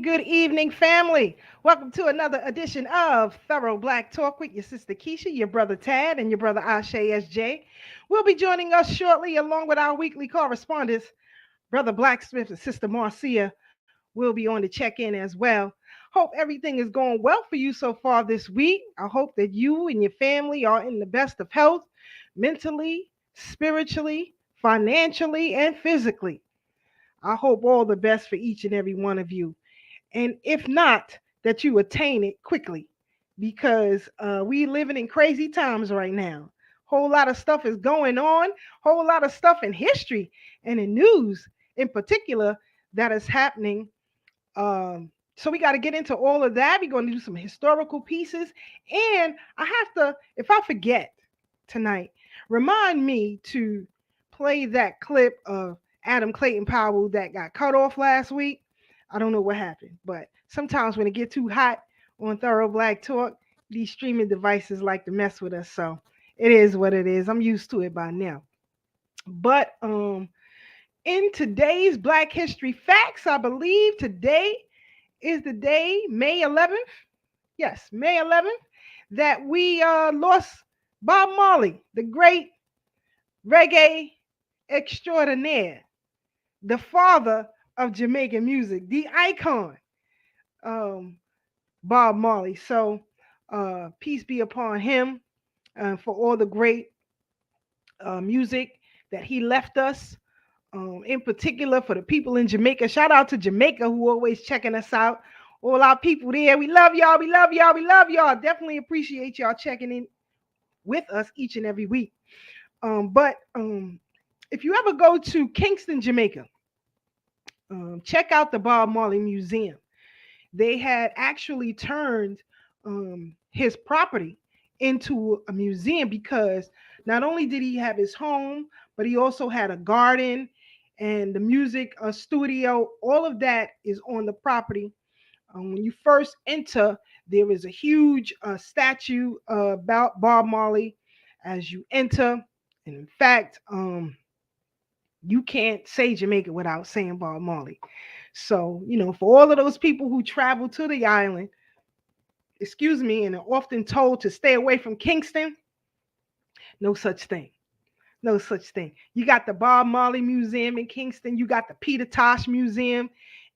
good evening, family. Welcome to another edition of Thorough Black Talk with your sister Keisha, your brother Tad, and your brother Ashe SJ. We'll be joining us shortly, along with our weekly correspondents, Brother Blacksmith and Sister Marcia. Will be on to check in as well. Hope everything is going well for you so far this week. I hope that you and your family are in the best of health, mentally, spiritually, financially, and physically. I hope all the best for each and every one of you. And if not, that you attain it quickly because we living in crazy times right now. Whole lot of stuff is going on, whole lot of stuff in history and in news in particular that is happening. So we got to get into all of that. We're going to do some historical pieces. And I have to, if I forget tonight, remind me to play that clip of Adam Clayton Powell that got cut off last week. I don't know what happened, but sometimes when it get too hot on Thorough Black Talk, these streaming devices like to mess with us. So it is what it is. I'm used to it by now. But in today's Black History Facts, I believe today is the day, May 11th. Yes, May 11th, that we lost Bob Marley, the great reggae extraordinaire, the father of Jamaican music, the icon, um, Bob Marley. So, peace be upon him for all the great music that he left us. In particular, for the people in Jamaica. Shout out to Jamaica who always checking us out. All our people there. We love y'all. We love y'all. We love y'all. Definitely appreciate y'all checking in with us each and every week. But if you ever go to Kingston, Jamaica, check out the Bob Marley Museum. They had actually turned his property into a museum because not only did he have his home, but he also had a garden and the music studio. All of that is on the property. When you first enter, there is a huge statue about Bob Marley as you enter. And in fact, you can't say Jamaica without saying Bob Marley. So, for all of those people who travel to the island, excuse me, and are often told to stay away from Kingston, no such thing. No such thing. You got the Bob Marley Museum in Kingston. You got the Peter Tosh Museum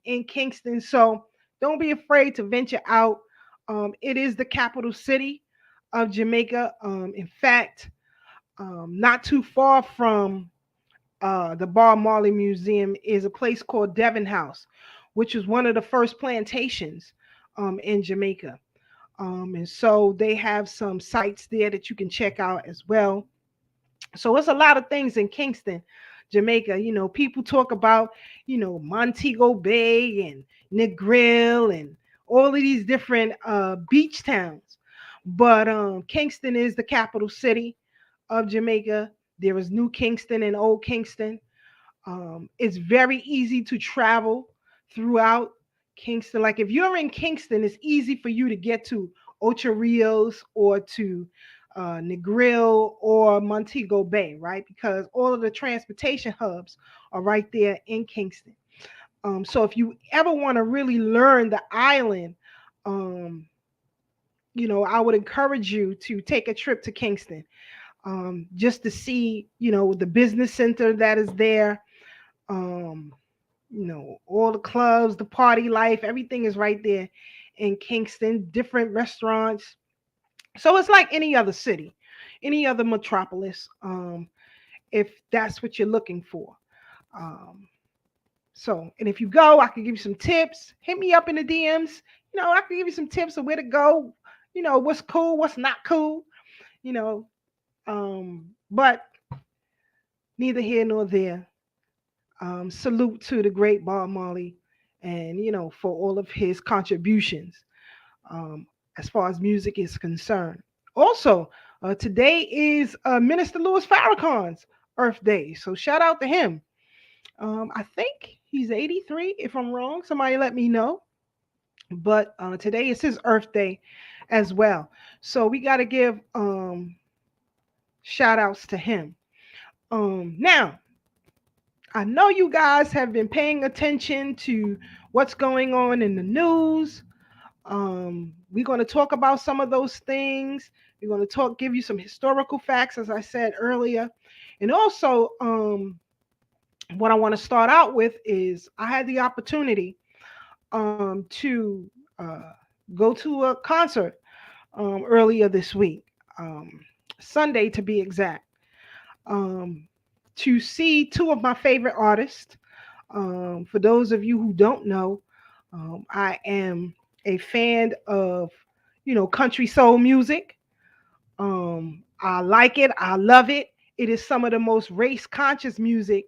in Kingston. So don't be afraid to venture out. It is the capital city of Jamaica. In fact, not too far from the Bob Marley Museum is a place called Devon House, which was one of the first plantations in Jamaica. And so they have some sites there that you can check out as well. So it's a lot of things in Kingston, Jamaica. People talk about, Montego Bay and Negril and all of these different beach towns. But Kingston is the capital city of Jamaica. There is New Kingston and Old Kingston. It's very easy to travel throughout Kingston. Like if you're in Kingston, it's easy for you to get to Ocho Rios or to Negril or Montego Bay, right? Because all of the transportation hubs are right there in Kingston. So if you ever want to really learn the island, um, I would encourage you to take a trip to Kingston just to see, the business center that is there. Um, all the clubs, the party life, everything is right there in Kingston, different restaurants. So it's like any other city, any other metropolis, if that's what you're looking for. Um, and if you go, I can give you some tips. Hit me up in the DMs. I can give you some tips of where to go. What's cool, what's not cool. You know, but neither here nor there. Salute to the great Bob Marley, and for all of his contributions um, as far as music is concerned. Also, today is Minister Louis Farrakhan's Earth Day, so shout out to him. I think he's 83, if I'm wrong. Somebody let me know. But today is his Earth Day as well. So we got to give shout outs to him. Now, I know you guys have been paying attention to what's going on in the news. We're going to talk about some of those things. We're going to give you some historical facts, as I said earlier. And also, what I want to start out with is I had the opportunity to go to a concert earlier this week, um, Sunday to be exact, um, to see two of my favorite artists. For those of you who don't know, I am a fan of, country soul music. I like it. I love it. It is some of the most race conscious music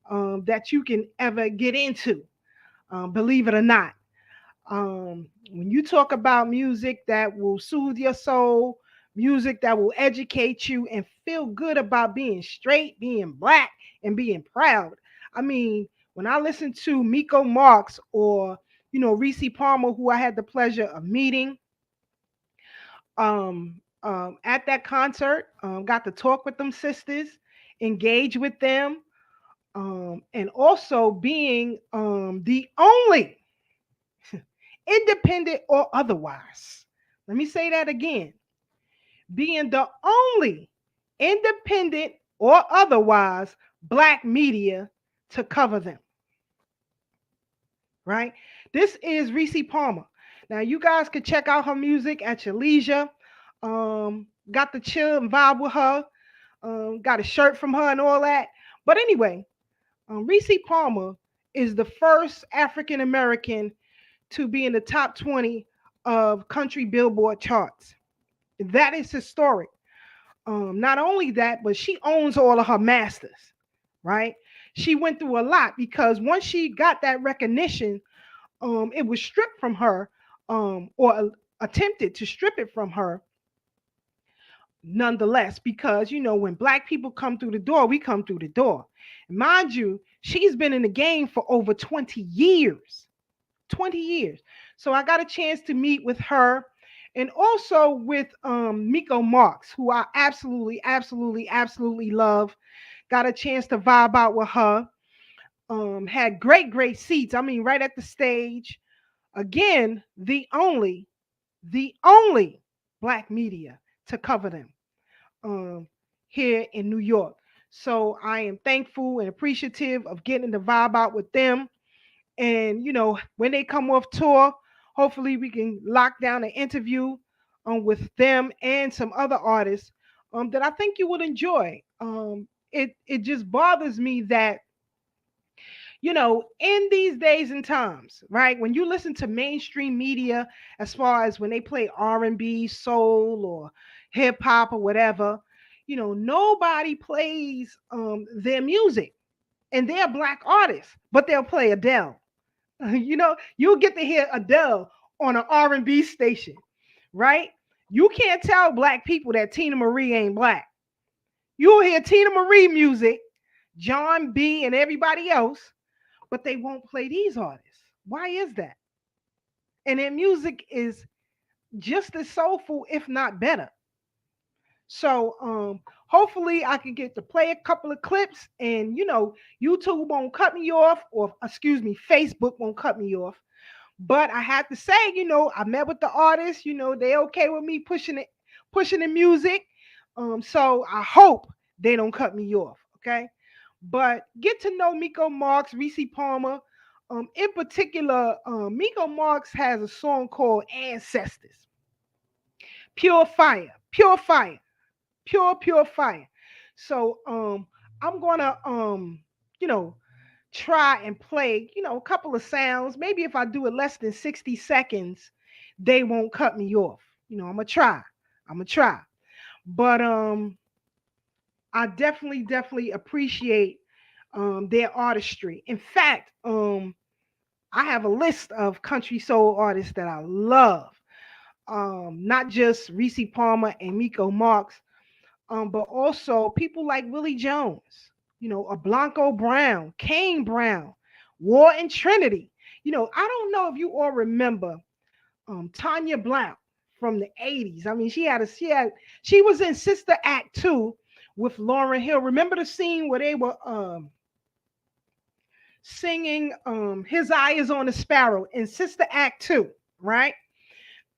that you can ever get into, believe it or not. When you talk about music that will soothe your soul, music that will educate you and feel good about being straight, being black, and being proud. I mean, when I listen to Miko Marks or, Reese Palmer, who I had the pleasure of meeting at that concert, got to talk with them sisters, engage with them, and also being the only independent or otherwise. Let me say that again. Being the only independent or otherwise black media to cover them, right? This is Reese Palmer. Now, you guys can check out her music at your leisure. Got to chill and vibe with her. Got a shirt from her and all that. But anyway, Reese Palmer is the first African American to be in the top 20 of country Billboard charts. That is historic. Not only that, but she owns all of her masters, right? She went through a lot because once she got that recognition, it was stripped from her, or attempted to strip it from her, nonetheless, because when black people come through the door, we come through the door. Mind you, she's been in the game for over 20 years. 20 years. So I got a chance to meet with her and also with Miko Marks, who I absolutely, absolutely, absolutely love. Got a chance to vibe out with her. Had great, great seats. I mean, right at the stage. Again, the only black media to cover them um, here in New York. So I am thankful and appreciative of getting the vibe out with them. And when they come off tour, hopefully we can lock down an interview with them and some other artists that I think you would enjoy. It just bothers me that in these days and times, right? When you listen to mainstream media, as far as when they play R&B, soul, or hip hop or whatever, nobody plays their music, and they're black artists, but they'll play Adele. You'll get to hear Adele on an R&B station, right? You can't tell black people that Tina Marie ain't black. You'll hear Tina Marie music, John B. and everybody else, but they won't play these artists. Why is that? And their music is just as soulful, if not better. So hopefully I can get to play a couple of clips, and YouTube won't cut me off, or excuse me, Facebook won't cut me off. But I have to say, I met with the artists, they okay with me pushing the music. So I hope they don't cut me off. Okay. But get to know Miko Marks, Reese Palmer. In particular, Miko Marks has a song called Ancestors. Pure fire, pure fire, pure fire. So I'm gonna you know try and play, a couple of sounds. Maybe if I do it less than 60 seconds, they won't cut me off. I'm gonna try. I'm gonna try. But I definitely appreciate their artistry. In fact, I have a list of country soul artists that I love. Not just Reese Palmer and Miko Marks, but also people like Willie Jones, a Blanco Brown, Kane Brown, War and Trinity. I don't know if you all remember Tanya Blount from the 80s. I mean, she was in Sister Act 2 with Lauryn Hill. Remember the scene where they were singing His Eye is on the Sparrow in Sister Act 2, right?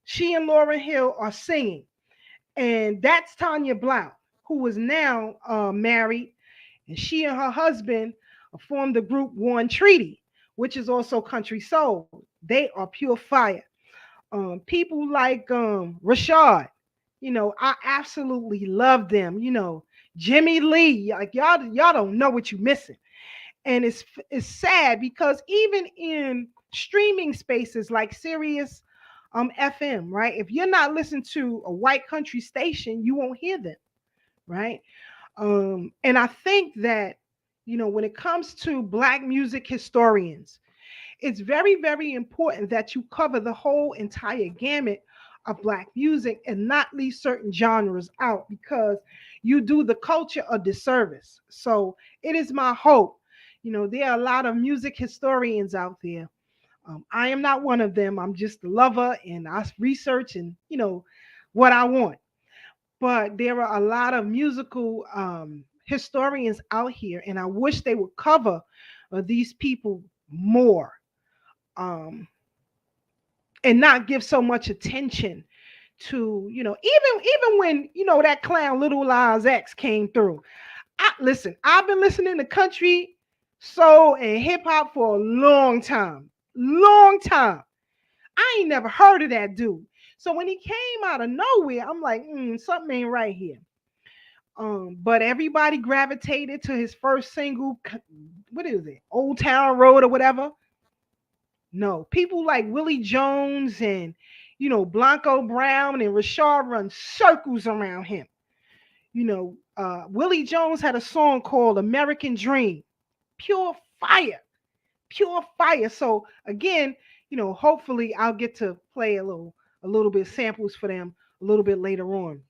She and Lauryn Hill are singing. And that's Tanya Blount, who is now married. And she and her husband formed the group One Treaty, which is also country soul. They are pure fire. People like Rashad, I absolutely love them. Jimmy Lee, like y'all don't know what you're missing. And it's sad because even in streaming spaces like Sirius FM, right? If you're not listening to a white country station, you won't hear them, right? And I think that when it comes to Black music historians, it's very, very important that you cover the whole entire gamut of Black music and not leave certain genres out because you do the culture a disservice. So it is my hope. There are a lot of music historians out there. I am not one of them. I'm just a lover and I research and, what I want. But there are a lot of musical historians out here, and I wish they would cover these people more, um, and not give so much attention to even when that clown Little Nas X came through. Listen, I've been listening to country, soul, and hip hop for a long time. I ain't never heard of that dude. So when he came out of nowhere, I'm like, something ain't right here. But everybody gravitated to his first single. What is it? Old Town Road or whatever. No, people like Willie Jones and Blanco Brown and Rashard run circles around him. Willie Jones had a song called American Dream. Pure fire, pure fire. So again, hopefully I'll get to play a little bit samples for them a little bit later on.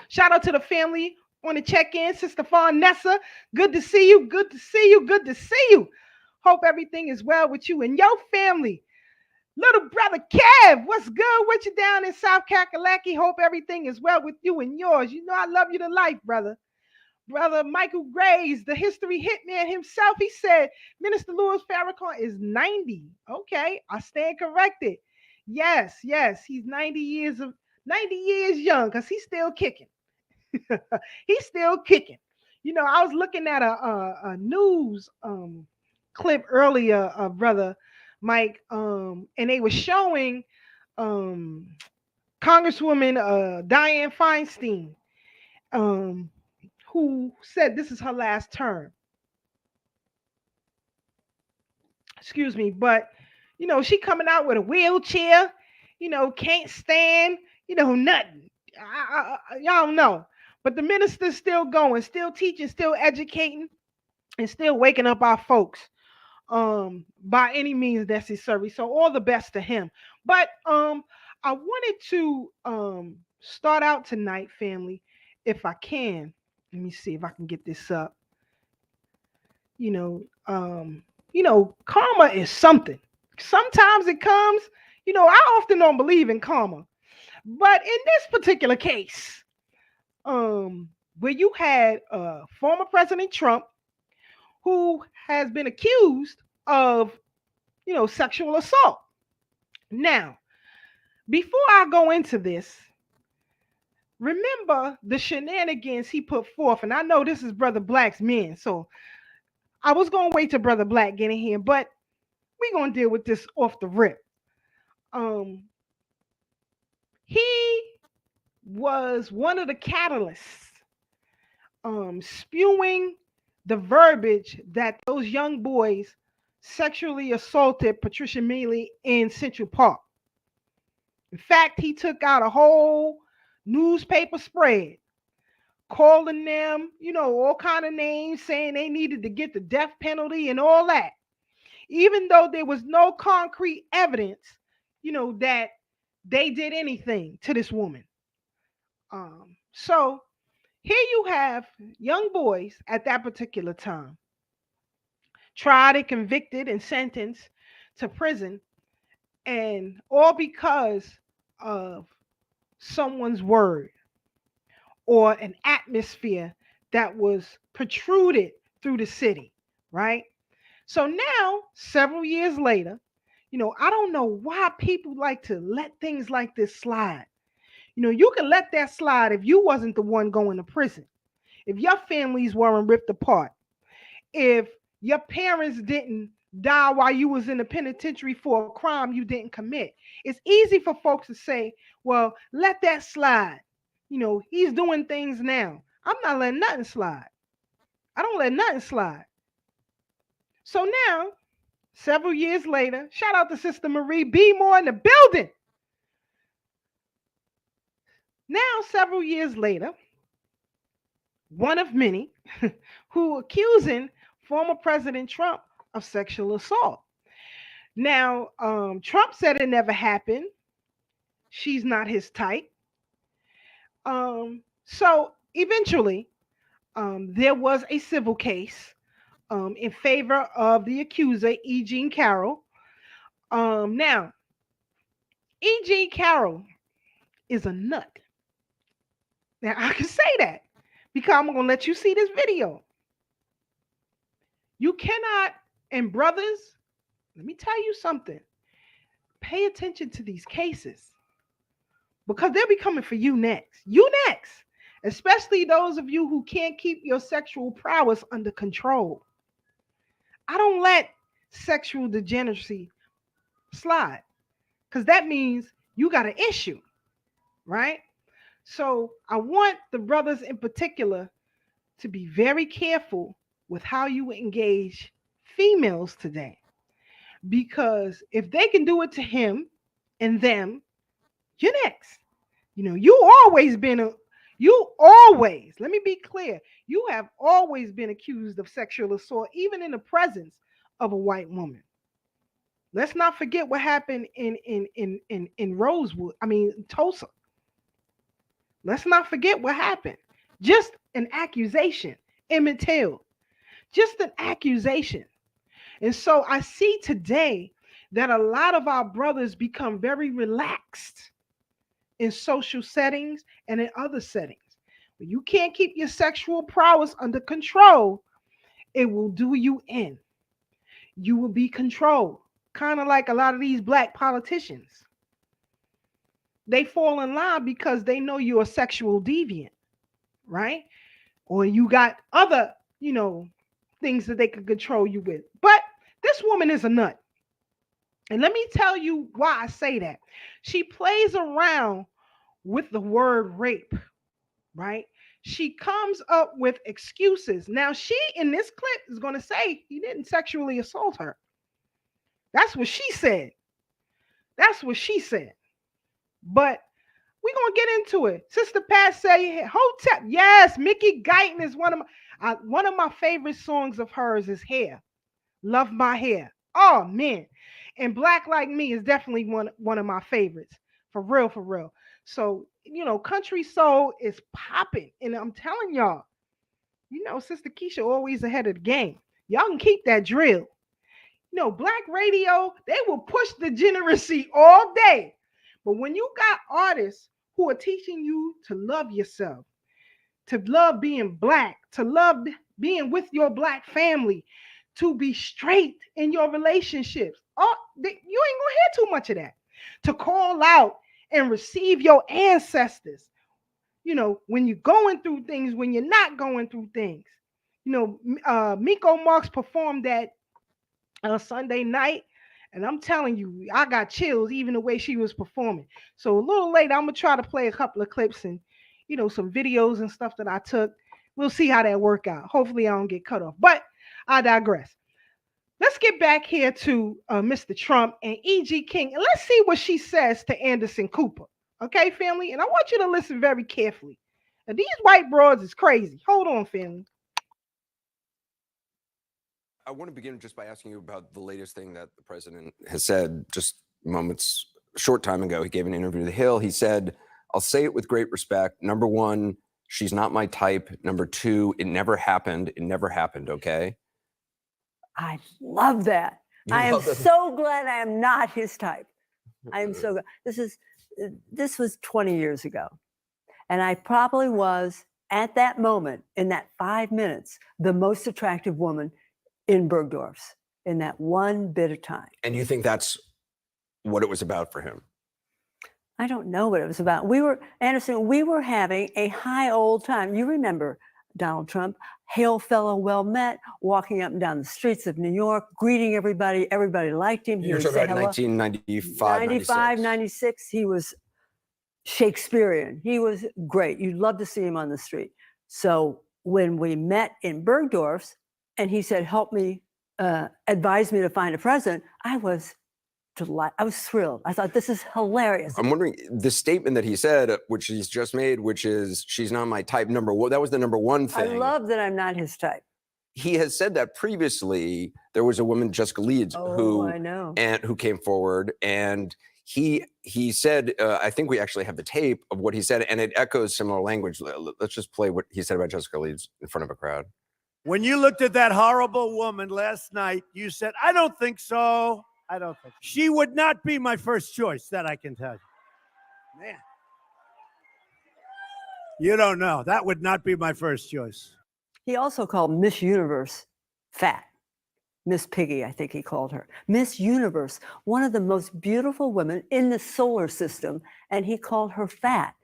Shout out to the family on the check-in, Sister Farnessa. Good to see you. Good to see you. Good to see you. Hope everything is well with you and your family. Little brother Kev, what's good with you down in South Kakalaki? Hope everything is well with you and yours. I love you to life, brother. Brother Michael Graves, the history hitman himself, he said Minister Louis Farrakhan is 90. Okay, I stand corrected. Yes, he's 90 years young because he's still kicking. He's still kicking. I was looking at a news clip earlier, brother Mike, and they were showing um, Congresswoman Dianne Feinstein, um, who said this is her last term. Excuse me, but she coming out with a wheelchair, can't stand, nothing. Y'all don't know. But the minister's still going, still teaching, still educating, and still waking up our folks by any means necessary. So all the best to him. But I wanted to start out tonight, family, if I can. Let me see if I can get this up. You know, um, karma is something. Sometimes it comes, I often don't believe in karma. But in this particular case, where you had former President Trump, who has been accused of, sexual assault. Now, before I go into this, remember the shenanigans he put forth, and I know this is Brother Black's men, so I was gonna wait till Brother Black get in here, but we're gonna deal with this off the rip. Um, he was one of the catalysts, spewing the verbiage that those young boys sexually assaulted Patricia Mealy in Central Park. In fact, he took out a whole newspaper spread calling them, all kind of names, saying they needed to get the death penalty and all that, even though there was no concrete evidence, that they did anything to this woman. So here you have young boys at that particular time tried and convicted and sentenced to prison, and all because of someone's word or an atmosphere that was protruded through the city, right? So now, several years later, I don't know why people like to let things like this slide. You can let that slide if you wasn't the one going to prison, if your families weren't ripped apart, if your parents didn't die while you was in the penitentiary for a crime you didn't commit. It's easy for folks to say, well, let that slide. He's doing things now. I'm not letting nothing slide. I don't let nothing slide. So now, several years later, shout out to Sister Marie B. Moore in the building. Now, several years later, one of many who accusing former President Trump of sexual assault. Now, Trump said it never happened. She's not his type. So eventually, there was a civil case in favor of the accuser, E. Jean Carroll. Now, E. Jean Carroll is a nut. Now, I can say that because I'm going to let you see this video. You cannot, and brothers, let me tell you something. Pay attention to these cases because they'll be coming for you next. You next. Especially those of you who can't keep your sexual prowess under control. I don't let sexual degeneracy slide because that means you got an issue, right? So I want the brothers in particular to be very careful with how you engage females today. Because if they can do it to him and them, you're next. Let me be clear, you have always been accused of sexual assault, even in the presence of a white woman. Let's not forget what happened in Rosewood, Tulsa. Let's not forget what happened. Just an accusation, Emmett Till. Just an accusation. And so I see today that a lot of our brothers become very relaxed in social settings and in other settings. When you can't keep your sexual prowess under control, it will do you in. You will be controlled. Kind of like a lot of these black politicians. They fall in line because they know you're a sexual deviant, right? Or you got other, things that they can control you with. But this woman is a nut. And let me tell you why I say that. She plays around with the word rape, right? She comes up with excuses. Now, she in this clip is going to say he didn't sexually assault her. That's what she said. That's what she said. But we're going to get into it. Sister Pat say, Hotep. Yes, Mickey Guyton is one of my favorite songs of hers is Hair. Love My Hair. Oh, man. And Black Like Me is definitely one of my favorites. For real, for real. So, country soul is popping. And I'm telling y'all, Sister Keisha always ahead of the game. Y'all can keep that drill. Black radio, they will push degeneracy all day. But when you got artists who are teaching you to love yourself, to love being black, to love being with your black family, to be straight in your relationships, you ain't gonna hear too much of that. To call out and receive your ancestors, when you're going through things, when you're not going through things. Miko Marks performed that Sunday night. And I'm telling you, I got chills even the way she was performing. So a little later, I'm going to try to play a couple of clips and, some videos and stuff that I took. We'll see how that work out. Hopefully I don't get cut off. But I digress. Let's get back here to Mr. Trump and E.G. King. And let's see what she says to Anderson Cooper. Okay, family? And I want you to listen very carefully. And these white broads is crazy. Hold on, family. I want to begin just by asking you about the latest thing that the president has said just short time ago. He gave an interview to The Hill. He said, I'll say it with great respect. Number one, she's not my type. Number two, it never happened. It never happened, okay? I love that. I am so glad I am not his type. I am so glad. This was 20 years ago. And I probably was, at that moment, in that 5 minutes, the most attractive woman in Bergdorf's. in that one bit of time. And you think that's what it was about for him? I don't know what it was about. Anderson, we were having a high old time. You remember Donald Trump, hail fellow, well met, walking up and down the streets of New York, greeting everybody. Everybody liked him. You're talking about 1995, 95, 96. He was Shakespearean. He was great. You'd love to see him on the street. So when we met in Bergdorf's and he said, help me, advise me to find a president, I was delighted. I was thrilled. I thought, this is hilarious. I'm wondering, the statement that he said, which he's just made, which is, she's not my type, number one, that was the number one thing. I love that I'm not his type. He has said that previously. There was a woman, Jessica Leeds, who came forward, and he said, I think we actually have the tape of what he said, and it echoes similar language. Let's just play what he said about Jessica Leeds in front of a crowd. When you looked at that horrible woman last night, you said, I don't think so. I don't think so. She would not be my first choice, that I can tell you. Man. You don't know. That would not be my first choice. He also called Miss Universe fat. Miss Piggy, I think he called her. Miss Universe, one of the most beautiful women in the solar system, and he called her fat.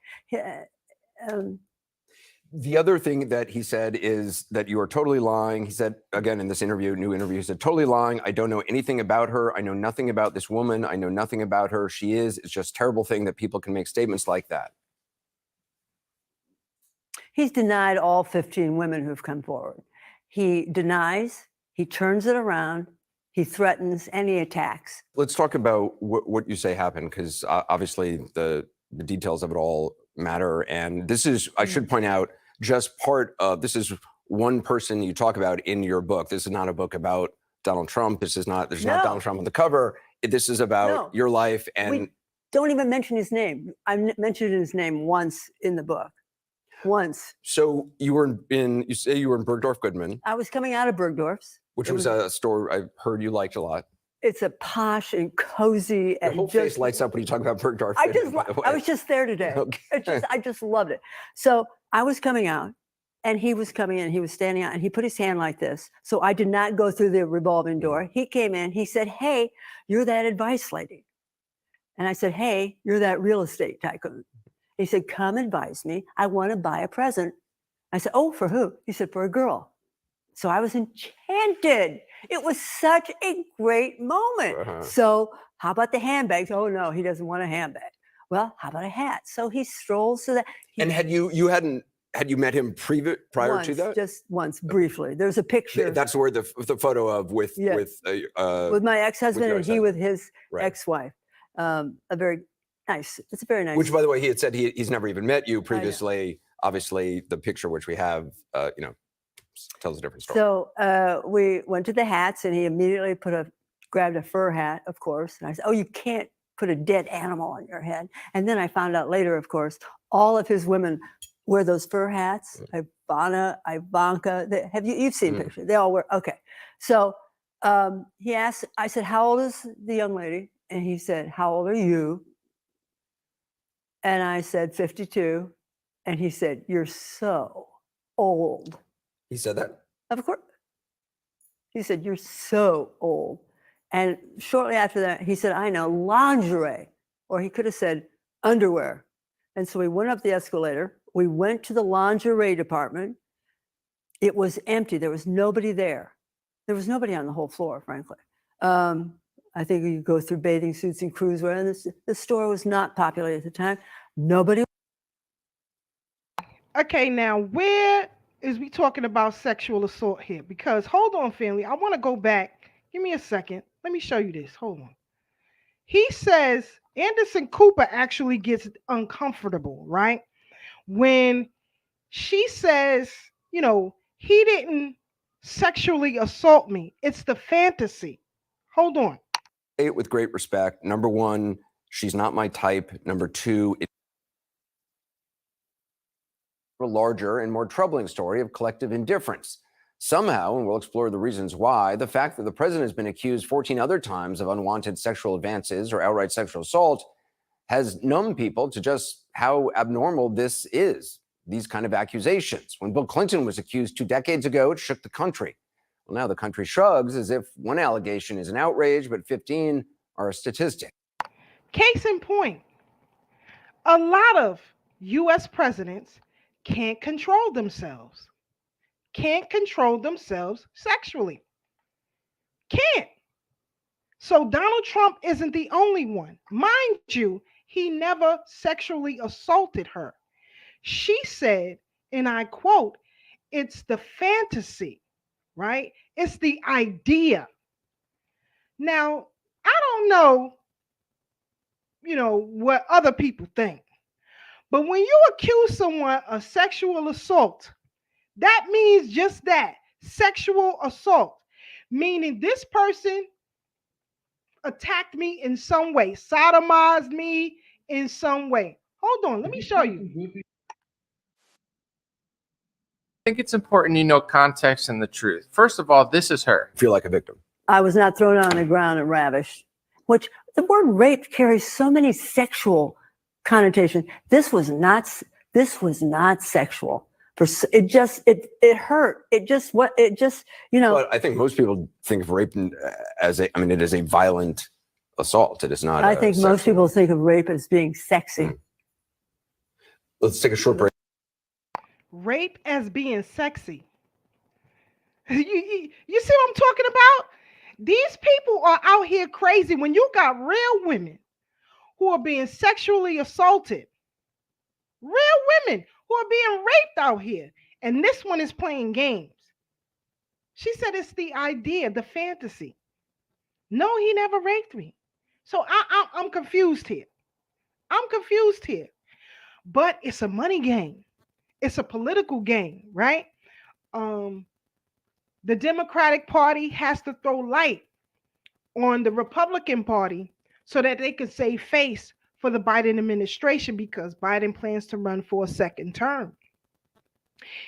The other thing that he said is that you are totally lying. He said, again, in this new interview, he said, totally lying. I don't know anything about her. I know nothing about this woman. I know nothing about her. It's just a terrible thing that people can make statements like that. He's denied all 15 women who've come forward. He denies, he turns it around, he threatens, and he attacks. Let's talk about what you say happened, because obviously the details of it all matter. And this is, I should point out, just part of, this is one person you talk about in your book. This is not a book about Donald Trump. There's not Donald Trump on the cover. This is about your life. And we don't even mention his name. I mentioned his name once in the book. Once. So you say you were in Bergdorf Goodman. I was coming out of Bergdorf's. Which was a store I heard you liked a lot. It's a posh and cozy. Your whole face lights up when you talk about Bergdorf Goodman, by the way. I was just there today. Okay. I just loved it. So I was coming out and he was coming in. He was standing out and he put his hand like this. So I did not go through the revolving door. He came in. He said, hey, you're that advice lady. And I said, hey, you're that real estate tycoon. He said, come advise me. I want to buy a present. I said, oh, for who? He said, for a girl. So I was enchanted. It was such a great moment. So how about the handbags? Oh, no, he doesn't want a handbag. Well, how about a hat? So he strolls to that. And had you met him prior to that? Just once, briefly. There's a picture. That's where the photo of with my ex-husband and he with his ex-wife. A very nice. It's a very nice. Which, by the way, he had said he's never even met you previously. Obviously, the picture which we have, tells a different story. So we went to the hats, and he immediately grabbed a fur hat, of course. And I said, "Oh, you can't put a dead animal on your head." And then I found out later, of course, all of his women wear those fur hats. Ivanka. You've seen pictures? They all wear. Okay. So he asked. I said, "How old is the young lady?" And he said, "How old are you?" And I said, 52. And he said, "You're so old." He said that? Of course. He said, "You're so old." And shortly after that, he said, "I know, lingerie." Or he could have said underwear. And so we went up the escalator. We went to the lingerie department. It was empty. There was nobody there. There was nobody on the whole floor, frankly. I think you go through bathing suits and cruisewear, and the store was not populated at the time. Nobody. Okay, now where is we talking about sexual assault here? Because hold on, family, I want to go back. Give me a second. Let me show you this. Hold on. He says Anderson Cooper actually gets uncomfortable, right? When she says, he didn't sexually assault me. It's the fantasy. Hold on. Say it with great respect. Number one, she's not my type. Number two, it's a larger and more troubling story of collective indifference. Somehow, and we'll explore the reasons why, the fact that the president has been accused 14 other times of unwanted sexual advances or outright sexual assault has numbed people to just how abnormal this is, these kind of accusations. When Bill Clinton was accused 2 decades ago, it shook the country. Well, now the country shrugs as if one allegation is an outrage, but 15 are a statistic. Case in point, a lot of US presidents can't control themselves, sexually. Can't. So Donald Trump isn't the only one. Mind you, he never sexually assaulted her. She said, and I quote, it's the fantasy, right? It's the idea. Now, I don't know, what other people think, but when you accuse someone of sexual assault, that means just that, sexual assault, meaning this person attacked me in some way, sodomized me in some way. Hold on, let me show you. I think it's important you know context and the truth. First of all, this is her. Feel like a victim. I was not thrown on the ground and ravished, which the word rape carries so many sexual connotations. This was not sexual. It hurt. But I think most people think of rape as it is a violent assault. It is not. I think most people think of rape as being sexy. Let's take a short break. Rape as being sexy. You see what I'm talking about? These people are out here crazy when you got real women who are being sexually assaulted. Real women who are being raped out here. And this one is playing games. She said it's the idea, the fantasy. No, he never raped me. So I'm confused here. But it's a money game. It's a political game, right? The Democratic Party has to throw light on the Republican Party so that they can save face for the Biden administration, because Biden plans to run for a second term.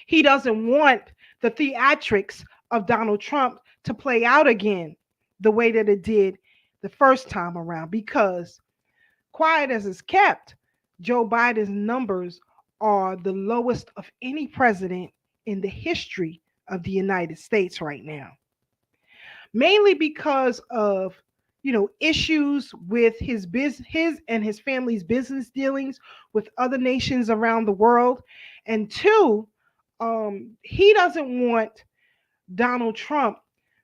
He doesn't want the theatrics of Donald Trump to play out again the way that it did the first time around, because quiet as it's kept, Joe Biden's numbers are the lowest of any president in the history of the United States right now. Mainly because of issues with his and his family's business dealings with other nations around the world. And two, he doesn't want Donald Trump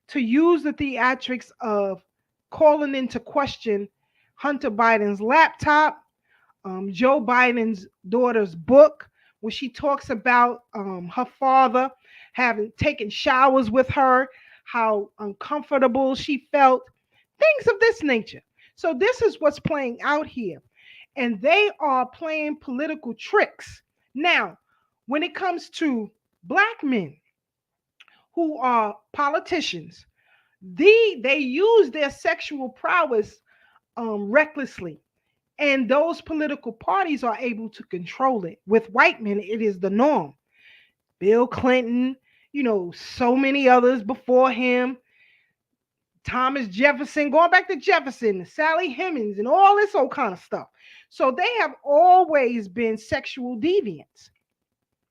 to use the theatrics of calling into question Hunter Biden's laptop, Joe Biden's daughter's book, where she talks about her father having taken showers with her, how uncomfortable she felt, things of this nature. So this is what's playing out here. And they are playing political tricks. Now, when it comes to black men who are politicians, they use their sexual prowess recklessly. And those political parties are able to control it. With white men, it is the norm. Bill Clinton, so many others before him, Thomas Jefferson, going back to Jefferson, Sally Hemings, and all this old kind of stuff. So they have always been sexual deviants,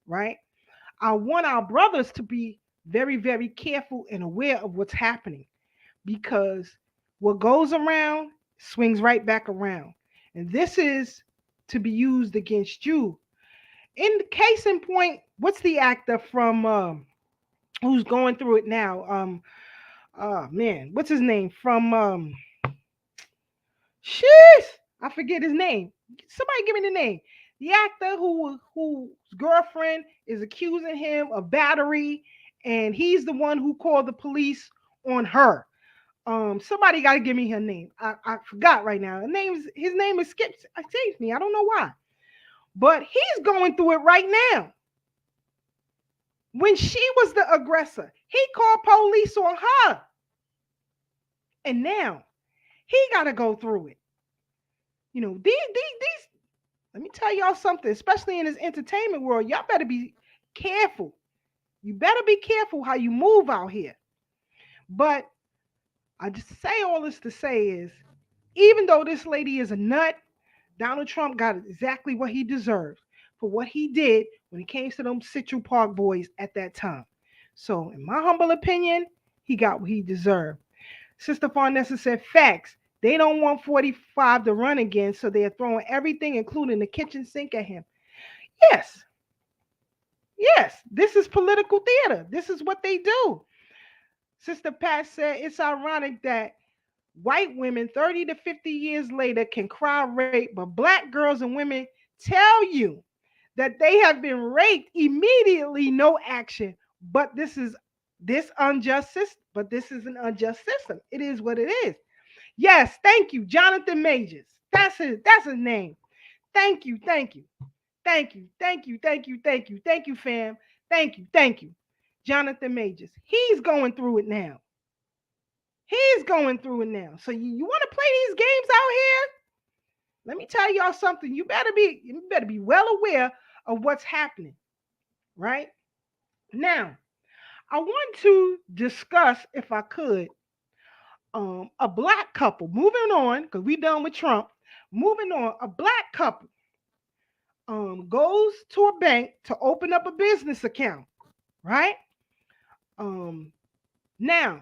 right? I want our brothers to be very, very careful and aware of what's happening, because what goes around swings right back around. And this is to be used against you. In the case in point, what's the actor from who's going through it now? What's his name? From I forget his name. Somebody give me the name. The actor whose girlfriend is accusing him of battery, and he's the one who called the police on her. Somebody got to give me her name. I forgot right now. His name escapes me. I don't know why. But he's going through it right now. When she was the aggressor, he called police on her. And now he got to go through it. These let me tell y'all something, especially in this entertainment world, y'all better be careful. You better be careful how you move out here. But I just say all this to say is, even though this lady is a nut, Donald Trump got exactly what he deserved for what he did when it came to them Central Park boys at that time. So in my humble opinion, he got what he deserved. Sister Farnessa said, facts. They don't want 45 to run again, so they're throwing everything, including the kitchen sink, at him. Yes. Yes, this is political theater. This is what they do. Sister Pat said, it's ironic that white women 30 to 50 years later can cry rape, but black girls and women tell you that they have been raped immediately, no action. But this is unjust system. But this is an unjust system. It is what it is. Yes, thank you, Jonathan Majors. That's his name. Thank you, thank you, thank you, thank you, thank you, thank you, thank you, fam. Thank you. Jonathan Majors. He's going through it now. He's going through it now. So you want to play these games out here? Let me tell y'all something. You better be well aware of what's happening. Right? Now, I want to discuss, if I could, a black couple. Moving on, because we done with Trump. Moving on, a black couple goes to a bank to open up a business account. Right? Now,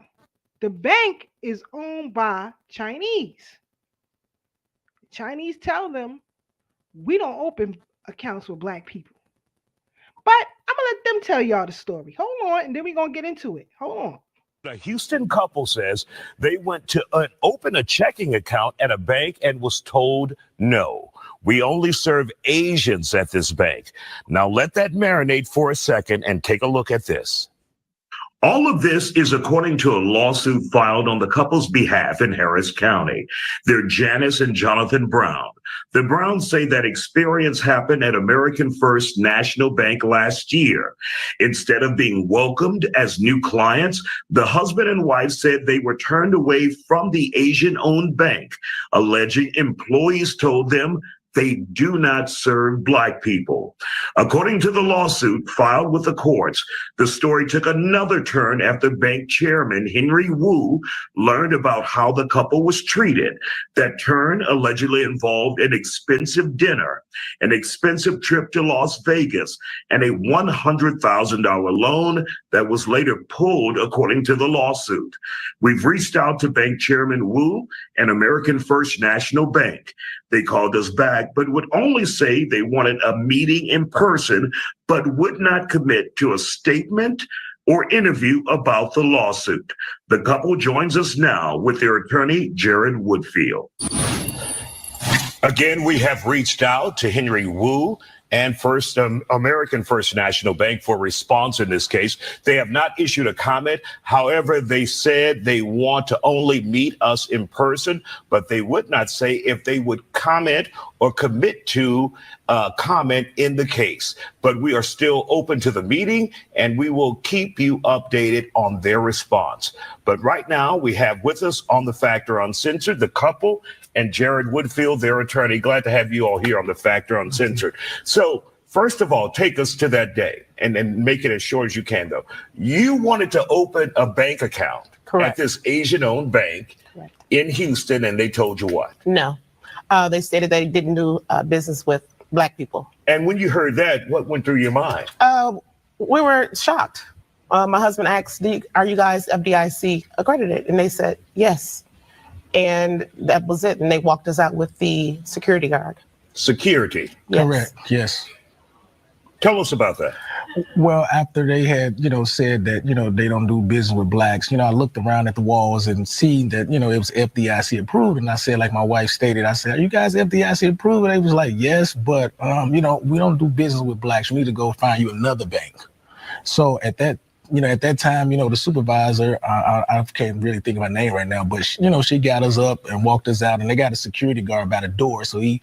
the bank is owned by Chinese. Chinese tell them, we don't open accounts with black people. But I'm going to let them tell y'all the story. Hold on, and then we're going to get into it. Hold on. A Houston couple says they went to open a checking account at a bank and was told no. We only serve Asians at this bank. Now let that marinate for a second and take a look at this. All of this is according to a lawsuit filed on the couple's behalf in Harris County. They're Janice and Jonathan Brown. The Browns say that experience happened at American First National Bank last year. Instead of being welcomed as new clients, the husband and wife said they were turned away from the Asian-owned bank, alleging employees told them they do not serve black people. According to the lawsuit filed with the courts, the story took another turn after bank chairman Henry Wu learned about how the couple was treated. That turn allegedly involved an expensive dinner, an expensive trip to Las Vegas, and a $100,000 loan that was later pulled, according to the lawsuit. We've reached out to bank chairman Wu and American First National Bank. They called us back, but would only say they wanted a meeting in person, but would not commit to a statement or interview about the lawsuit. The couple joins us now with their attorney, Jared Woodfield. Again, we have reached out to Henry Wu and American First National Bank for response in this case. They have not issued a comment. However, they said they want to only meet us in person, but they would not say if they would comment or commit to comment in the case. But we are still open to the meeting, and we will keep you updated on their response. But right now, we have with us on The Factor Uncensored, the couple, and Jared Woodfield, their attorney. Glad to have you all here on The Factor Uncensored. So first of all, take us to that day and make it as short as you can, though. You wanted to open a bank account at this Asian-owned bank in Houston, and they told you what? No. They stated they didn't do business with black people. And when you heard that, what went through your mind? We were shocked. My husband asked, are you guys FDIC accredited? And they said, yes. And that was it. And they walked us out with the security guard. Security? Yes. Correct, yes. Tell us about that. Well, after they had, said that, they don't do business with blacks, I looked around at the walls and seen that, it was FDIC approved. And I said, like my wife stated, I said, are you guys FDIC approved? And they was like, yes, but, we don't do business with blacks. You need to go find you another bank. So at that time, the supervisor, I can't really think of her name right now, but she got us up and walked us out, and they got a security guard by the door. So he,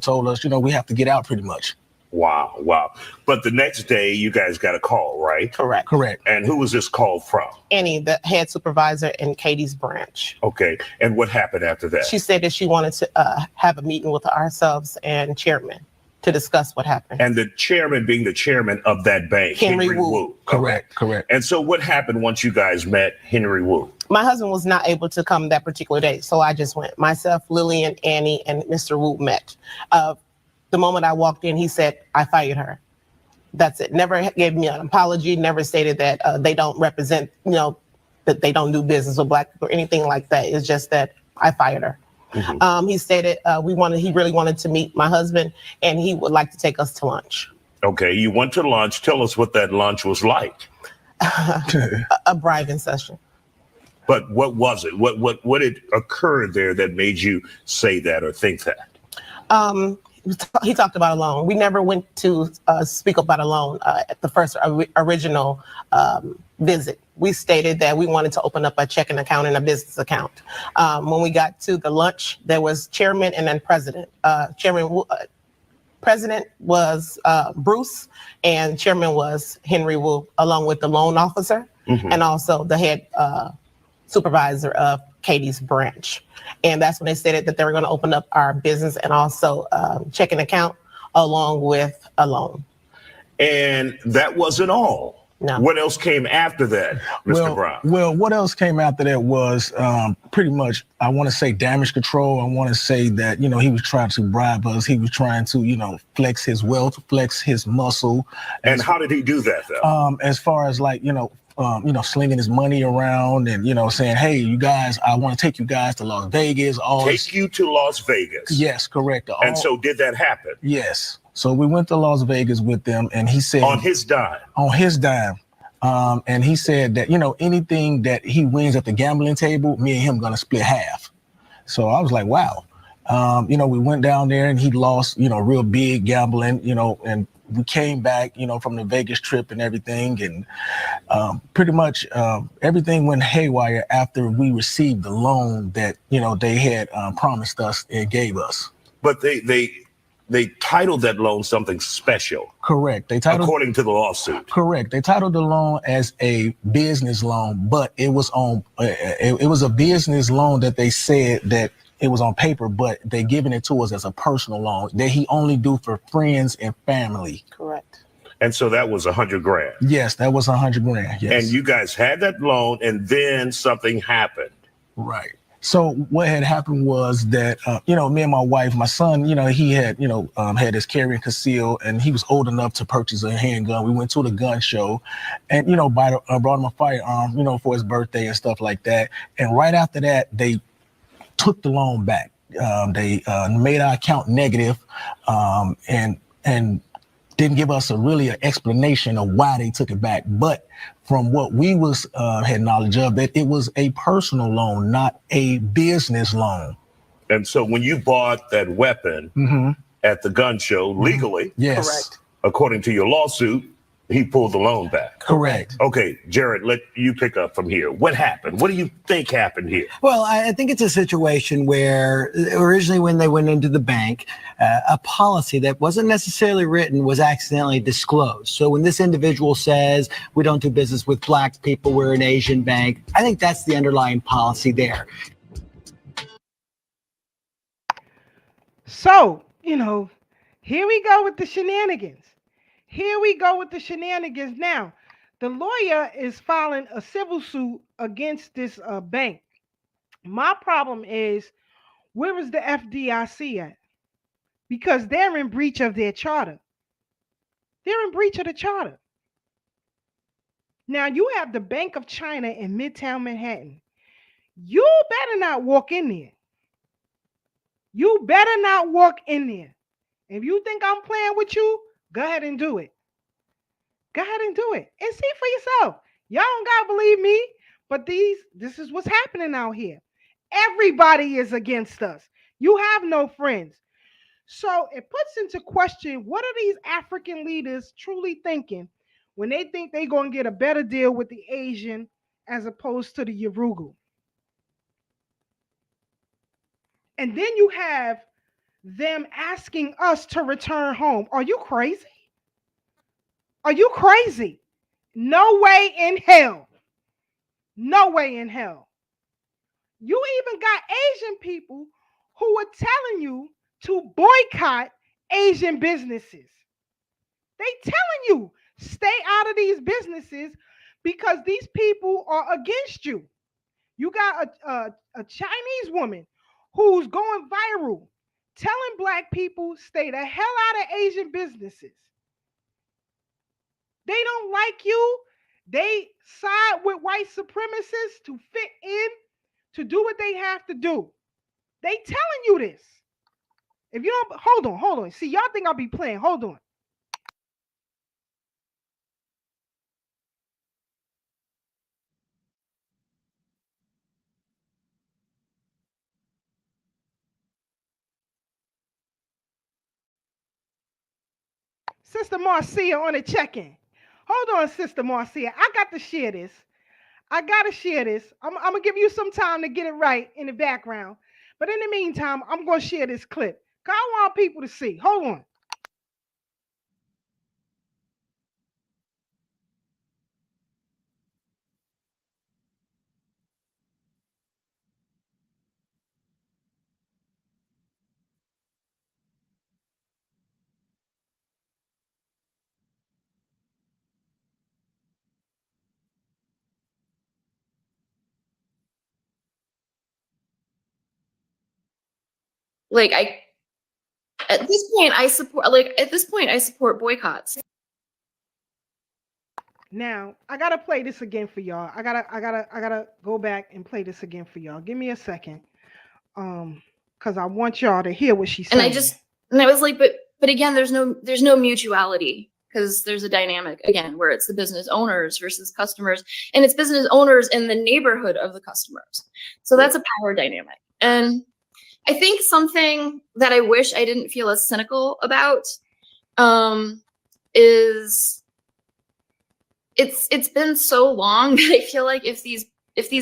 told us, we have to get out pretty much. Wow. But the next day you guys got a call, right? Correct. And who was this call from? Annie, the head supervisor in Katie's branch. Okay. And what happened after that? She said that she wanted to have a meeting with ourselves and chairman to discuss what happened. And the chairman being the chairman of that bank, Henry Wu. Correct. And so what happened once you guys met Henry Wu? My husband was not able to come that particular day, so I just went. Myself, Lillian, Annie, and Mr. Wu met. The moment I walked in, he said, I fired her. That's it. Never gave me an apology, never stated that they don't represent, that they don't do business with black people or anything like that. It's just that I fired her. He stated he really wanted to meet my husband, and he would like to take us to lunch. Okay, you went to lunch. Tell us what that lunch was like. A bribing session. But what was it? What had occurred there that made you say that or think that? He talked about a loan. We never went to speak about a loan at the first original visit. We stated that we wanted to open up a checking account and a business account. When we got to the lunch, there was chairman and then president. President was Bruce, and chairman was Henry Wu, along with the loan officer and also the head supervisor of Katie's branch. And that's when they stated that they were going to open up our business and also checking account along with a loan. And that wasn't all. No. What else came after that, Mr. Brown? Well, what else came after that was pretty much, I want to say, damage control. I want to say that, he was trying to bribe us. He was trying to, flex his wealth, flex his muscle. And how did he do that, though? As far as like, slinging his money around and, saying, hey, you guys, I want to take you guys to Las Vegas. Take you to Las Vegas? Yes, correct. And so did that happen? Yes. So we went to Las Vegas with them, and he said— On his dime? On his dime. And he said that, anything that he wins at the gambling table, me and him going to split half. So I was like, wow. We went down there and he lost, real big gambling, and we came back, from the Vegas trip and everything. And pretty much everything went haywire after we received the loan that, they had promised us and gave us. But they titled that loan something special. Correct. They titled, according to the lawsuit. Correct. They titled the loan as a business loan, but it was on. It was a business loan that they said that it was on paper, but they giving it to us as a personal loan that he only do for friends and family. Correct. And so that was $100,000. Yes, that was $100,000. Yes. And you guys had that loan, and then something happened. Right. So what had happened was that, me and my wife, my son, he had, had his carry and conceal, and he was old enough to purchase a handgun. We went to the gun show and, brought him a firearm, for his birthday and stuff like that. And right after that, they took the loan back. They made our account negative, and didn't give us an explanation of why they took it back. But from what we had knowledge of, that it was a personal loan, not a business loan. And so when you bought that weapon at the gun show legally, yes, correct, according to your lawsuit, he pulled the loan back. Correct. Okay, Jared, let you pick up from here. What happened? What do you think happened here? Well, I think it's a situation where originally when they went into the bank, a policy that wasn't necessarily written was accidentally disclosed. So when this individual says, we don't do business with black people, we're an Asian bank, I think that's the underlying policy there. So, here we go with the shenanigans. Here we go with the shenanigans. Now, the lawyer is filing a civil suit against this bank. My problem is, where is the FDIC at? Because they're in breach of their charter. They're in breach of the charter. Now, you have the Bank of China in Midtown Manhattan. You better not walk in there. You better not walk in there. If you think I'm playing with you, go ahead and do it. Go ahead and do it and see for yourself. Y'all don't gotta believe me, but this is what's happening out here. Everybody is against us. You have no friends. So it puts into question, what are these African leaders truly thinking when they think they're going to get a better deal with the Asian as opposed to the Yoruba? And then you have them asking us to return home. Are you crazy? Are you crazy? No way in hell. No way in hell. You even got Asian people who are telling you to boycott Asian businesses. They telling you, stay out of these businesses because these people are against you. You got a Chinese woman who's going viral telling black people, stay the hell out of Asian businesses. They don't like you. They side with white supremacists to fit in, to do what they have to do. They telling you this. If you don't, hold on. See, y'all think I'll be playing. Hold on. Sister Marcia on a check-in. Hold on, Sister Marcia. I got to share this. I'm going to give you some time to get it right in the background. But in the meantime, I'm going to share this clip. 'Cause I want people to see. Hold on. Like at this point I support boycotts. Now, I got to play this again for y'all. I gotta go back and play this again for y'all. Give me a second. Because I want y'all to hear what she's saying. And I was like, but again, there's no mutuality, because there's a dynamic again where it's the business owners versus customers, and it's business owners in the neighborhood of the customers. So that's a power dynamic. And I think something that I wish I didn't feel as cynical about is it's been so long that I feel like if these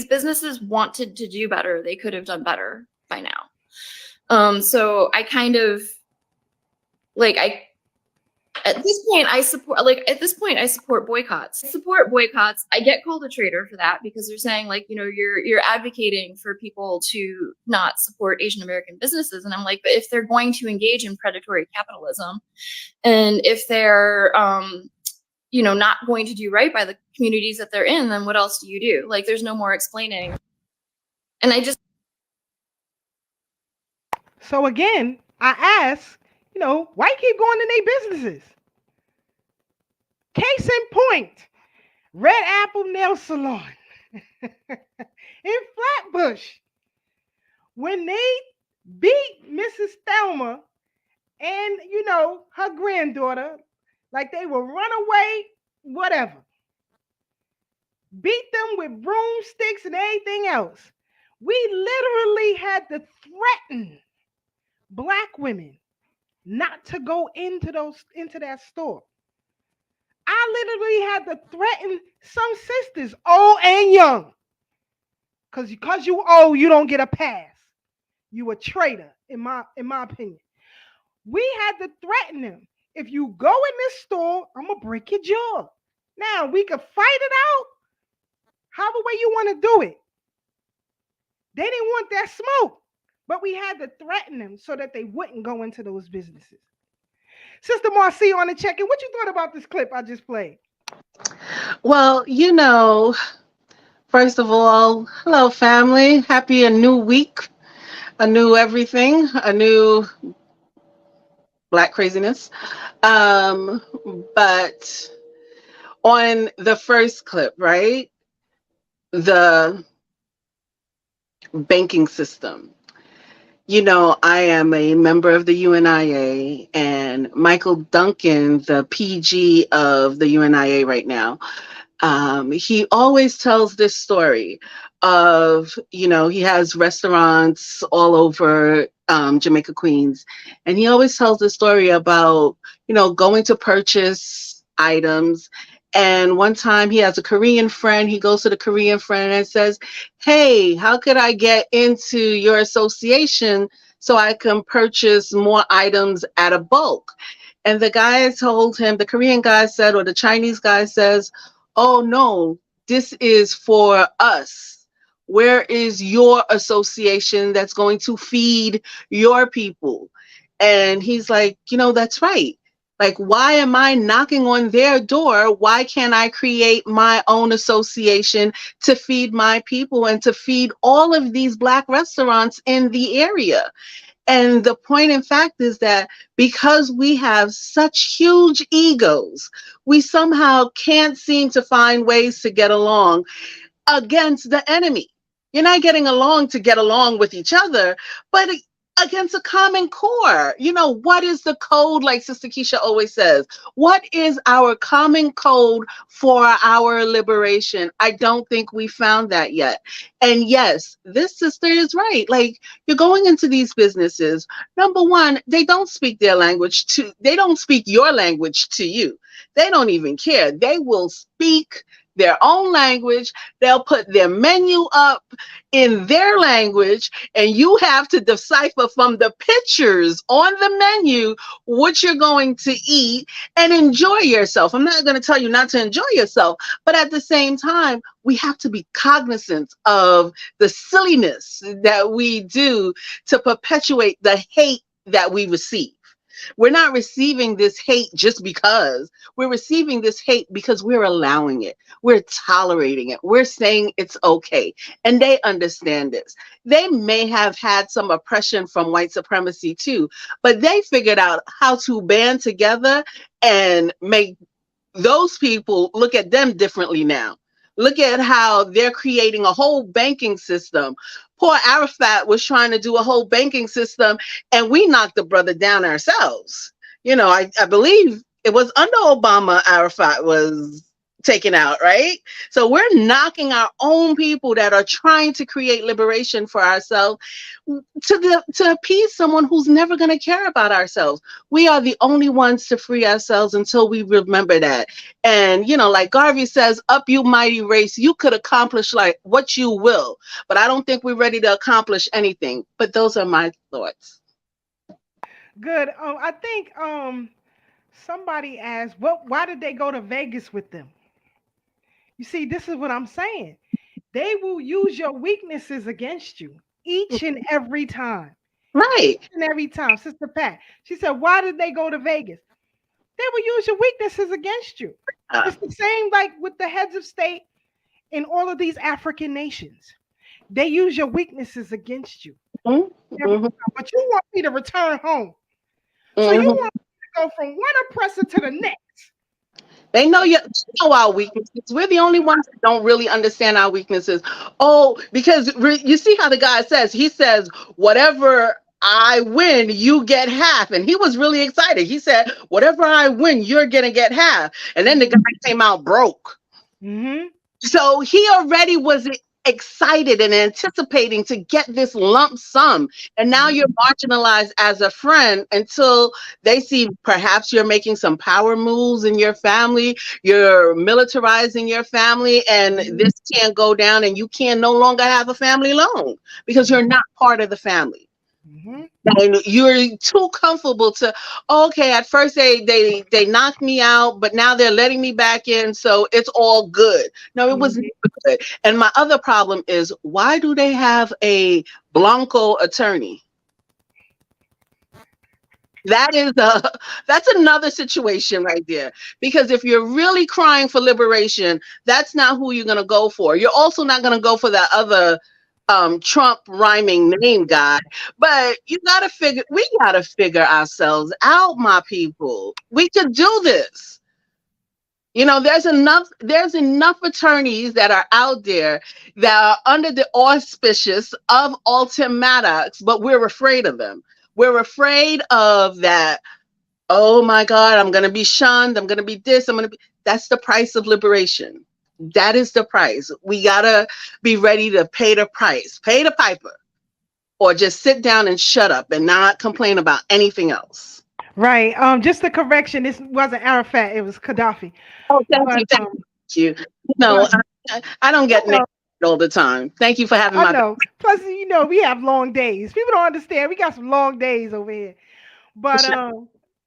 businesses wanted to do better, they could have done better by now. So I kind of at this point I support boycotts. I get called a traitor for that, because they're saying, like, you know, you're advocating for people to not support Asian American businesses. And I'm like, but if they're going to engage in predatory capitalism, and if they're you know, not going to do right by the communities that they're in, then what else do you do? Like, there's no more explaining. And I just. So again, I ask, you know, why keep going in their businesses? Case in point, Red Apple Nail Salon in Flatbush. When they beat Mrs. Thelma and, you know, her granddaughter, like they were runaway, whatever. Beat them with broomsticks and everything else. We literally had to threaten Black women not to go into that store. I literally had to threaten some sisters, old and young. Because you old, you don't get a pass. You a traitor, in my opinion. We had to threaten them. If you go in this store, I'm going to break your jaw. Now, we could fight it out however way you want to do it. They didn't want that smoke, but we had to threaten them so that they wouldn't go into those businesses. Sister Marcia on the check-in, what you thought about this clip I just played? Well, you know, first of all, hello, family. Happy a new week, a new everything, a new Black craziness. But on the first clip, right? The banking system. You know, I am a member of the UNIA, and Michael Duncan, the PG of the UNIA right now, he always tells this story of, you know, he has restaurants all over Jamaica, Queens. And he always tells the story about, you know, going to purchase items. And one time he has a Korean friend. He goes to the Korean friend and says, hey, how could I get into your association so I can purchase more items at a bulk? And the guy told him, the Korean guy said, or the Chinese guy says, oh no, this is for us. Where is your association that's going to feed your people? And he's like, you know, that's right. Like, why am I knocking on their door? Why can't I create my own association to feed my people and to feed all of these Black restaurants in the area? And the point in fact is that because we have such huge egos, we somehow can't seem to find ways to get along against the enemy. You're not getting along to get along with each other, but against a common core. You know, what is the code, like Sister Keisha always says? What is our common code for our liberation? I don't think we found that yet. And yes, this sister is right. Like, you're going into these businesses. Number one, they don't speak their language to, they don't speak your language to you. They don't even care. They will speak their own language. They'll put their menu up in their language, and you have to decipher from the pictures on the menu what you're going to eat and enjoy yourself. I'm not going to tell you not to enjoy yourself, but at the same time, we have to be cognizant of the silliness that we do to perpetuate the hate that we receive. We're not receiving this hate just because. We're receiving this hate because we're allowing it. We're tolerating it. We're saying it's okay. And they understand this. They may have had some oppression from white supremacy too, but they figured out how to band together and make those people look at them differently now. Look at how they're creating a whole banking system. Poor Arafat was trying to do a whole banking system, and we knocked the brother down ourselves. You know, I believe it was under Obama Arafat was taken out, right? So we're knocking our own people that are trying to create liberation for ourselves to appease someone who's never going to care about ourselves. We are the only ones to free ourselves until we remember that. And, you know, like Garvey says, up you mighty race, you could accomplish like what you will, but I don't think we're ready to accomplish anything. But those are my thoughts. Good. I think somebody asked, why did they go to Vegas with them? You see, this is what I'm saying. They will use your weaknesses against you each and every time. Right. Each and every time. Sister Pat, she said, why did they go to Vegas? They will use your weaknesses against you. It's the same like with the heads of state in all of these African nations. They use your weaknesses against you. Mm-hmm. But you want me to return home. So you want me to go from one oppressor to the next. They know know our weaknesses. We're the only ones that don't really understand our weaknesses. Oh, because you see how the guy says, he says, whatever I win, you get half. And he was really excited. He said, whatever I win, you're going to get half. And then the guy came out broke. Mm-hmm. So he already was excited and anticipating to get this lump sum, and now you're marginalized as a friend until they see perhaps you're making some power moves in your family, you're militarizing your family, and this can't go down, and you can no longer have a family loan because you're not part of the family. Mm-hmm. And you're too comfortable to, okay, at first they knocked me out, but now they're letting me back in, so it's all good. No, it was never good. And my other problem is, why do they have a Blanco attorney? That's another situation right there. Because if you're really crying for liberation, that's not who you're gonna go for. You're also not gonna go for that other Trump rhyming name guy, but we gotta figure ourselves out, my people. We could do this. You know, there's enough attorneys that are out there that are under the auspices of Alton Maddox, but we're afraid of them. We're afraid of that. Oh my God, I'm gonna be shunned, I'm gonna be this, that's the price of liberation. That is the price. We gotta be ready to pay the price, pay the piper, or just sit down and shut up and not complain about anything else. Right. Just a correction. This wasn't Arafat. It was Gaddafi. Oh, thank you. No, I don't get naked all the time. Thank you for having I know. Plus, you know, we have long days. People don't understand. We got some long days over here. But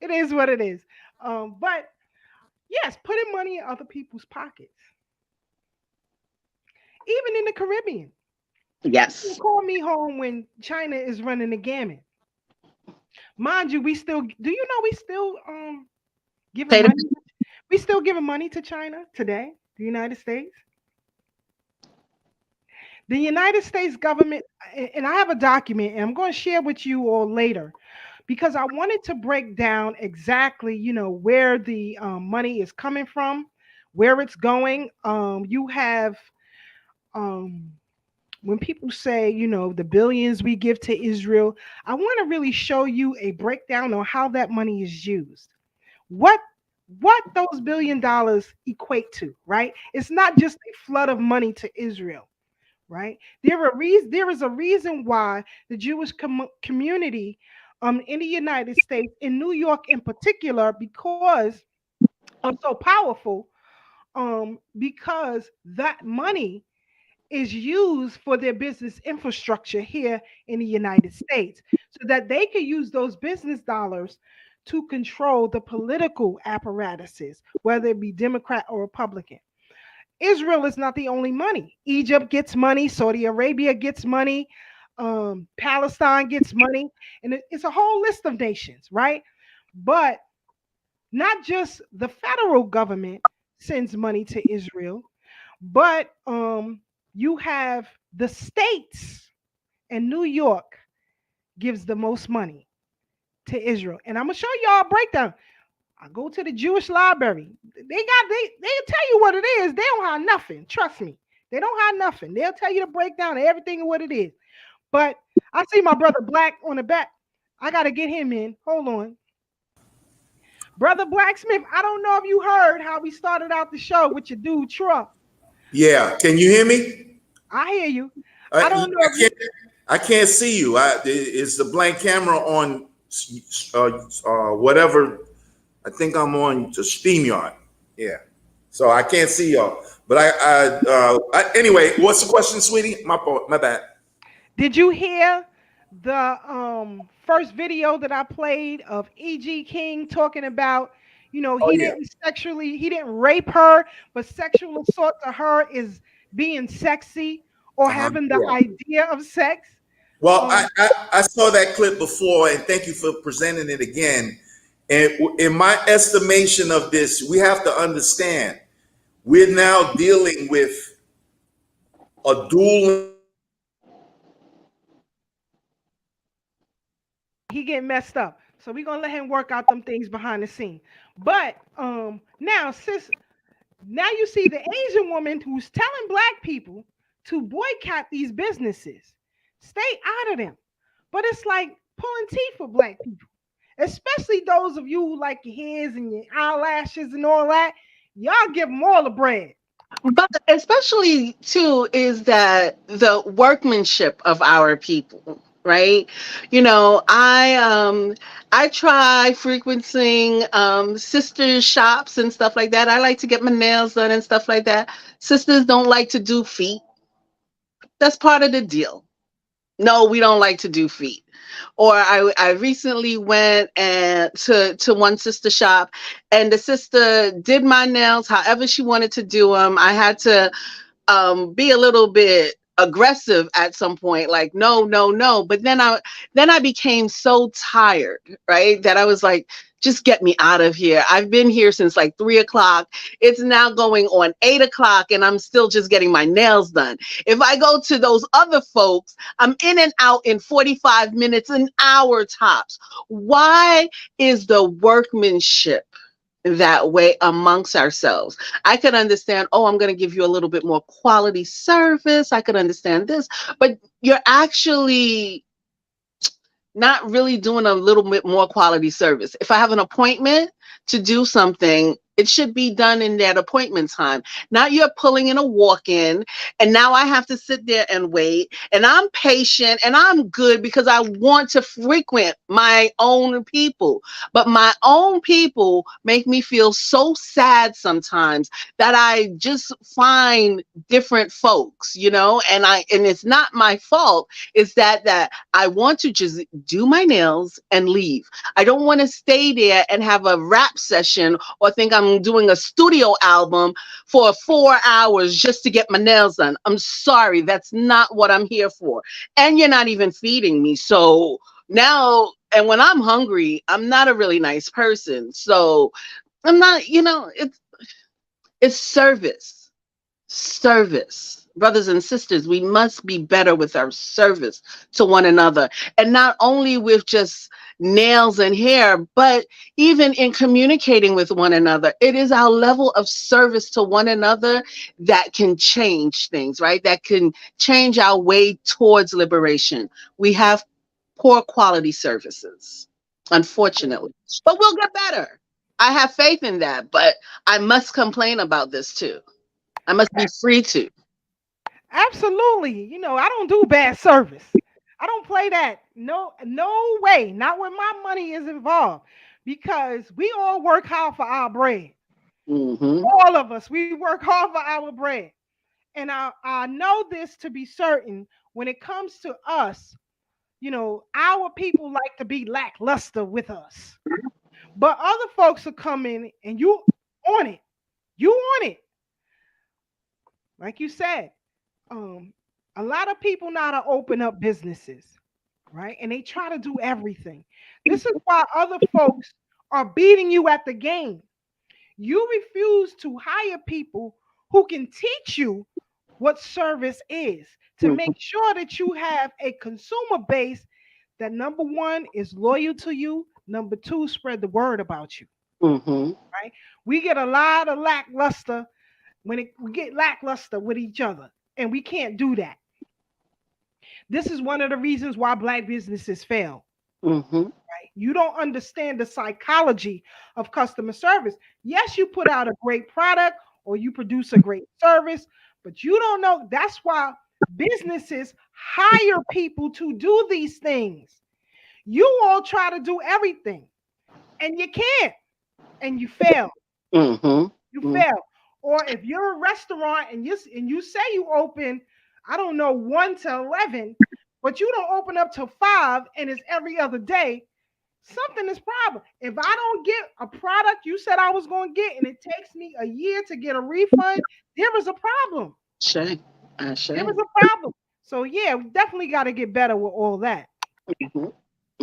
it is what it is. But yes, putting money in other people's pockets. Even in the Caribbean. Yes. You call me home when China is running the gamut. Mind you, we still giving money. We still giving money to China today, the United States. The United States government, and I have a document, and I'm going to share with you all later, because I wanted to break down exactly, where the money is coming from, where it's going. You have when people say, the billions we give to Israel, I want to really show you a breakdown on how that money is used. What those $1 billion equate to, right? It's not just a flood of money to Israel, right? There is a reason why the Jewish community in the United States, in New York in particular, because are so powerful, because that money is used for their business infrastructure here in the United States, so that they can use those business dollars to control the political apparatuses, whether it be Democrat or Republican. Israel is not the only money. Egypt gets money, Saudi Arabia gets money, Palestine gets money, and it's a whole list of nations, right? But not just the federal government sends money to Israel, but you have the states, and New York gives the most money to Israel. And I'm gonna show y'all a breakdown. I go to the Jewish library. They'll tell you what it is. They don't have nothing. Trust me. They don't have nothing. They'll tell you the breakdown of everything and what it is. But I see my brother Black on the back. I gotta get him in. Hold on. Brother Blacksmith, I don't know if you heard how we started out the show with your dude Trump. Yeah, can you hear me? I hear you. I don't know. I can't see you. Is the blank camera on whatever? I think I'm on the StreamYard. Yeah, so I can't see y'all. But anyway, what's the question, sweetie? My bad. Did you hear the first video that I played of E.G. King talking about, he didn't rape her, but sexual assault to her is being sexy or having the idea of sex? Well, I saw that clip before, and thank you for presenting it again. And in my estimation of this, we have to understand we're now dealing with a dual. He getting messed up, so we're gonna let him work out them things behind the scene. But now, sis, now you see the Asian woman who's telling Black people to boycott these businesses, stay out of them. But it's like pulling teeth for Black people, especially those of you who like your hairs and your eyelashes and all that. Y'all give them all the bread. But especially too is that the workmanship of our people, right? I try frequenting sisters shops and stuff like that. I like to get my nails done and stuff like that. Sisters don't like to do feet. That's part of the deal. No, we don't like to do feet. Or I recently went to one sister shop, and the sister did my nails however she wanted to do them. I had to be a little bit aggressive at some point, like no, no, no. But then I became so tired, right, that I was like, just get me out of here. I've been here since like 3 o'clock. It's now going on 8 o'clock, and I'm still just getting my nails done. If I go to those other folks, I'm in and out in 45 minutes, an hour tops. Why is the workmanship that way amongst ourselves? I could understand, oh, I'm going to give you a little bit more quality service. I could understand this, but you're actually not really doing a little bit more quality service. If I have an appointment to do something, it should be done in that appointment time. Now you're pulling in a walk-in, and now I have to sit there and wait, and I'm patient and I'm good because I want to frequent my own people. But my own people make me feel so sad sometimes that I just find different folks, and it's not my fault. It's that I want to just do my nails and leave. I don't want to stay there and have a rap session or think I'm doing a studio album for 4 hours just to get my nails done. I'm sorry, that's not what I'm here for. And you're not even feeding me. So now, and when I'm hungry, I'm not a really nice person. So I'm not, it's service. Service. brothers and sisters, we must be better with our service to one another. And not only with just nails and hair, but even in communicating with one another. It is our level of service to one another that can change things, right? That can change our way towards liberation. We have poor quality services, unfortunately, but we'll get better. I have faith in that, but I must complain about this too. I must be free to. Absolutely. I don't do bad service. I don't play that. No, no way. Not when my money is involved. Because we all work hard for our bread. Mm-hmm. All of us, we work hard for our bread. And I know this to be certain when it comes to us, our people like to be lackluster with us. But other folks will come in and you on it. You on it. Like you said, a lot of people now to open up businesses, right? And they try to do everything. This is why other folks are beating you at the game. You refuse to hire people who can teach you what service is to make sure that you have a consumer base that, number one, is loyal to you. Number two, spread the word about you. Mm-hmm. Right? We get a lot of lackluster we get lackluster with each other, and we can't do that. This is one of the reasons why Black businesses fail. Mm-hmm. Right? You don't understand the psychology of customer service. Yes, you put out a great product or you produce a great service, but you don't know. That's why businesses hire people to do these things. You all try to do everything, and you can't, and you fail. Mm-hmm. You fail. Or if you're a restaurant and you say you open, I don't know, 1 to 11, but you don't open up till 5 and it's every other day, something is problem. If I don't get a product you said I was going to get and it takes me a year to get a refund, there is a problem. Shame. There is a problem. So yeah, we definitely got to get better with all that. Mm-hmm.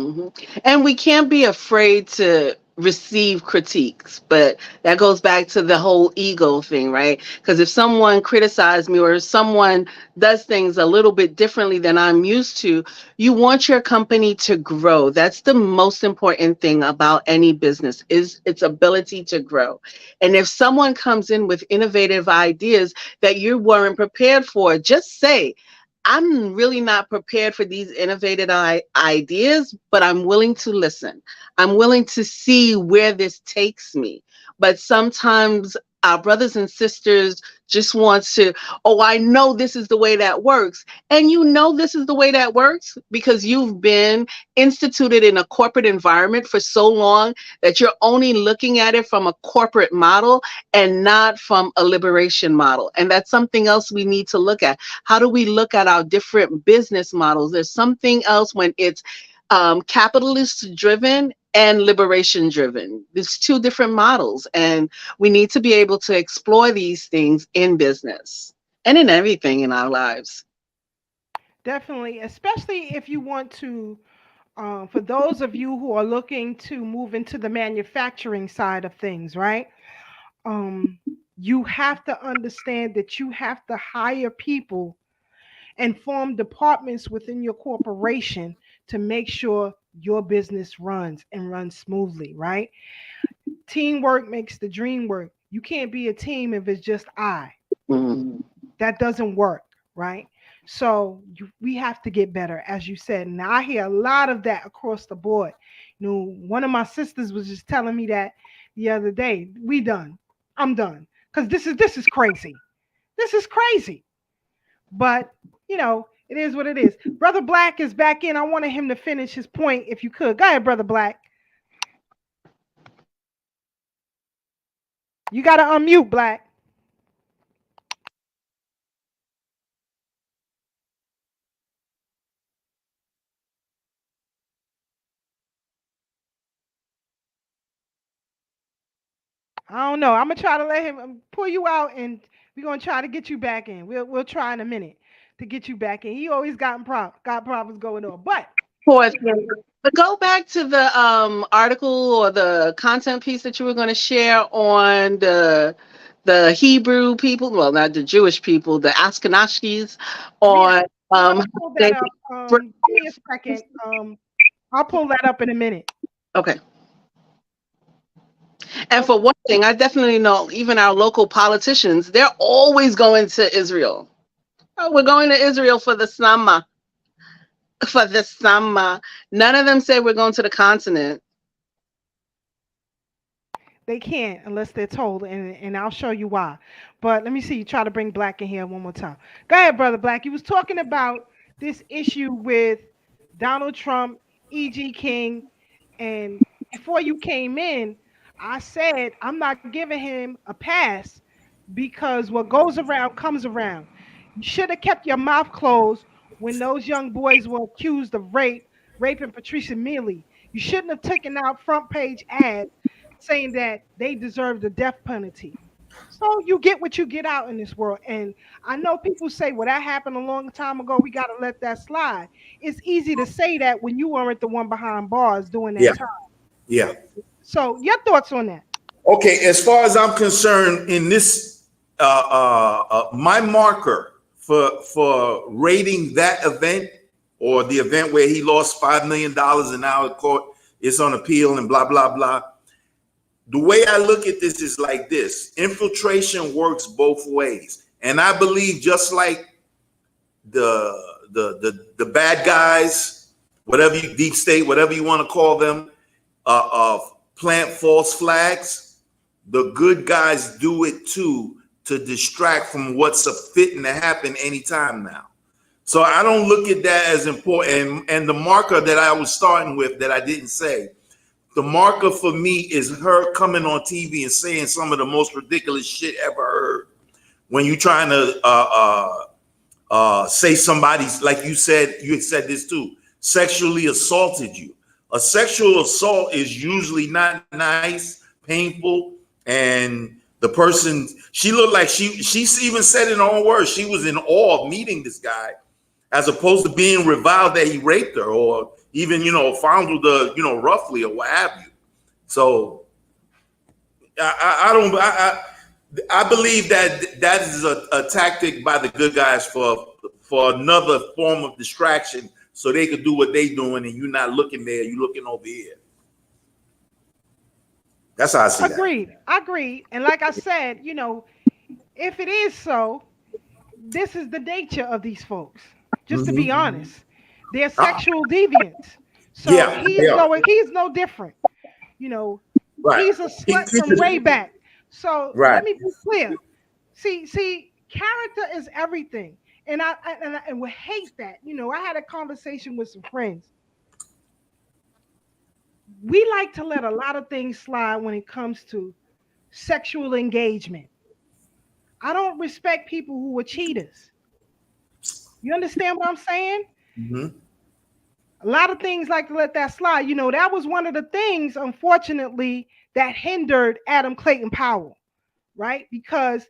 Mm-hmm. And we can't be afraid to receive critiques, but that goes back to the whole ego thing, right? Because if someone criticizes me or someone does things a little bit differently than I'm used to, you want your company to grow. That's the most important thing about any business is its ability to grow. And if someone comes in with innovative ideas that you weren't prepared for, just say, I'm really not prepared for these innovative ideas, but I'm willing to listen. I'm willing to see where this takes me. But sometimes our brothers and sisters just want to, oh, I know this is the way that works. And you know this is the way that works because you've been instituted in a corporate environment for so long that you're only looking at it from a corporate model and not from a liberation model. And that's something else we need to look at. How do we look at our different business models? There's something else when it's capitalist driven and liberation driven. There's two different models, and we need to be able to explore these things in business and in everything in our lives. Definitely, especially if you want to, for those of you who are looking to move into the manufacturing side of things, right? You have to understand that you have to hire people and form departments within your corporation to make sure your business runs and runs smoothly, right? Teamwork makes the dream work. You can't be a team if it's just I. Mm. That doesn't work, right? So we have to get better, as you said. Now I hear a lot of that across the board. One of my sisters was just telling me that the other day. We done. I'm done. Because this is crazy. This is crazy. But it is what it is. Brother Black is back in. I wanted him to finish his point, if you could. Go ahead, Brother Black. You got to unmute, Black. I don't know. I'm gonna try to let him pull you out, and we're gonna try to get you back in. We'll try in a minute to get you back in. He always got problems going on, but Fourth, but go back to the article or the content piece that you were going to share on the Hebrew people, well, not the Jewish people, the Ashkenazis, Yeah, on I'm gonna how pull they that up. Give me a second. I'll pull that up in a minute. okay. And for one thing, I definitely know even our local politicians, they're always going to Israel. Oh, we're going to Israel for the summer. For the summer. None of them say we're going to the continent. They can't unless they're told, and I'll show you why. But let me see. Try to bring Black in here one more time. Go ahead, brother Black. You was talking about this issue with Donald Trump, E.G. King, and before you came in, I said I'm not giving him a pass because what goes around comes around. You should have kept your mouth closed when those young boys were accused of raping Patricia Neely. You shouldn't have taken out front page ads saying that they deserve the death penalty. So you get what you get out in this world. And I know people say, well, that happened a long time ago. We got to let that slide. It's easy to say that when you weren't the one behind bars doing that Yeah. time. Yeah. So your thoughts on that? Okay, as far as I'm concerned, in this, my marker for rating that event or the event where he lost $5 million and now the court is on appeal and blah blah blah. The way I look at this is like this: infiltration works both ways, and I believe just like the bad guys, whatever you deep state, whatever you want to call them, plant false flags. The good guys do it too to distract from what's fitting to happen anytime now. So I don't look at that as important. And the marker that I was starting with that I didn't say, the marker for me is her coming on TV and saying some of the most ridiculous shit ever heard. When you're trying to say somebody's, like you had said this too, sexually assaulted you. A sexual assault is usually not nice, painful, and the person, she looked like she even said in her own words, she was in awe of meeting this guy, as opposed to being reviled that he raped her or even, fondled her, roughly or what have you. So I believe that is a tactic by the good guys for another form of distraction so they could do what they doing and you're not looking there, you're looking over here. That's how I see that. Agreed. And like I said, if it is so, this is the nature of these folks. Just to be honest, they're sexual deviants. So he's no different. Right. He's a slut from way back. So let me be clear. See, character is everything. And I would hate that. I had a conversation with some friends. We like to let a lot of things slide when it comes to sexual engagement. I don't respect people who are cheaters. You understand what I'm saying? Mm-hmm. A lot of things like to let that slide. That was one of the things, unfortunately, that hindered Adam Clayton Powell, right? Because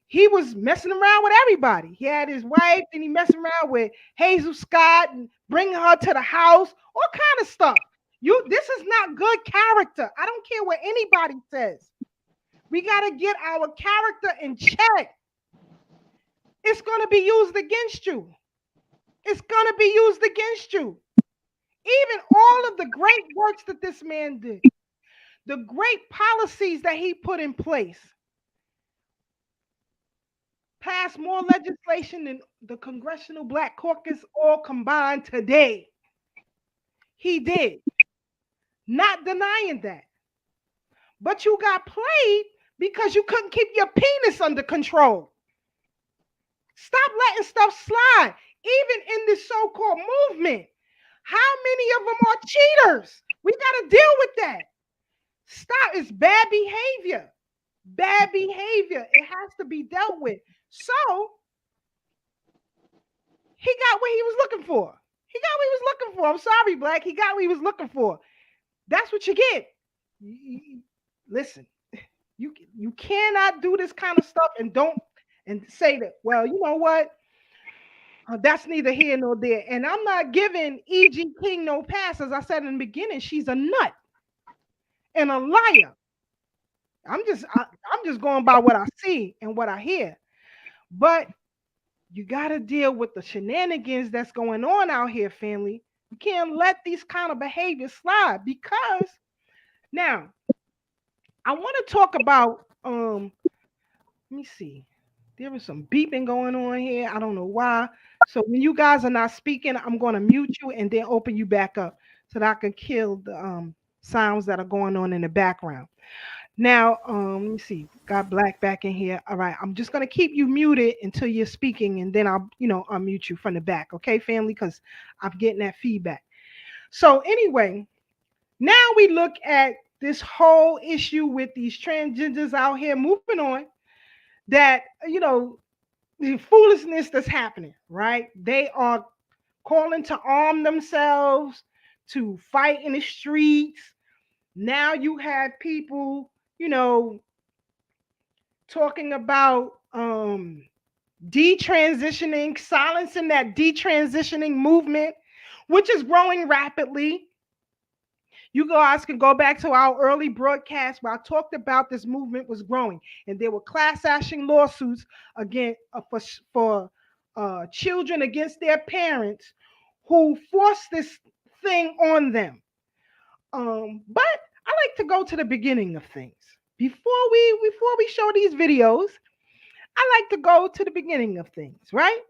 he was messing around with everybody. He had his wife, and he messed around with Hazel Scott and bringing her to the house, all kind of stuff. This is not good character. I don't care what anybody says. We got to get our character in check. It's going to be used against you. It's going to be used against you. Even all of the great works that this man did, the great policies that he put in place, passed more legislation than the Congressional Black Caucus all combined today. He did. Not denying that. But you got played because you couldn't keep your penis under control. Stop letting stuff slide. Even in this so-called movement, how many of them are cheaters? We got to deal with that. Stop. It's bad behavior. Bad behavior. It has to be dealt with. So he got what he was looking for. I'm sorry, Black. He got what he was looking for. That's what you get. Listen, you cannot do this kind of stuff and say that, well, you know what? That's neither here nor there. And I'm not giving E.G. King no pass. As I said in the beginning, she's a nut and a liar. I'm just going by what I see and what I hear. But you got to deal with the shenanigans that's going on out here, family. You can't let these kind of behaviors slide, because now I want to talk about let me see. There was some beeping going on here. I don't know why. So when you guys are not speaking, I'm going to mute you and then open you back up so that I can kill the sounds that are going on in the background. Now, let me see. Got Black back in here. All right. I'm just gonna keep you muted until you're speaking, and then I'll, unmute you from the back. Okay, family, because I'm getting that feedback. So anyway, now we look at this whole issue with these transgenders out here moving on. That the foolishness that's happening, right? They are calling to arm themselves to fight in the streets. Now you have people, talking about detransitioning, silencing that detransitioning movement, which is growing rapidly. You guys can go back to our early broadcast where I talked about this movement was growing, and there were class action lawsuits against for children against their parents who forced this thing on them. But I like to go to the beginning of things before we show these videos. I like to go to the beginning of things, right?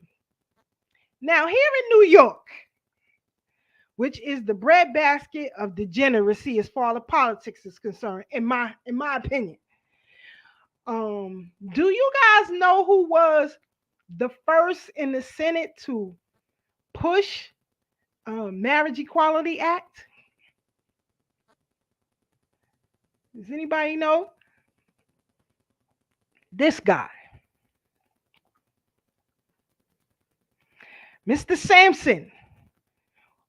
Now, here in New York, which is the breadbasket of degeneracy as far as politics is concerned, in my opinion. Do you guys know who was the first in the Senate to push Marriage Equality Act? Does anybody know? This guy, Mr. Sampson,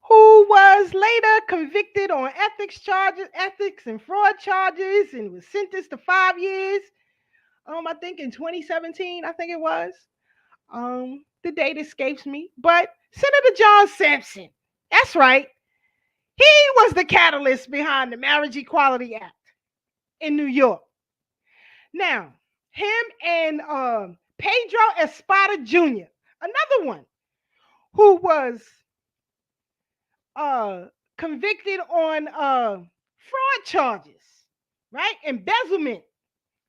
who was later convicted on ethics and fraud charges, and was sentenced to 5 years. I think in 2017, I think it was. The date escapes me, but Senator John Sampson, that's right. He was the catalyst behind the Marriage Equality Act in New York. Now, him and Pedro Espada Jr., another one who was convicted on fraud charges, right? Embezzlement,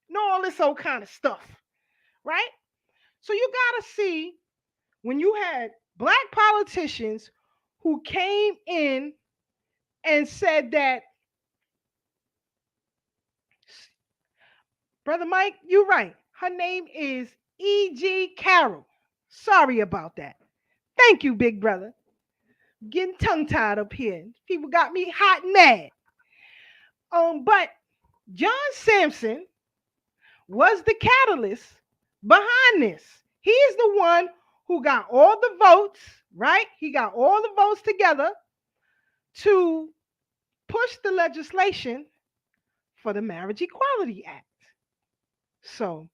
and all this old kind of stuff, right? So you got to see, when you had Black politicians who came in and said that, Brother Mike, you're right. Her name is E.G. Carroll. Sorry about that. Thank you, big brother. Getting tongue-tied up here. People got me hot and mad. But John Sampson was the catalyst behind this. He is the one who got all the votes, right? He got all the votes together to push the legislation for the Marriage Equality Act. So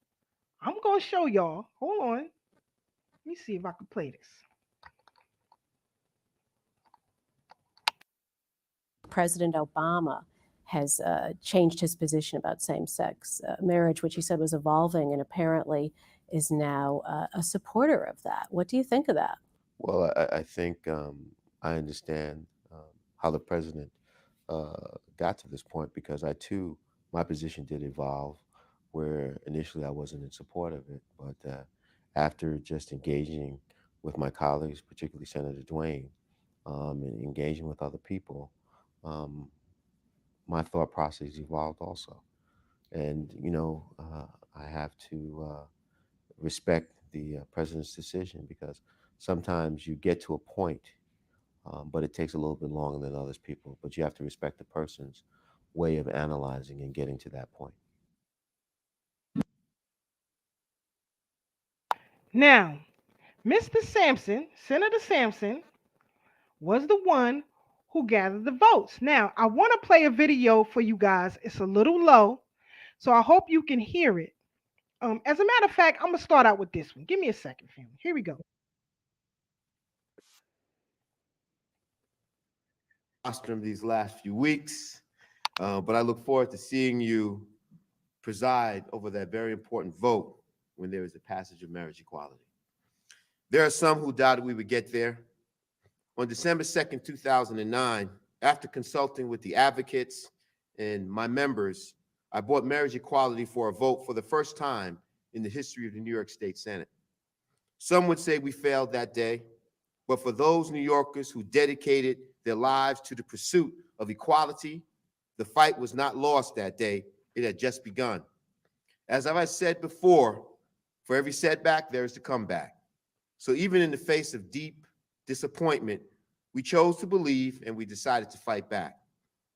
I'm going to show y'all. Hold on. Let me see if I can play this. President Obama has changed his position about same-sex marriage, which he said was evolving, and apparently is now a supporter of that. What do you think of that? Well, I think I understand how the president got to this point, because my position did evolve, where initially I wasn't in support of it. But after just engaging with my colleagues, particularly Senator Duane, and engaging with other people, my thought process evolved also. And, I have to respect the president's decision, because sometimes you get to a point, but it takes a little bit longer than others people. But you have to respect the person's way of analyzing and getting to that point. Now, Mr. Sampson, Senator Sampson, was the one who gathered the votes. Now, I want to play a video for you guys. It's a little low, so I hope you can hear it. As a matter of fact, I'm going to start out with this one. Give me a second, family. Here we go. These last few weeks, but I look forward to seeing you preside over that very important vote when there is a passage of marriage equality. There are some who doubted we would get there. On December 2nd, 2009, after consulting with the advocates and my members, I brought marriage equality for a vote for the first time in the history of the New York State Senate. Some would say we failed that day, but for those New Yorkers who dedicated their lives to the pursuit of equality, the fight was not lost that day. It had just begun. As I've said before, for every setback, there is a comeback. So even in the face of deep disappointment, we chose to believe and we decided to fight back.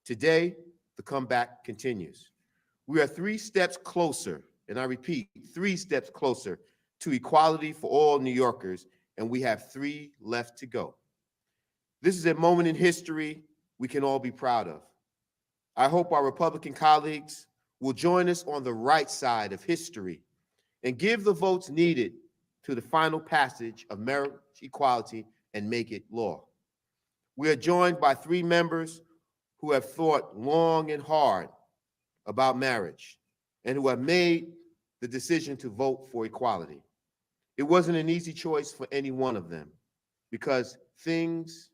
Today, the comeback continues. We are 3 steps closer, and I repeat, 3 steps closer to equality for all New Yorkers, and we have 3 left to go. This is a moment in history we can all be proud of. I hope our Republican colleagues will join us on the right side of history and give the votes needed to the final passage of marriage equality and make it law. We are joined by 3 members who have thought long and hard about marriage and who have made the decision to vote for equality. It wasn't an easy choice for any one of them because things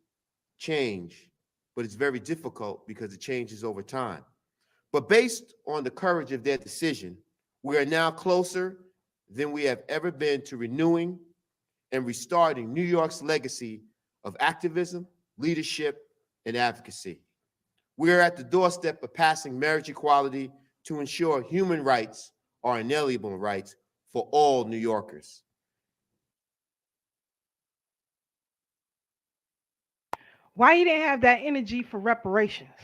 change, but it's very difficult because it changes over time. But based on the courage of their decision, we are now closer than we have ever been to renewing and restarting New York's legacy of activism, leadership, and advocacy. We are at the doorstep of passing marriage equality to ensure human rights are inalienable rights for all New Yorkers. Why he didn't have that energy for reparations?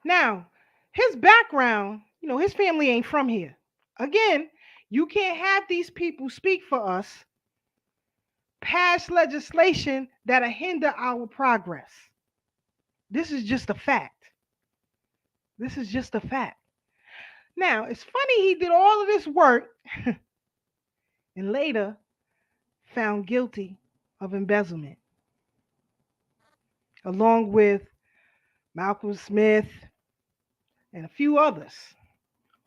Now, his background, his family ain't from here. Again, you can't have these people speak for us, pass legislation that'll hinder our progress. This is just a fact. This is just a fact. Now, it's funny he did all of this work and later found guilty of embezzlement, along with Malcolm Smith and a few others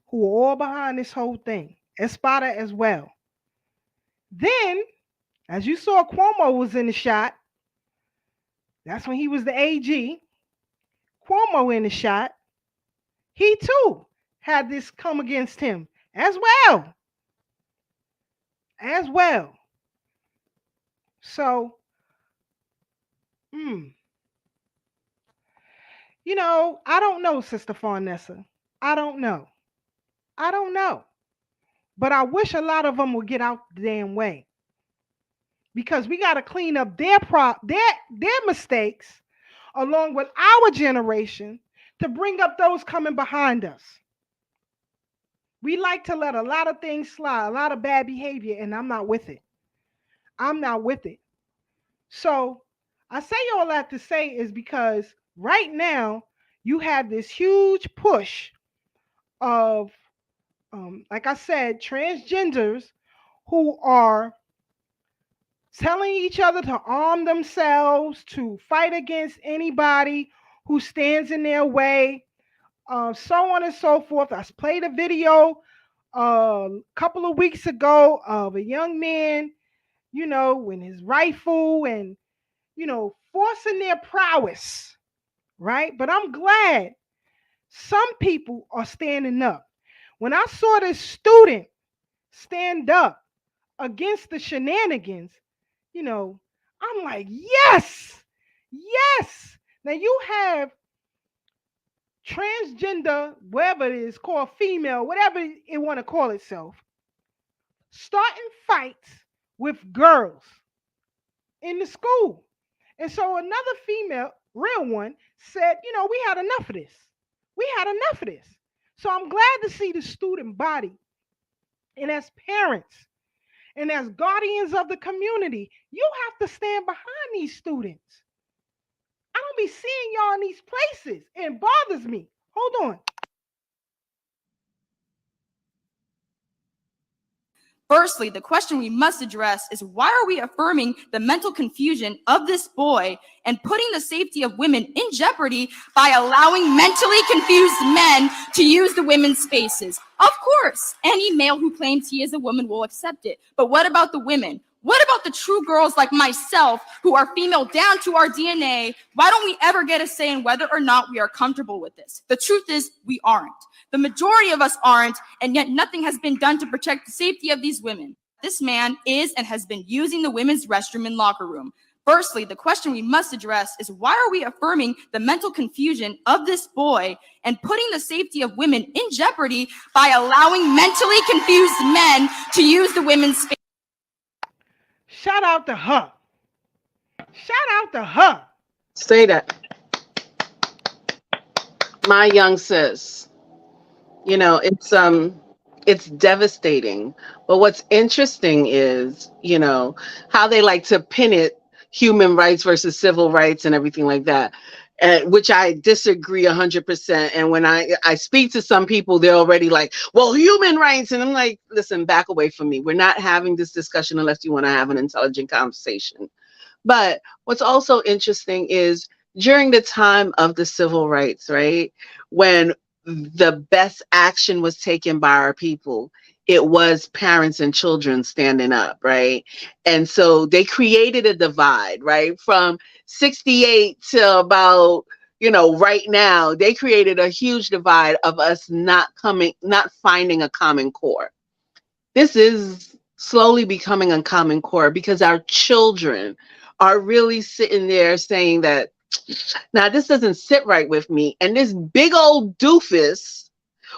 who were all behind this whole thing, Espada as well. Then, as you saw, Cuomo was in the shot. That's when he was the AG. Cuomo in the shot. He too had this come against him as well. As well. So, I don't know, Sister Farnessa. I don't know. I don't know. But I wish a lot of them would get out the damn way. Because we got to clean up their mistakes along with our generation to bring up those coming behind us. We like to let a lot of things slide, a lot of bad behavior, and I'm not with it. I'm not with it. So I say all that to say is because right now you have this huge push of, like I said, transgenders who are telling each other to arm themselves, to fight against anybody who stands in their way, so on and so forth. I played a video a couple of weeks ago of a young man, with his rifle and, forcing their prowess, right? But I'm glad some people are standing up. When I saw this student stand up against the shenanigans, I'm like, yes, yes. Now you have transgender, whatever it is, called female, whatever it want to call itself, starting fights with girls in the school. And so another female, real one, said, we had enough of this. We had enough of this. So I'm glad to see the student body. And as parents and as guardians of the community, you have to stand behind these students. I don't be seeing y'all in these places. It bothers me. Hold on. Firstly, the question we must address is why are we affirming the mental confusion of this boy and putting the safety of women in jeopardy by allowing mentally confused men to use the women's spaces? Of course, any male who claims he is a woman will accept it. But what about the women? What about the true girls like myself who are female down to our DNA? Why don't we ever get a say in whether or not we are comfortable with this? The truth is we aren't. The majority of us aren't, and yet nothing has been done to protect the safety of these women. This man is and has been using the women's restroom and locker room. Firstly, the question we must address is why are we affirming the mental confusion of this boy and putting the safety of women in jeopardy by allowing mentally confused men to use the women's space? Shout out to her. Shout out to her. Say that. My young sis. You know, it's devastating. But what's interesting is, you know, how they like to pin it, human rights versus civil rights and everything like that, which I disagree 100%. And when I speak to some people, they're already like, well, human rights. And I'm like, listen, back away from me. We're not having this discussion unless you want to have an intelligent conversation. But what's also interesting is during the time of the civil rights, right, when the best action was taken by our people, it was parents and children standing up, right? And so they created a divide, right? From 68 to about, you know, right now, they created a huge divide of us not finding a common core. This is slowly becoming a common core because our children are really sitting there saying that, now this doesn't sit right with me. And this big old doofus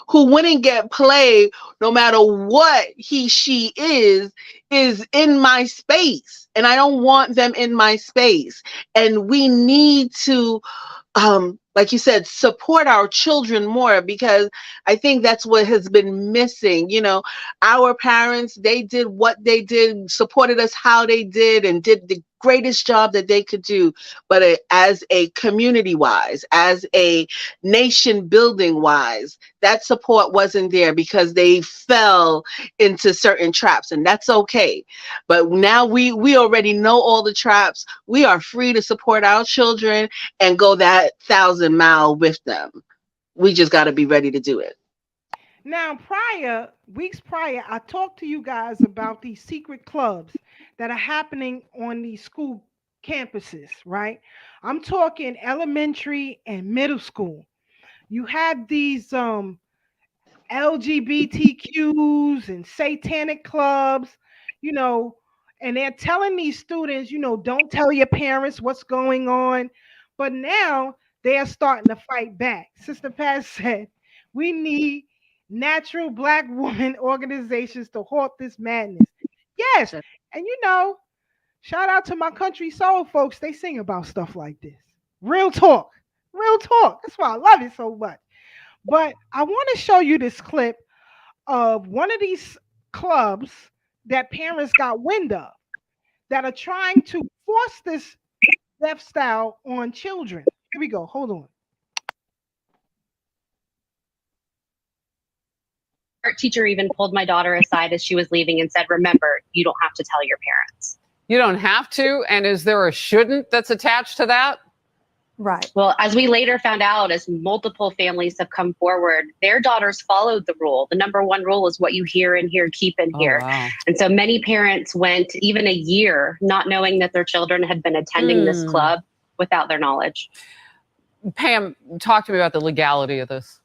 who wouldn't get played no matter what she is in my space. And I don't want them in my space. And we need to, like you said, support our children more, because I think that's what has been missing. You know, our parents, they did what they did, supported us how they did, and did the greatest job that they could do. But as a community wise, as a nation building wise, that support wasn't there because they fell into certain traps, and that's okay. But now we already know all the traps. We are free to support our children and go that 1,000-mile with them. We just got to be ready to do it. Now, weeks prior, I talked to you guys about these secret clubs that are happening on these school campuses, right? I'm talking elementary and middle school. You have these LGBTQs and satanic clubs, you know, and they're telling these students, you know, don't tell your parents what's going on. But now they are starting to fight back. Sister Pat said, we need natural Black woman organizations to halt this madness. Yes. And you know, shout out to my country soul folks. They sing about stuff like this. Real talk. Real talk. That's why I love it so much. But I want to show you this clip of one of these clubs that parents got wind of that are trying to force this lifestyle on children. Here we go. Hold on. Art teacher even pulled my daughter aside as she was leaving and said, remember, you don't have to tell your parents. You don't have to? And is there a shouldn't that's attached to that? Right. Well, as we later found out, as multiple families have come forward, their daughters followed the rule. The number one rule is what you hear in here, keep in here. Wow. And so many parents went even a year not knowing that their children had been attending this club without their knowledge. Pam, talk to me about the legality of this.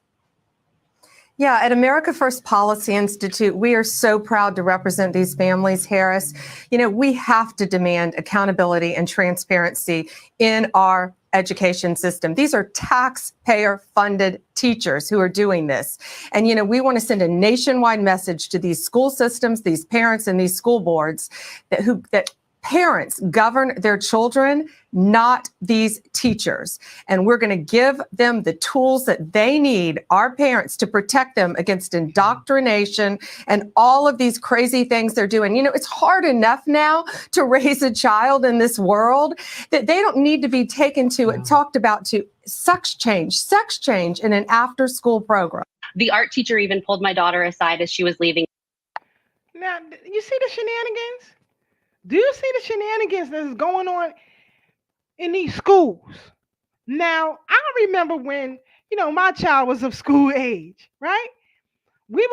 Yeah, at America First Policy Institute, we are so proud to represent these families, Harris. You know, we have to demand accountability and transparency in our education system. These are taxpayer-funded teachers who are doing this. And, you know, we want to send a nationwide message to these school systems, these parents, and these school boards that parents govern their children, not these teachers. And we're going to give them the tools that they need, our parents, to protect them against indoctrination and all of these crazy things they're doing. You know, it's hard enough now to raise a child in this world that they don't need to be taken to and talked about to sex change in an after-school program. The art teacher even pulled my daughter aside as she was leaving. Now, you see the shenanigans? Do you see the shenanigans that's going on in these schools? Now, I remember when, my child was of school age, right? We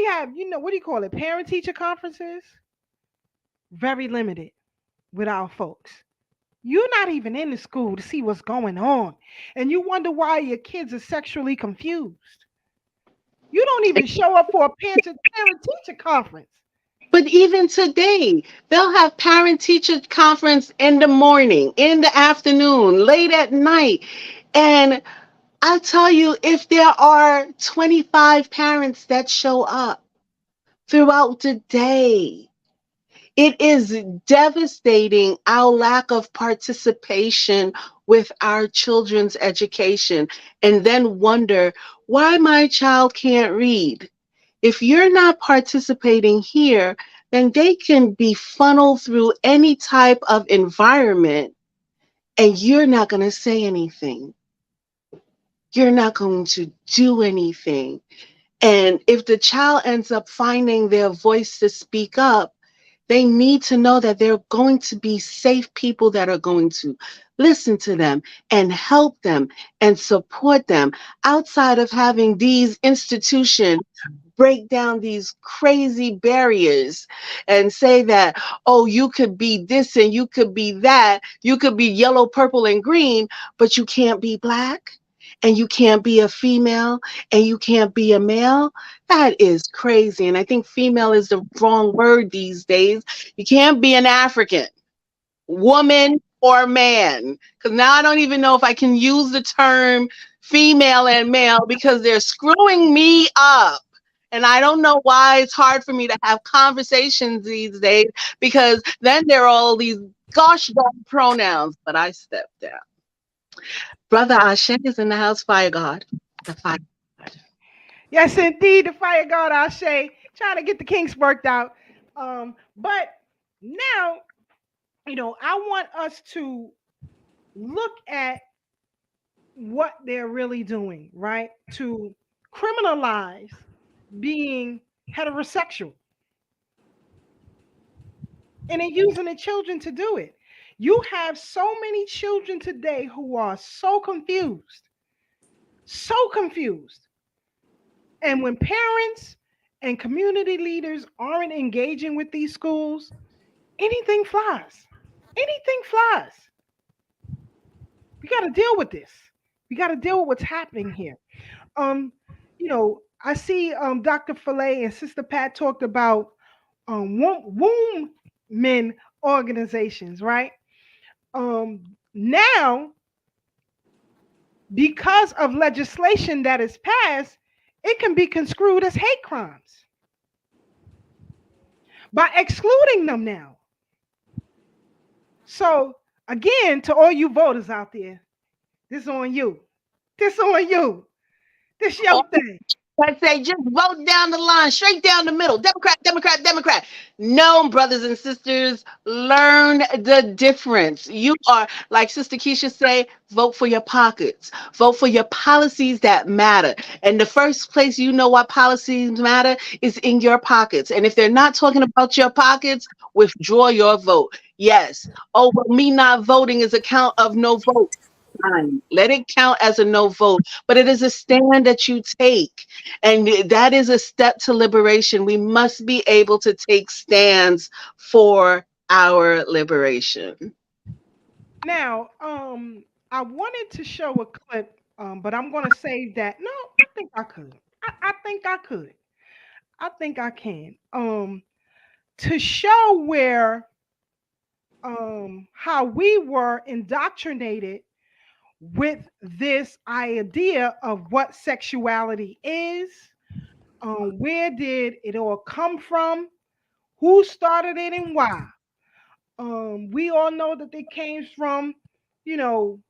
have, what do you call it? Parent teacher conferences? Very limited with our folks. You're not even in the school to see what's going on. And you wonder why your kids are sexually confused. You don't even show up for a parent teacher conference. But even today, they'll have parent teacher conference in the morning, in the afternoon, late at night. And I tell you, if there are 25 parents that show up throughout the day, it is devastating our lack of participation with our children's education, and then wonder why my child can't read. If you're not participating here, then they can be funneled through any type of environment and you're not going to say anything. You're not going to do anything. And if the child ends up finding their voice to speak up, they need to know that there are going to be safe people that are going to listen to them and help them and support them outside of having these institutions break down these crazy barriers and say that, oh, you could be this and you could be that, you could be yellow, purple, and green, but you can't be black and you can't be a female and you can't be a male. That is crazy. And I think female is the wrong word these days. You can't be an African woman or man, because now I don't even know if I can use the term female and male because they're screwing me up. And I don't know why it's hard for me to have conversations these days, because then there are all these gosh darn pronouns, but I stepped down. Brother Ashe is in the house, fire God. The fire God. Yes, indeed, the fire God Ashe, trying to get the kinks worked out. But now, I want us to look at what they're really doing, right? To criminalize being heterosexual. And they're using the children to do it. You have so many children today who are so confused. So confused. And when parents and community leaders aren't engaging with these schools, anything flies. Anything flies. We got to deal with this. We got to deal with what's happening here. I see Dr. Fillet and Sister Pat talked about womb men organizations, right? Now, because of legislation that is passed, it can be construed as hate crimes by excluding them now. So, again, to all you voters out there, this on you. This on you. This your thing. I say just vote down the line, straight down the middle. Democrat, Democrat, Democrat. No, brothers and sisters, learn the difference. You are, like Sister Keisha say, vote for your pockets. Vote for your policies that matter. And the first place you know why policies matter is in your pockets. And if they're not talking about your pockets, withdraw your vote. Yes. Oh, well, me not voting is a count of no vote. Fine. Let it count as a no vote, but it is a stand that you take, and that is a step to liberation. We must be able to take stands for our liberation. Now, I wanted to show a clip, but I'm going to save that. No, I think I could. I think I could. I think I can. To show where, how we were indoctrinated with this idea of what sexuality is. Where did it all come from? Who started it and why? We all know that it came from, in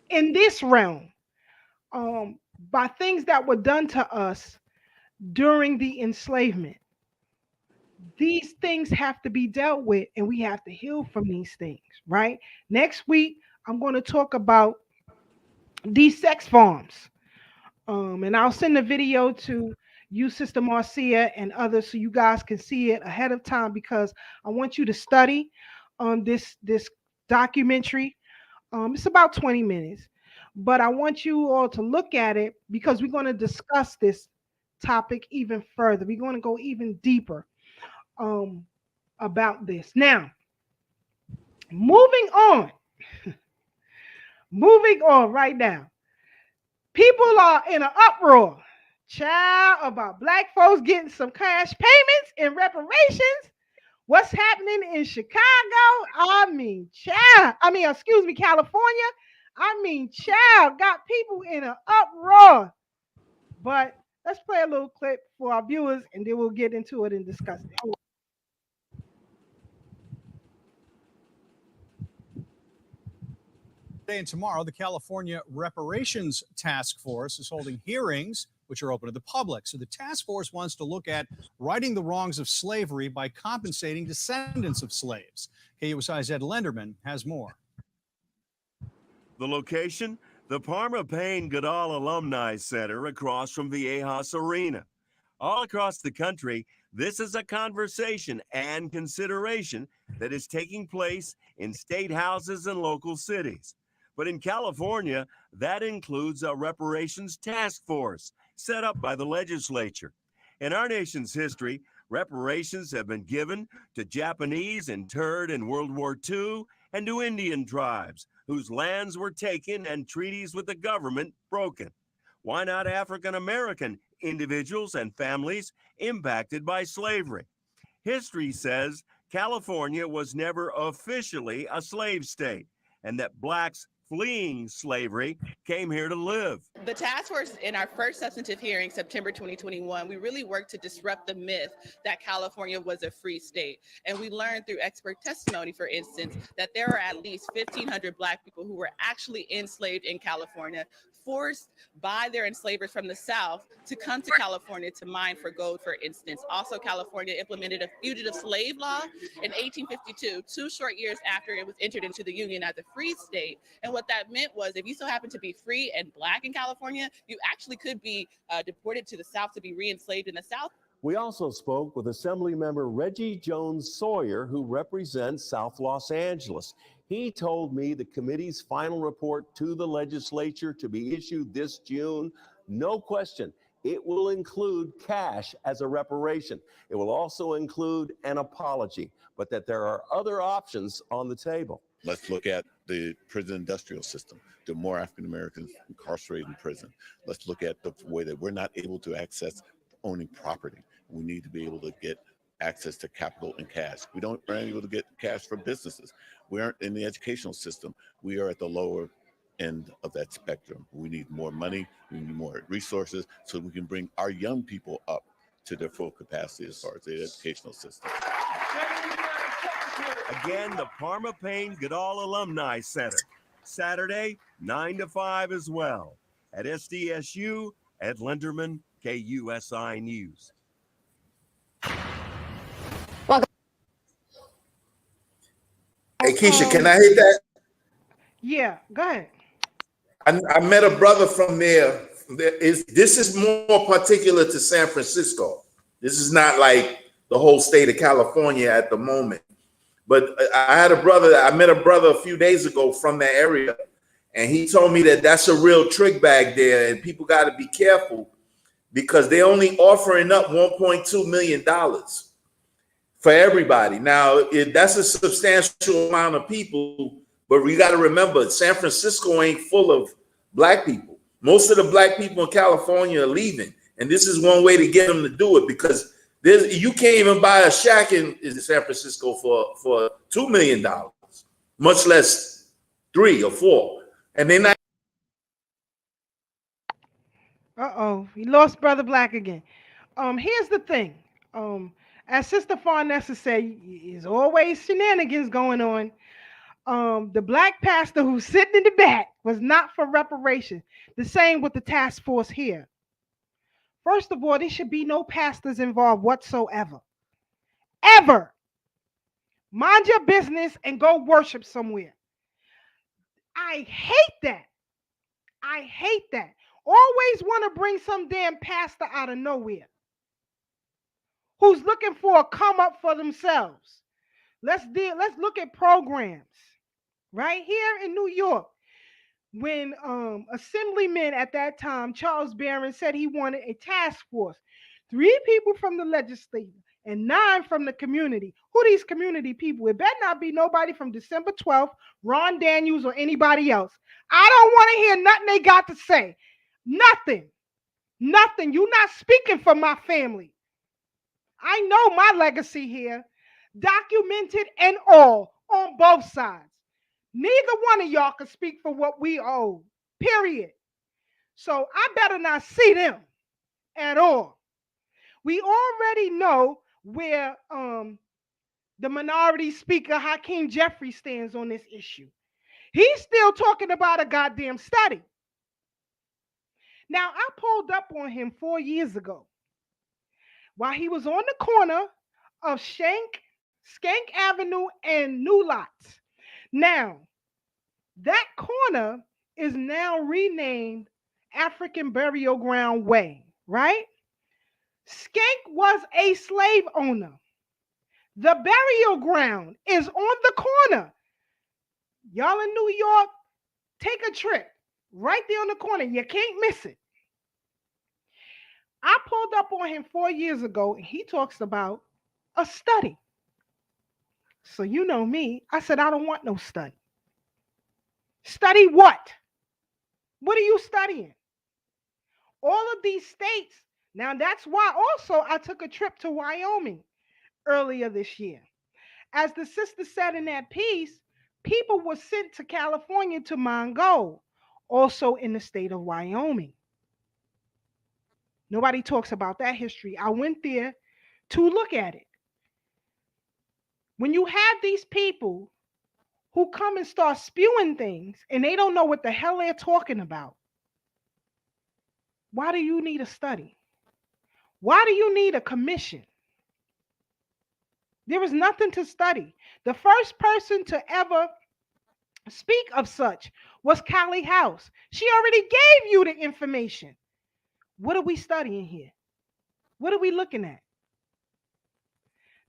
this realm, by things that were done to us during the enslavement. These things have to be dealt with, and we have to heal from these things, right? Next week, I'm going to talk about these sex farms. And I'll send a video to, you, Sister Marcia, and others, so you guys can see it ahead of time, because I want you to study this documentary. It's about 20 minutes, but I want you all to look at it, because we're going to discuss this topic even further. We're going to go even deeper about this. Now, moving on, moving on right now. People are in an uproar, child, about black folks getting some cash payments and reparations. What's happening in Chicago? Excuse me, California. Child, got people in an uproar. But let's play a little clip for our viewers, and then we'll get into it and discuss it. Today and tomorrow, the California Reparations Task Force is holding hearings which are open to the public. So the task force wants to look at righting the wrongs of slavery by compensating descendants of slaves. KUSI's Ed Lenderman has more. The location? The Parma Payne Goodall Alumni Center across from Viejas Arena. All across the country, this is a conversation and consideration that is taking place in state houses and local cities. But in California, that includes a reparations task force set up by the legislature. In our nation's history, reparations have been given to Japanese interned in World War II and to Indian tribes whose lands were taken and treaties with the government broken. Why not African American individuals and families impacted by slavery? History says California was never officially a slave state, and that blacks fleeing slavery came here to live. The task force, in our first substantive hearing, September 2021, we really worked to disrupt the myth that California was a free state. And we learned through expert testimony, for instance, that there are at least 1,500 Black people who were actually enslaved in California, forced by their enslavers from the South to come to California to mine for gold, for instance. Also, California implemented a fugitive slave law in 1852, 2 short years after it was entered into the Union as a free state. And what that meant was, if you so happen to be free and Black in California, you actually could be deported to the South to be re-enslaved in the South. We also spoke with Assemblymember Reggie Jones Sawyer, who represents South Los Angeles. He told me the committee's final report to the legislature, to be issued this June, no question, it will include cash as a reparation. It will also include an apology, but that there are other options on the table. Let's look at the prison industrial system. There are more African Americans incarcerated in prison. Let's look at the way that we're not able to access owning property. We need to be able to get access to capital and cash. We're not able to get cash for businesses. We aren't in the educational system. We are at the lower end of that spectrum. We need more money. We need more resources so we can bring our young people up to their full capacity as far as the educational system. Again, the Parma Payne Goodall Alumni Center. Saturday, 9 to 5 as well. At SDSU, Ed Lenderman, KUSI News. Hey, Keisha, can I hit that? Yeah, go ahead. I met a brother from there. This is more particular to San Francisco. This is not like the whole state of California at the moment. But I met a brother a few days ago from that area, and he told me that that's a real trick bag there, and people got to be careful because they're only offering up $1.2 million for everybody. Now, that's a substantial amount of people, but we got to remember, San Francisco ain't full of Black people. Most of the Black people in California are leaving, and this is one way to get them to do it, because you can't even buy a shack in San Francisco for $2 million, much less 3 or 4. And they're not. We lost Brother Black again. Here's the thing. As Sister Farnessa said, there's always shenanigans going on. The Black pastor who's sitting in the back was not for reparation. The same with the task force here. First of all, there should be no pastors involved whatsoever. Ever. Mind your business and go worship somewhere. I hate that. I hate that. Always want to bring some damn pastor out of nowhere. who's looking for a come up for themselves. Let's look at programs right here in New York. When Assemblyman at that time, Charles Barron, said he wanted a task force, 3 people from the legislature and 9 from the community. Who these community people? It better not be nobody from December 12th, Ron Daniels, or anybody else. I don't want to hear nothing they got to say. Nothing. Nothing. You're not speaking for my family. I know my legacy here, documented and all, on both sides. Neither one of y'all can speak for what we owe, period. So I better not see them at all. We already know where the minority speaker, Hakeem Jeffrey, stands on this issue. He's still talking about a goddamn study. Now, I pulled up on him 4 years ago while he was on the corner of Skank Avenue and New Lots. Now, that corner is now renamed African Burial Ground Way, right? Skank was a slave owner. The burial ground is on the corner. Y'all in New York, take a trip right there on the corner. You can't miss it. I pulled up on him 4 years ago, and he talks about a study. So you know me, I said, I don't want no study. Study what? What are you studying? All of these states. Now, that's why also I took a trip to Wyoming earlier this year. As the sister said in that piece, people were sent to California to mine gold, also in the state of Wyoming. Nobody talks about that history. I went there to look at it. When you have these people who come and start spewing things and they don't know what the hell they're talking about, why do you need a study? Why do you need a commission? There is nothing to study. The first person to ever speak of such was Callie House. She already gave you the information. What are we studying here? What are we looking at?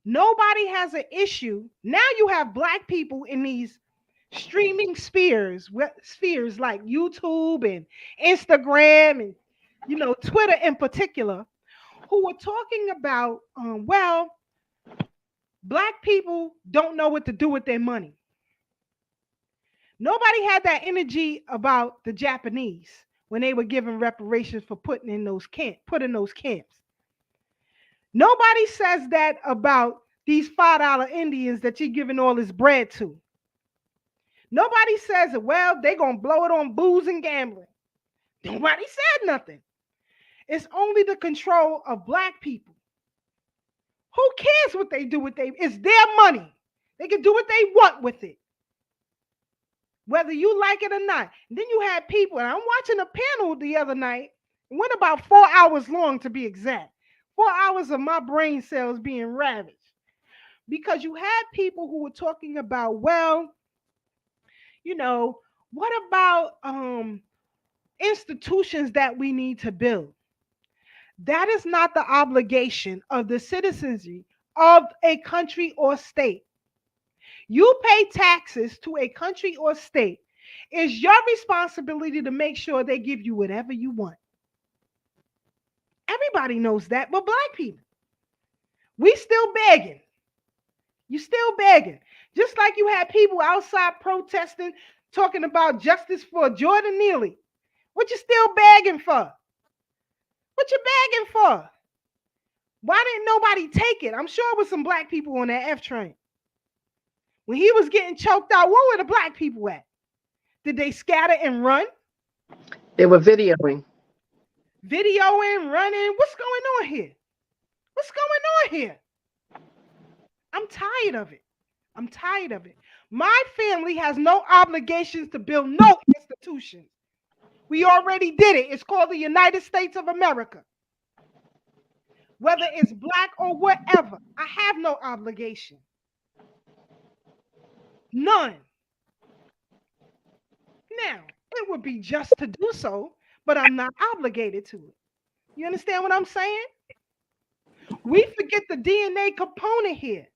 Nobody has an issue. Now you have Black people in these streaming spheres like YouTube and Instagram and Twitter in particular, who were talking about, well, Black people don't know what to do with their money. Nobody had that energy about the Japanese when they were giving reparations for putting in those camps. Nobody says that about these $5 Indians that you're giving all this bread to. Nobody says, well, they're going to blow it on booze and gambling. Nobody said nothing. It's only the control of Black people. Who cares what they do with it's their money. They can do what they want with it, whether you like it or not. And then you had people, and I'm watching a panel the other night. It went about 4 hours long, to be exact. 4 hours of my brain cells being ravaged. Because you had people who were talking about, well, what about institutions that we need to build? That is not the obligation of the citizenry of a country or state. You pay taxes to a country or state. It's your responsibility to make sure they give you whatever you want. Everybody knows that, but Black people, we still begging. You still begging. Just like you had people outside protesting, talking about justice for Jordan Neely. What you still begging for? What you begging for? Why didn't nobody take it? I'm sure it was some Black people on that F train. When he was getting choked out, where were the Black people at? Did they scatter and run? They were videoing. Videoing, running. What's going on here? What's going on here? I'm tired of it. I'm tired of it. My family has no obligations to build no institutions. We already did it. It's called the United States of America. Whether it's Black or whatever, I have no obligation. None. Now, it would be just to do so, but I'm not obligated to it. You understand what I'm saying? We forget the DNA component here.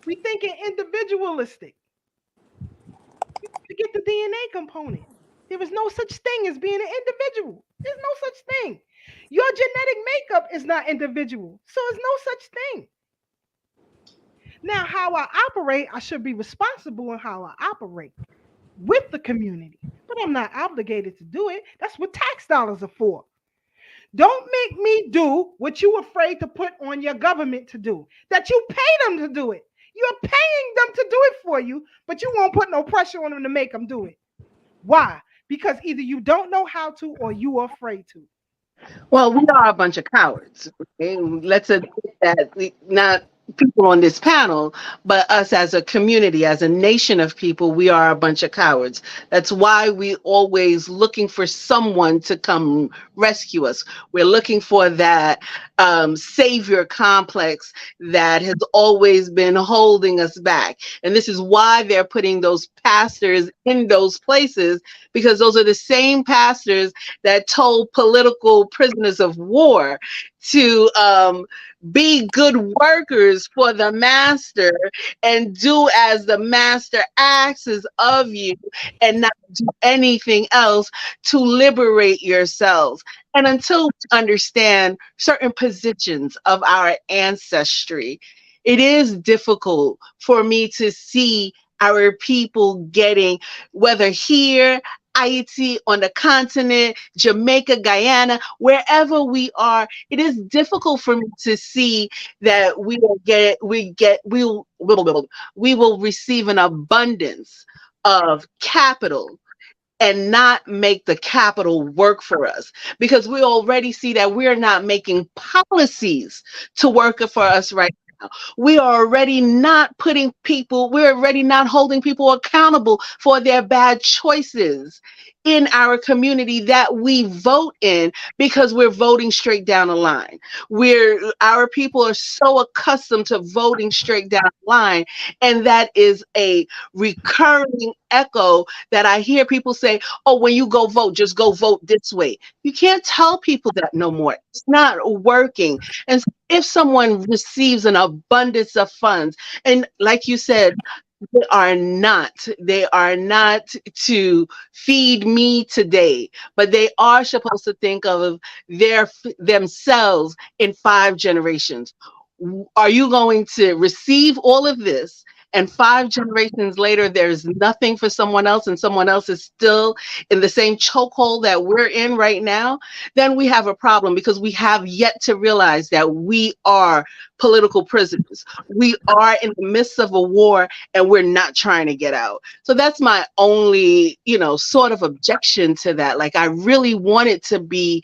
We thinking individualistic. We forget the DNA component. There is no such thing as being an individual. There's no such thing. Your genetic makeup is not individual. So there's no such thing. Now, how I operate, I should be responsible in how I operate with the community, but I'm not obligated to do it. That's what tax dollars are for. Don't make me do what you're afraid to put on your government to do, that you pay them to do it. You're paying them to do it for you, but you won't put no pressure on them to make them do it. Why? Because either you don't know how to or you are afraid to. Well, we are a bunch of cowards. Okay? Let's admit that not people on this panel, but us as a community, as a nation of people, we are a bunch of cowards. That's why we always looking for someone to come rescue us. We're looking for that savior complex that has always been holding us back. And this is why they're putting those pastors in those places, because those are the same pastors that told political prisoners of war to be good workers for the master and do as the master asks of you and not do anything else to liberate yourselves. And until we understand certain positions of our ancestry, it is difficult for me to see our people getting, whether here, Haiti, on the continent, Jamaica, Guyana, wherever we are, it is difficult for me to see that we will receive an abundance of capital and not make the capital work for us, because we already see that we're not making policies to work for us right now. We are already not we're already not holding people accountable for their bad choices in our community that we vote in, because we're voting straight down the line. Our people are so accustomed to voting straight down the line, and that is a recurring echo that I hear people say, oh, when you go vote, just go vote this way. You can't tell people that no more. It's not working. And so if someone receives an abundance of funds, and like you said, they are not to feed me today, but they are supposed to think of themselves in 5 generations. Are you going to receive all of this, and 5 generations later there's nothing for someone else, and someone else is still in the same chokehold that we're in right now? Then we have a problem, because we have yet to realize that we are political prisoners. We are in the midst of a war, and we're not trying to get out. So that's my only, sort of objection to that. Like, I really want it to be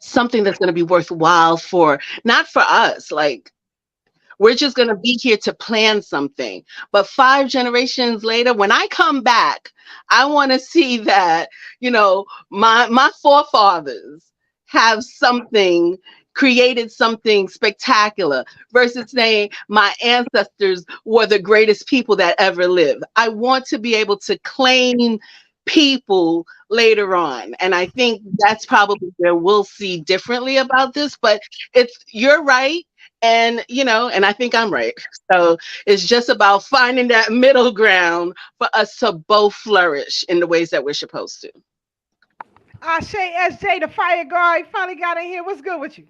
something that's going to be worthwhile not for us. Like, we're just going to be here to plan something. But 5 generations later, when I come back, I want to see that, my forefathers have created something spectacular, versus saying my ancestors were the greatest people that ever lived. I want to be able to claim people later on. And I think that's probably where we'll see differently about this, but you're right. And, and I think I'm right. So it's just about finding that middle ground for us to both flourish in the ways that we're supposed to. Ashe SJ, the fire guard, finally got in here. What's good with you?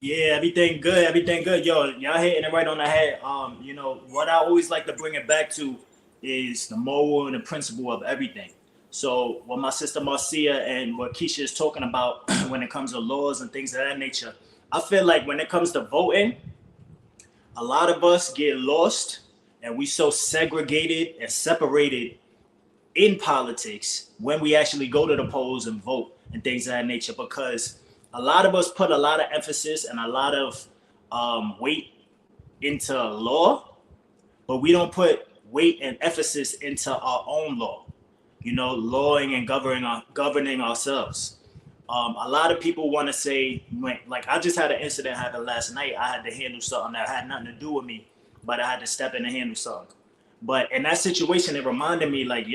Yeah, everything good. Yo, y'all hitting it right on the head. What I always like to bring it back to is the moral and the principle of everything. So what my sister Marcia and what Keisha is talking about when it comes to laws and things of that nature, I feel like when it comes to voting, a lot of us get lost, and we so segregated and separated in politics when we actually go to the polls and vote and things of that nature, because a lot of us put a lot of emphasis and a lot of weight into law, but we don't put weight and emphasis into our own law, lawing and governing ourselves. A lot of people want to say, like, I just had an incident happen last night. I had to handle something that had nothing to do with me, but I had to step in and handle something. But in that situation, it reminded me, like,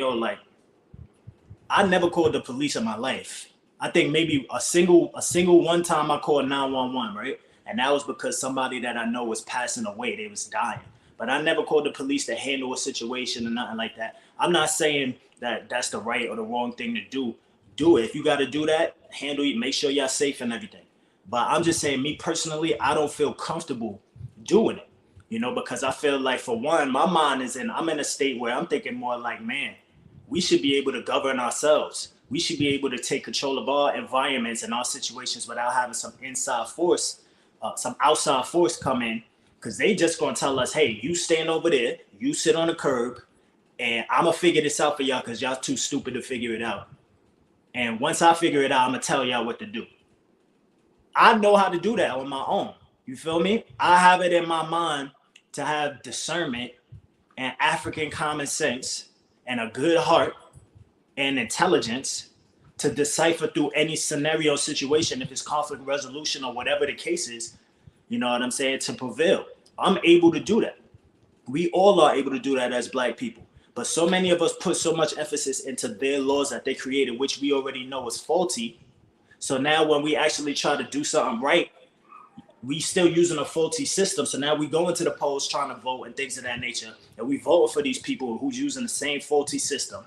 I never called the police in my life. I think maybe a single one time I called 911, right? And that was because somebody that I know was passing away. They was dying. But I never called the police to handle a situation or nothing like that. I'm not saying that that's the right or the wrong thing to do. Do it. If you got to do that, handle it. Make sure y'all safe and everything. But I'm just saying, me personally, I don't feel comfortable doing it, because I feel like, for one, my mind I'm in a state where I'm thinking more like, man, we should be able to govern ourselves. We should be able to take control of our environments and our situations without having some outside force come in, because they just gonna tell us, hey, you stand over there, you sit on the curb, and I'm gonna figure this out for y'all because y'all too stupid to figure it out. And once I figure it out, I'm gonna tell y'all what to do. I know how to do that on my own. You feel me? I have it in my mind to have discernment and African common sense and a good heart and intelligence to decipher through any scenario situation, if it's conflict resolution or whatever the case is, you know what I'm saying, to prevail. I'm able to do that. We all are able to do that as Black people. But so many of us put so much emphasis into their laws that they created, which we already know is faulty. So now when we actually try to do something right, we still using a faulty system. So now we go into the polls trying to vote and things of that nature, and we vote for these people who's using the same faulty system.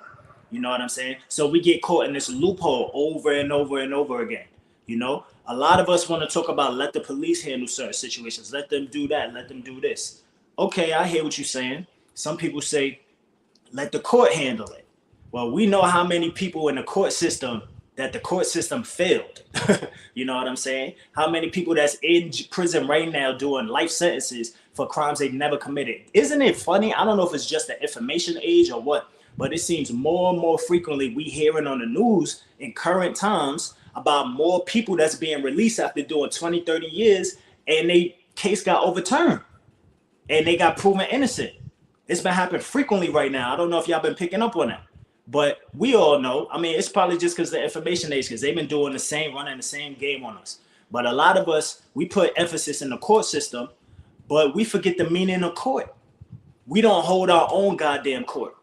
You know what I'm saying? So we get caught in this loophole over and over and over again. A lot of us want to talk about let the police handle certain situations. Let them do that. Let them do this. Okay, I hear what you're saying. Some people say, let the court handle it. Well, we know how many people in the court system that the court system failed. You know what I'm saying? How many people that's in prison right now doing life sentences for crimes they never committed. Isn't it funny? I don't know if it's just the information age or what, but it seems more and more frequently we hearing on the news in current times about more people that's being released after doing 20, 30 years and they case got overturned and they got proven innocent. It's been happening frequently right now. I don't know if y'all been picking up on that. But we all know, I mean, it's probably just because the information age, because they've been running the same game on us. But a lot of us, we put emphasis in the court system, but we forget the meaning of court. We don't hold our own goddamn court.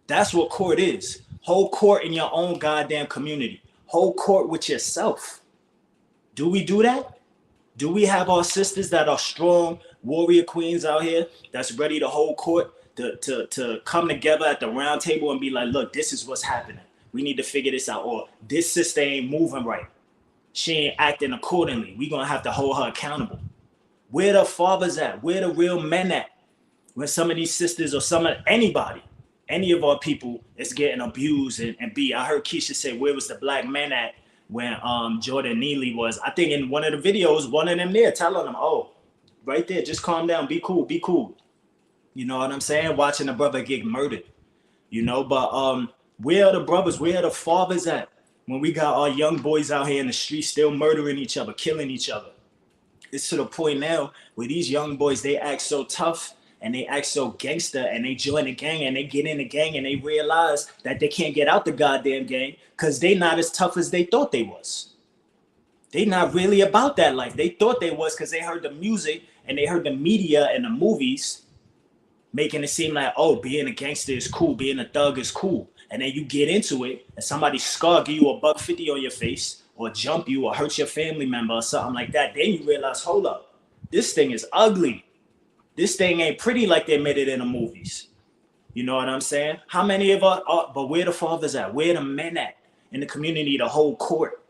That's what court is. Hold court in your own goddamn community. Hold court with yourself. Do we do that? Do we have our sisters that are strong warrior queens out here that's ready to hold court? To come together at the round table and be like, look, this is what's happening. We need to figure this out. Or this sister ain't moving right. She ain't acting accordingly. We're going to have to hold her accountable. Where the fathers at? Where the real men at? When some of these sisters or any of our people is getting abused and beat. I heard Keisha say, where was the Black men at when Jordan Neely was? I think in one of the videos, one of them there telling them, oh, right there, just calm down, be cool, be cool. You know what I'm saying? Watching a brother get murdered, but where are the brothers? Where are the fathers at when we got our young boys out here in the streets still murdering each other, killing each other? It's to the point now where these young boys, they act so tough and they act so gangster and they join the gang and they get in the gang and they realize that they can't get out the goddamn gang because they not as tough as they thought they was. They not really about that life. They thought they was because they heard the music and they heard the media and the movies making it seem like, oh, being a gangster is cool, being a thug is cool. And then you get into it and somebody give you $150 on your face or jump you or hurt your family member or something like that. Then you realize, hold up, this thing is ugly. This thing ain't pretty like they made it in the movies. You know what I'm saying? How many of us are, but where the fathers at? Where the men at in the community to hold court?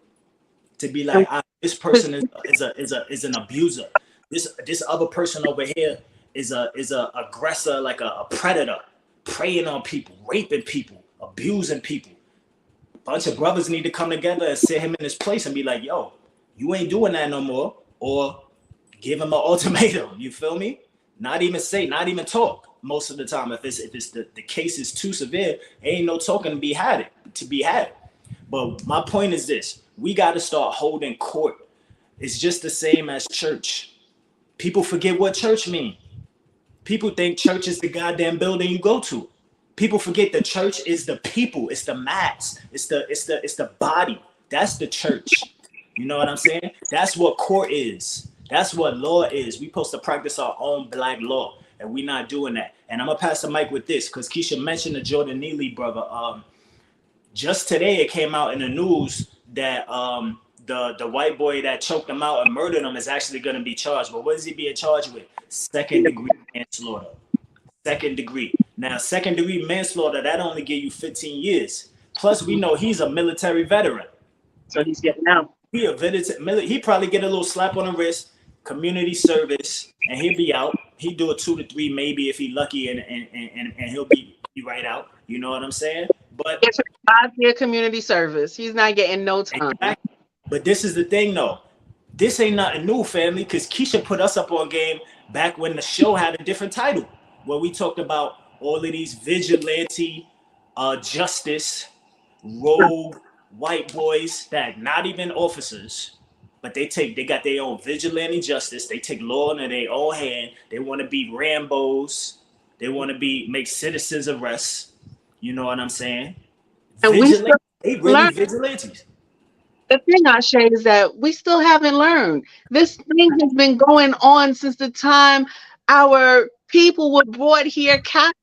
To be like, this person is an abuser. This other person over here is a aggressor, like a predator, preying on people, raping people, abusing people. A bunch of brothers need to come together and sit him in his place and be like, yo, you ain't doing that no more, or give him an ultimatum. You feel me? Not even talk most of the time. If it's the case is too severe, ain't no talking to be had. But my point is this: we got to start holding court. It's just the same as church. People forget what church means. People think church is the goddamn building you go to. People forget the church is the people. It's the mass. It's the body. That's the church. You know what I'm saying? That's what court is. That's what law is. We supposed to practice our own Black law, and we not doing that. And I'm gonna pass the mic with this because Keisha mentioned the Jordan Neely brother. Just today it came out in the news that the white boy that choked him out and murdered him is actually going to be charged. But what is he being charged with? Second degree manslaughter. Second degree. Now, second degree manslaughter, that only give you 15 years. Plus, we know he's a military veteran. So he's getting out. He probably get a little slap on the wrist, community service, and he'll be out. He'll do a 2 to 3 maybe if he's lucky, and he'll be right out. You know what I'm saying? But it's a 5-year community service. He's not getting no time. Exactly. But this is the thing, though. This ain't nothing new, family, because Keisha put us up on game back when the show had a different title, where we talked about all of these vigilante, justice, rogue white boys that not even officers, but they got their own vigilante justice. They take law into their own hand. They want to be Rambos. They want to make citizens arrests. You know what I'm saying? And they really vigilantes. The thing, Ashe, is that we still haven't learned. This thing has been going on since the time our people were brought here captive,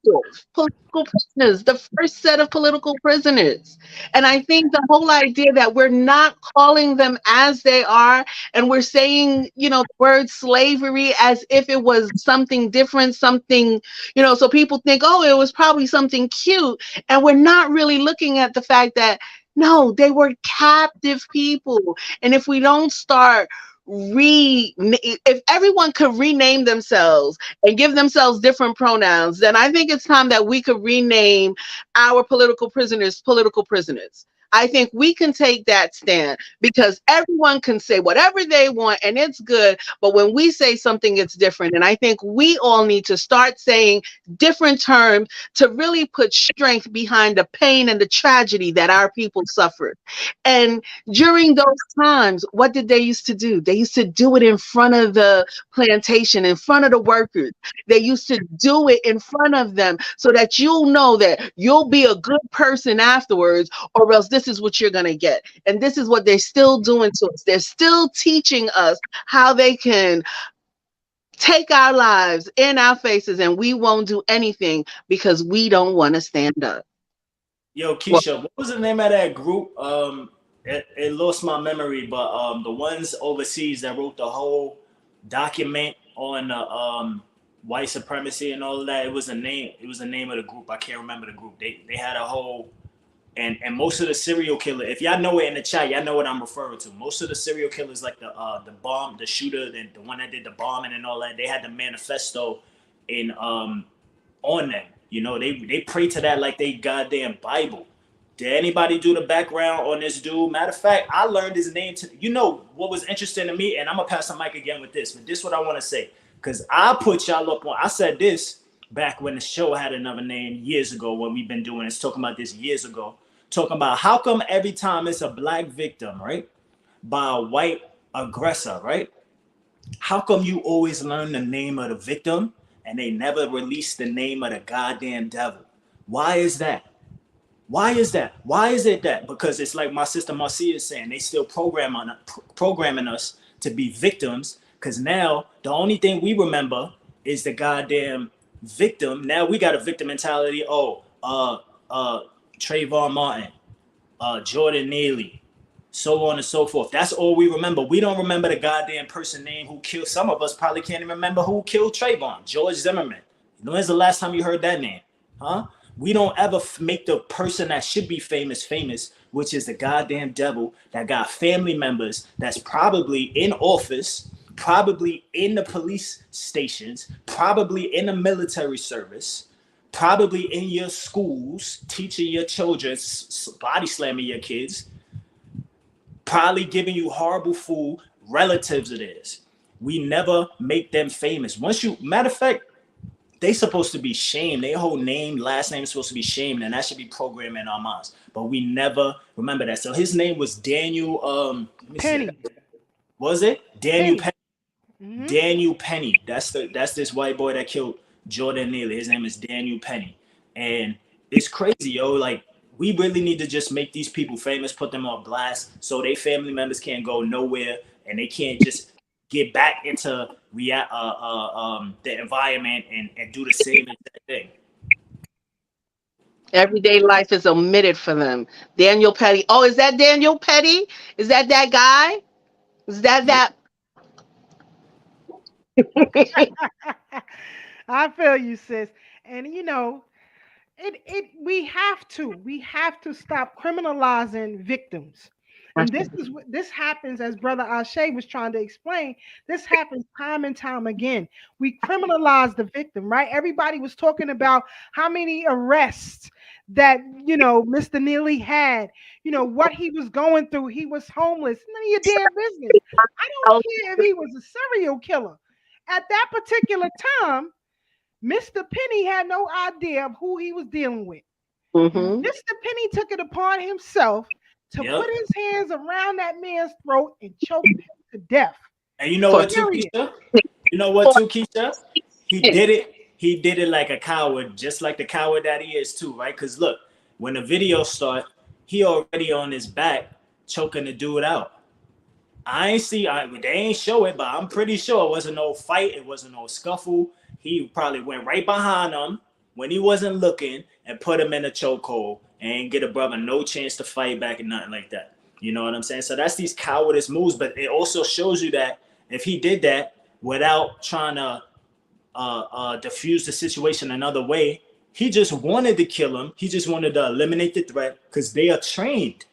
political prisoners, the first set of political prisoners. And I think the whole idea that we're not calling them as they are, and we're saying, the word slavery as if it was something different, something, so people think, oh, it was probably something cute. And we're not really looking at the fact that no, they were captive people. And if we don't start if everyone could rename themselves and give themselves different pronouns, then I think it's time that we could rename our political prisoners. I think we can take that stand because everyone can say whatever they want and it's good. But when we say something, it's different. And I think we all need to start saying different terms to really put strength behind the pain and the tragedy that our people suffered. And during those times, what did they used to do? They used to do it in front of the plantation, in front of the workers. They used to do it in front of them so that you'll know that you'll be a good person afterwards, or else this is what you're going to get. And this is what they're still doing to us. They're still teaching us how they can take our lives in our faces, and we won't do anything because we don't want to stand up. Yo, Keisha, what was the name of that group? It lost my memory, but the ones overseas that wrote the whole document on white supremacy and all of that. It was a name. It was the name of the group. I can't remember the group. They had a whole and most of the serial killer. If y'all know it in the chat, y'all know what I'm referring to. Most of the serial killers, like the shooter, the one that did the bombing and all that, they had the manifesto in on them. They pray to that like they goddamn Bible. Did anybody do the background on this dude? Matter of fact, I learned his name. What was interesting to me, and I'm gonna pass the mic again with this, but this is what I want to say, because I put y'all up on. I said this back when the show had another name years ago when we've been doing this, talking about this years ago, talking about how come every time it's a black victim, right, by a white aggressor, right? How come you always learn the name of the victim and they never release the name of the goddamn devil? Why is that? Why is that? Why is it that? Because it's like my sister Marcia is saying, they still programming us to be victims, because now the only thing we remember is the goddamn victim. Now we got a victim mentality. Trayvon Martin, Jordan Neely, so on and so forth. That's all we remember. We don't remember the goddamn person name who killed. Some of us probably can't even remember who killed Trayvon. George Zimmerman. When's the last time you heard that name? Huh? We don't ever make the person that should be famous, which is the goddamn devil that got family members that's probably in office, probably in the police stations, probably in the military service, probably in your schools, teaching your children, body slamming your kids, probably giving you horrible food, relatives of theirs. We never make them famous. Matter of fact, they supposed to be shamed. Their whole name, last name is supposed to be shamed, and that should be programmed in our minds. But we never remember that. So his name was Daniel Penny. Was it? Daniel Penny. Mm-hmm. Daniel Penny. That's this white boy that killed Jordan Neely. His name is Daniel Penny. And it's crazy, yo. Like, we really need to just make these people famous, put them on blast, so their family members can't go nowhere and they can't just get back into the environment and do the same exact thing. Everyday life is omitted for them. Daniel Petty. Oh, is that Daniel Petty? Is that guy? Is that? I feel you, sis. And we have to stop criminalizing victims. And this happens, as Brother Ashe was trying to explain. This happens time and time again. We criminalize the victim, right? Everybody was talking about how many arrests that Mr. Neely had, what he was going through. He was homeless. None of your damn business. I don't care if he was a serial killer. At that particular time, Mr. Penny had no idea of who he was dealing with. Mm-hmm. Mr. Penny took it upon himself to Yep. put his hands around that man's throat and choke him to death. And you know what too, Keisha? You know what too, Keisha? He did it. He did it like a coward, just like the coward that he is too, right? Because look, when the video start, he already on his back choking the dude out. They ain't show it, but I'm pretty sure it wasn't no fight. It wasn't no scuffle. He probably went right behind him when he wasn't looking and put him in a chokehold and get a brother no chance to fight back and nothing like that. You know what I'm saying? So that's these cowardice moves, but it also shows you that if he did that without trying to diffuse the situation another way, he just wanted to kill him. He just wanted to eliminate the threat because they are trained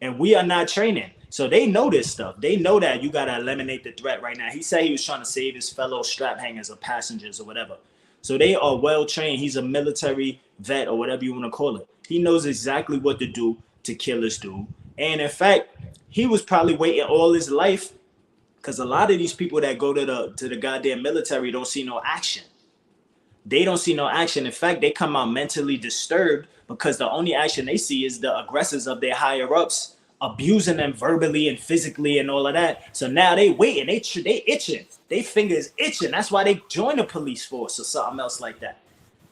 and we are not training. So they know this stuff. They know that you got to eliminate the threat right now. He said he was trying to save his fellow strap hangers or passengers or whatever. So they are well trained. He's a military vet or whatever you want to call it. He knows exactly what to do to kill this dude. And in fact, he was probably waiting all his life because a lot of these people that go to the goddamn military don't see no action. They don't see no action. In fact, they come out mentally disturbed because the only action they see is the aggressors of their higher ups abusing them verbally and physically and all of that. So now they waiting, they itching, they fingers itching. That's why they join the police force or something else like that.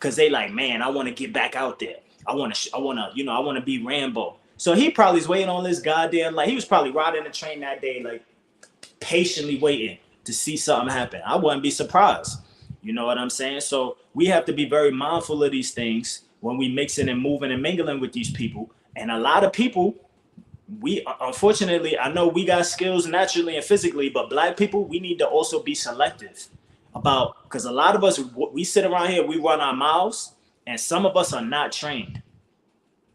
Cause they like, man, I want to get back out there. I want to be Rambo. So he probably is waiting on this goddamn, like he was probably riding the train that day, like patiently waiting to see something happen. I wouldn't be surprised. You know what I'm saying? So we have to be very mindful of these things when we mixing and moving and mingling with these people. And a lot of people, we unfortunately, I know we got skills naturally and physically, but Black people, we need to also be selective about, because a lot of us, we sit around here, we run our mouths, and some of us are not trained.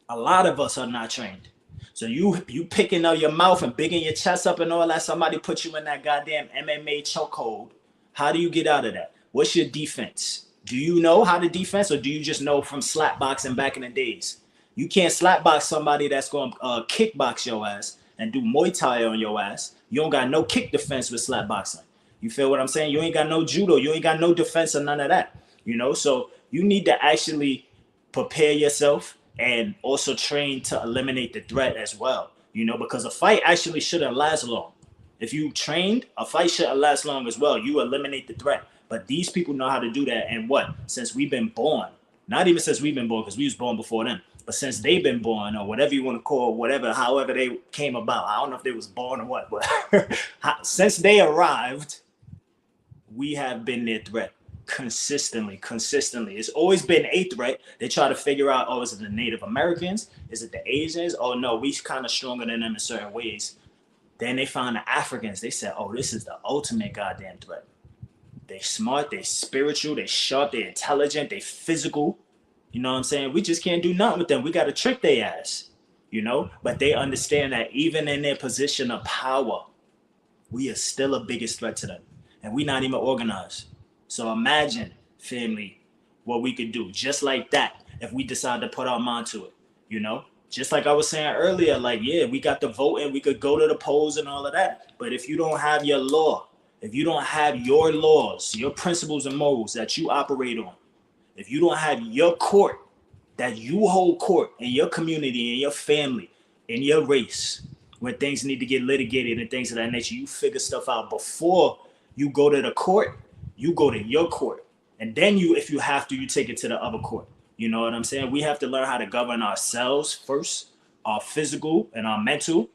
A lot of us are not trained. So you picking out your mouth and bigging your chest up and all that, somebody put you in that goddamn MMA chokehold. How do you get out of that? What's your defense? Do you know how to defense, or do you just know from slap boxing back in the days? You can't slap box somebody that's going to kickbox your ass and do Muay Thai on your ass. You don't got no kick defense with slap boxing. You feel what I'm saying? You ain't got no judo. You ain't got no defense or none of that. You know, so you need to actually prepare yourself and also train to eliminate the threat as well. You know, because a fight actually shouldn't last long. If you trained, a fight shouldn't last long as well. You eliminate the threat. But these people know how to do that. And since we've been born, not even since we've been born, because we was born before them, but since they've been born, or whatever you want to call, however they came about, I don't know if they was born or what, but since they arrived, we have been their threat consistently. It's always been a threat. They try to figure out, is it the Native Americans? Is it the Asians? Oh no, we kind of stronger than them in certain ways. Then they found the Africans. They said, this is the ultimate goddamn threat. They smart, they spiritual, they sharp, they intelligent, they physical. You know what I'm saying? We just can't do nothing with them. We got to trick their ass, you know? But they understand that even in their position of power, we are still a biggest threat to them. And we're not even organized. So imagine, family, what we could do just like that if we decide to put our mind to it, you know? Just like I was saying earlier, like, yeah, we got the vote and we could go to the polls and all of that. But if you don't have your law, if you don't have your laws, your principles and morals that you operate on, if you don't have your court, that you hold court in your community, in your family, in your race, when things need to get litigated and things of that nature, you figure stuff out before you go to the court. You go to your court. And then if you have to, you take it to the other court. You know what I'm saying? We have to learn how to govern ourselves first, our physical and our mental,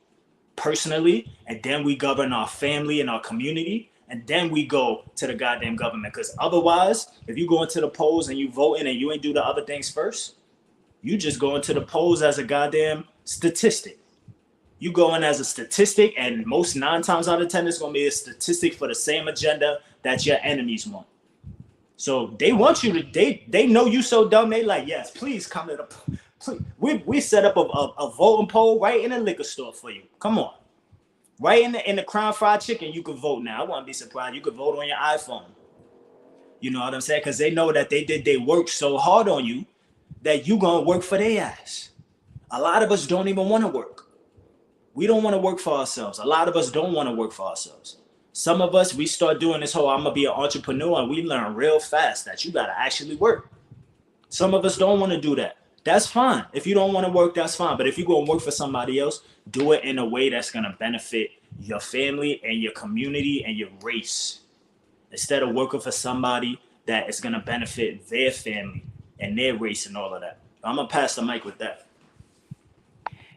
personally, and then we govern our family and our community. And then we go to the goddamn government. Because otherwise, if you go into the polls and you voting and you ain't do the other things first, You just go into the polls as a goddamn statistic. You go in as a statistic, and most 9 times out of 10, it's gonna be a statistic for the same agenda that your enemies want. So they want you to. They know you so dumb. They like, yes, please come to the. Please. We set up a voting poll right in the liquor store for you. Come on, right in the Crown Fried Chicken, you could vote now. I wouldn't be surprised. You could vote on your iPhone. You know what I'm saying? Because they know that they did their work so hard on you that you gonna work for their ass. A lot of us don't even want to work. We don't want to work for ourselves. A lot of us don't want to work for ourselves. Some of us, we start doing this whole I'm gonna be an entrepreneur, and we learn real fast that you gotta actually work. Some of us don't want to do that. That's fine. If you don't want to work, that's fine. But if you're gonna work for somebody else, do it in a way that's gonna benefit your family and your community and your race, instead of working for somebody that is gonna benefit their family and their race and all of that. I'm gonna pass the mic with that.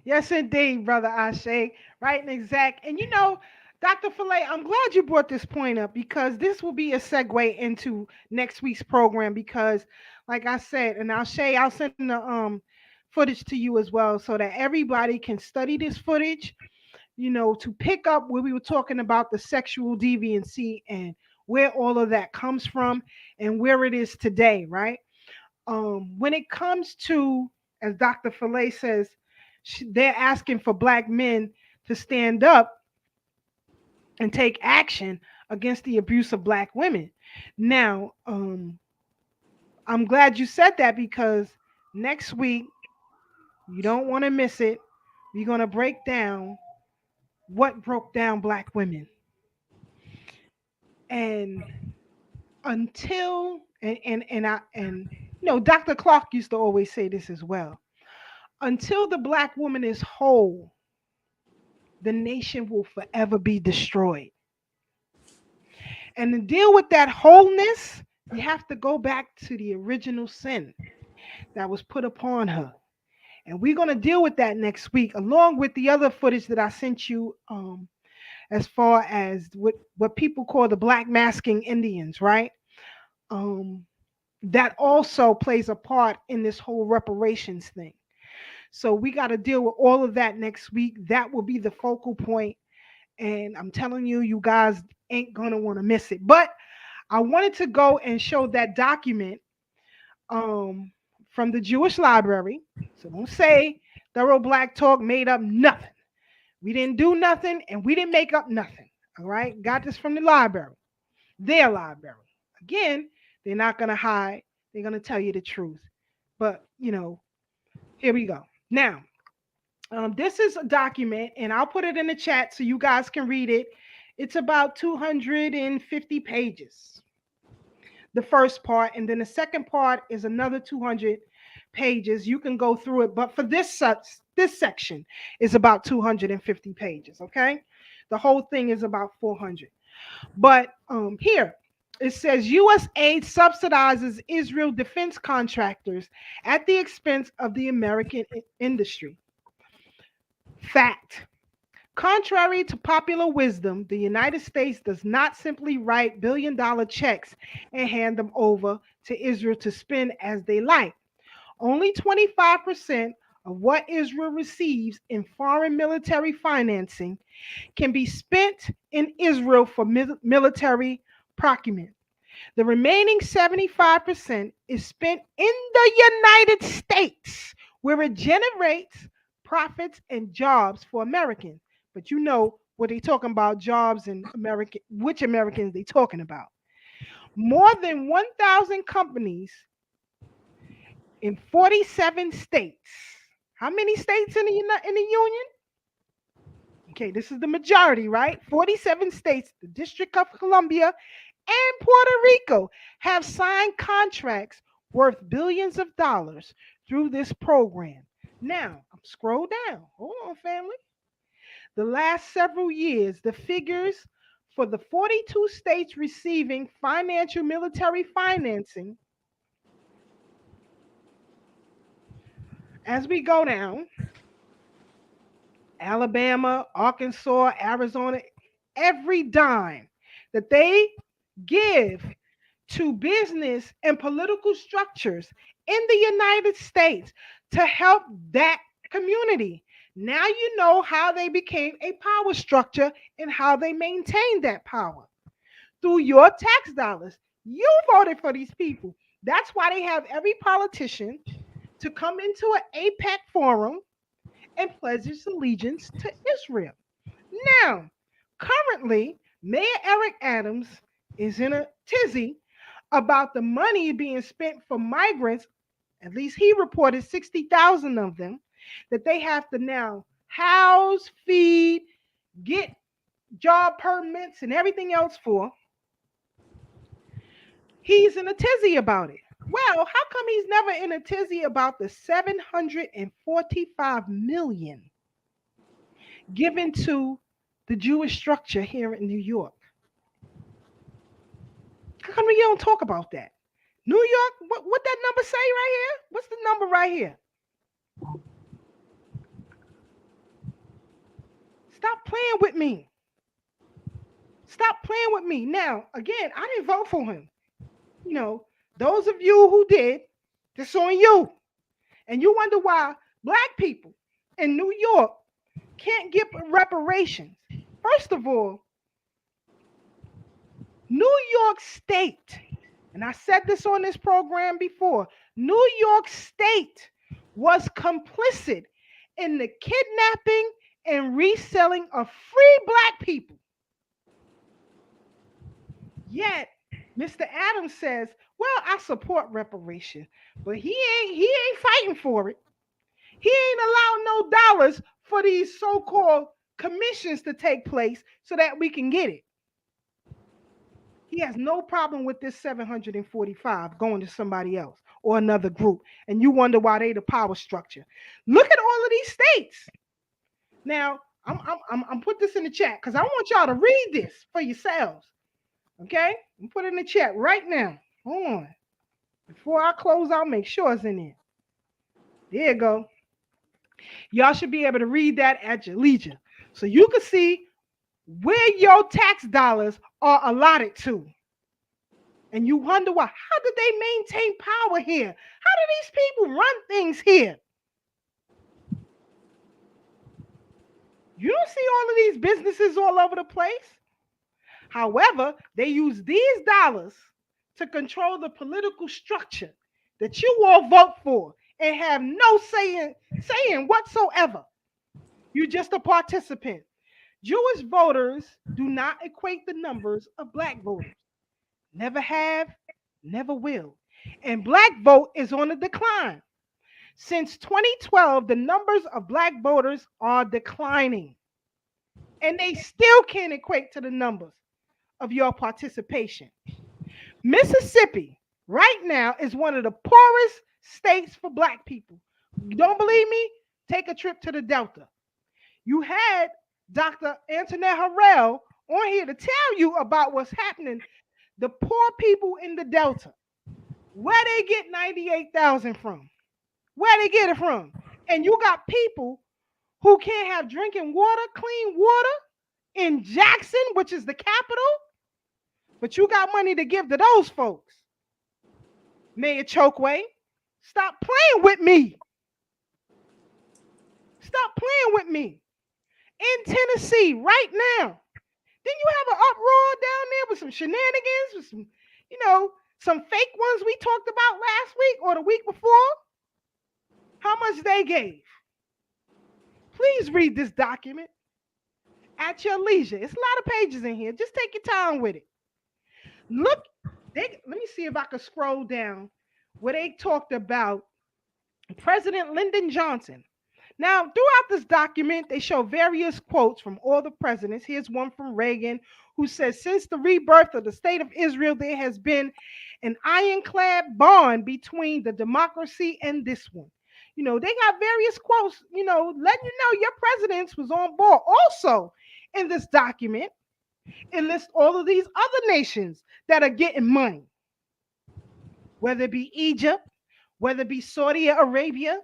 Yes, indeed, Brother Ashe. Right and exact. And you know, Dr. Filet, I'm glad you brought this point up because this will be a segue into next week's program because, like I said, and Ashe, I'll send the footage to you as well so that everybody can study this footage, you know, to pick up where we were talking about the sexual deviancy and where all of that comes from and where it is today, right? When it comes to, as Dr. Filet says, they're asking for black men to stand up and take action against the abuse of black women. Now, I'm glad you said that because next week, you don't want to miss it. We're going to break down what broke down black women. And until and you know, Dr. Clark used to always say this as well. Until the black woman is whole, the nation will forever be destroyed. And to deal with that wholeness, you have to go back to the original sin that was put upon her. And we're going to deal with that next week, along with the other footage that I sent you, as far as what people call the black masking Indians, right? That also plays a part in this whole reparations thing. So we got to deal with all of that next week. That will be the focal point. And I'm telling you, you guys ain't going to want to miss it. But I wanted to go and show that document from the Jewish Library. So don't say Thorough Black Talk made up nothing. We didn't do nothing and we didn't make up nothing. All right. Got this from the library, their library. Again, they're not going to hide. They're going to tell you the truth. But, you know, here we go. Now, this is a document, and I'll put it in the chat so you guys can read it. It's about 250 pages, the first part, and then the second part is another 200 pages. You can go through it, but for this section is about 250 pages, okay? The whole thing is about 400. But here, it says U.S. aid subsidizes Israel defense contractors at the expense of the American industry. Fact. Contrary to popular wisdom, the United States does not simply write billion-dollar checks and hand them over to Israel to spend as they like. Only 25% of what Israel receives in foreign military financing can be spent in Israel for military procurement. The remaining 75% is spent in the United States, where it generates profits and jobs for Americans. But you know what they talking about, jobs and American, which Americans they talking about. More than 1,000 companies in 47 states. How many states in the union? Okay, this is the majority, right? 47 states, the District of Columbia, and Puerto Rico have signed contracts worth billions of dollars through this program. Now, scroll down. Hold on, family. The last several years, the figures for the 42 states receiving financial military financing, as we go down, Alabama, Arkansas, Arizona, every dime that they give to business and political structures in the United States to help that community. Now you know how they became a power structure and how they maintained that power through your tax dollars. You voted for these people. That's why they have every politician to come into an APEC forum and pledge its allegiance to Israel. Now, currently, Mayor Eric Adams is in a tizzy about the money being spent for migrants. At least he reported 60,000 of them that they have to now house, feed, get job permits, and everything else for. He's in a tizzy about it. Well, how come he's never in a tizzy about the 745 million given to the Jewish structure here in New York? How come you don't talk about that? New York, what that number say right here? What's the number right here? Stop playing with me. Stop playing with me. Now, again, I didn't vote for him. You know, those of you who did, this on you. And you wonder why black people in New York can't get reparations. First of all, New York State, and I said this on this program before, New York State was complicit in the kidnapping and reselling of free black people. Yet, Mr. Adams says, well, I support reparation, but he ain't fighting for it. He ain't allowing no dollars for these so-called commissions to take place so that we can get it. He has no problem with this 745 going to somebody else or another group. And you wonder why they the power structure. Look at all of these states. Now, I'm put this in the chat because I want y'all to read this for yourselves. Okay? I'm put it in the chat right now. Hold on. Before I close out, make sure it's in there. There you go. Y'all should be able to read that at your leisure. So you can see where your tax dollars are allotted to. And you wonder why. How did they maintain power here? How do these people run things here? You don't see all of these businesses all over the place. However, they use these dollars to control the political structure that you all vote for and have no saying whatsoever. You're just a participant. Jewish voters do not equate the numbers of black voters. Never have, never will. And black vote is on the decline. Since 2012, the numbers of black voters are declining. And they still can't equate to the numbers of your participation. Mississippi, right now, is one of the poorest states for black people. You don't believe me? Take a trip to the Delta. You had Dr. Antoinette Harrell on here to tell you about what's happening. The poor people in the Delta, where they get 98,000 from, where they get it from. And you got people who can't have drinking water, clean water in Jackson, which is the capital, but you got money to give to those folks. Mayor Chokeway, stop playing with me. Stop playing with me. In Tennessee right now, didn't you have an uproar down there with some shenanigans, with some, some fake ones we talked about last week or the week before? How much they gave? Please read this document at your leisure. It's a lot of pages in here. Just take your time with it. Look, let me see if I can scroll down where they talked about President Lyndon Johnson. Now, throughout this document, they show various quotes from all the presidents. Here's one from Reagan, who says, since the rebirth of the state of Israel, there has been an ironclad bond between the democracy and this one. They got various quotes, letting you know your presidents was on board. Also, in this document, it lists all of these other nations that are getting money, whether it be Egypt, whether it be Saudi Arabia.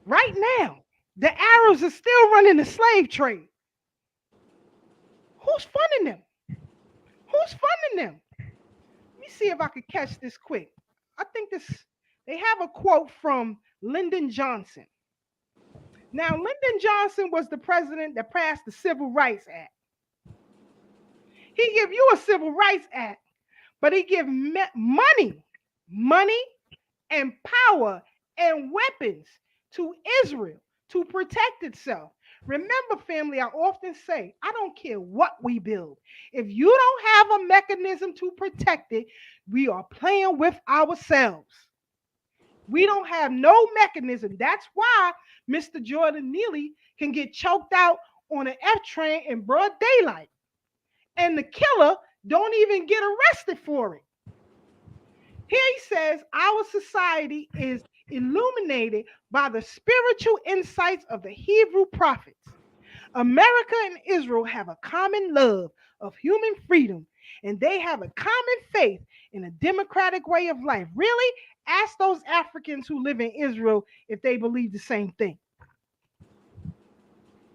Right now, the Arabs are still running the slave trade. Who's funding them? Who's funding them? Let me see if I could catch this quick. I think this They have a quote from Lyndon Johnson. Now, Lyndon Johnson was the president that passed the Civil Rights Act. He give you a Civil Rights Act, but he give money and power and weapons to Israel to protect itself. Remember, family, I often say, I don't care what we build. If you don't have a mechanism to protect it, we are playing with ourselves. We don't have no mechanism. That's why Mr. Jordan Neely can get choked out on an F train in broad daylight. And the killer don't even get arrested for it. Here he says our society is illuminated by the spiritual insights of the Hebrew prophets. America and Israel have a common love of human freedom, and they have a common faith in a democratic way of life. Really? Ask those Africans who live in Israel if they believe the same thing.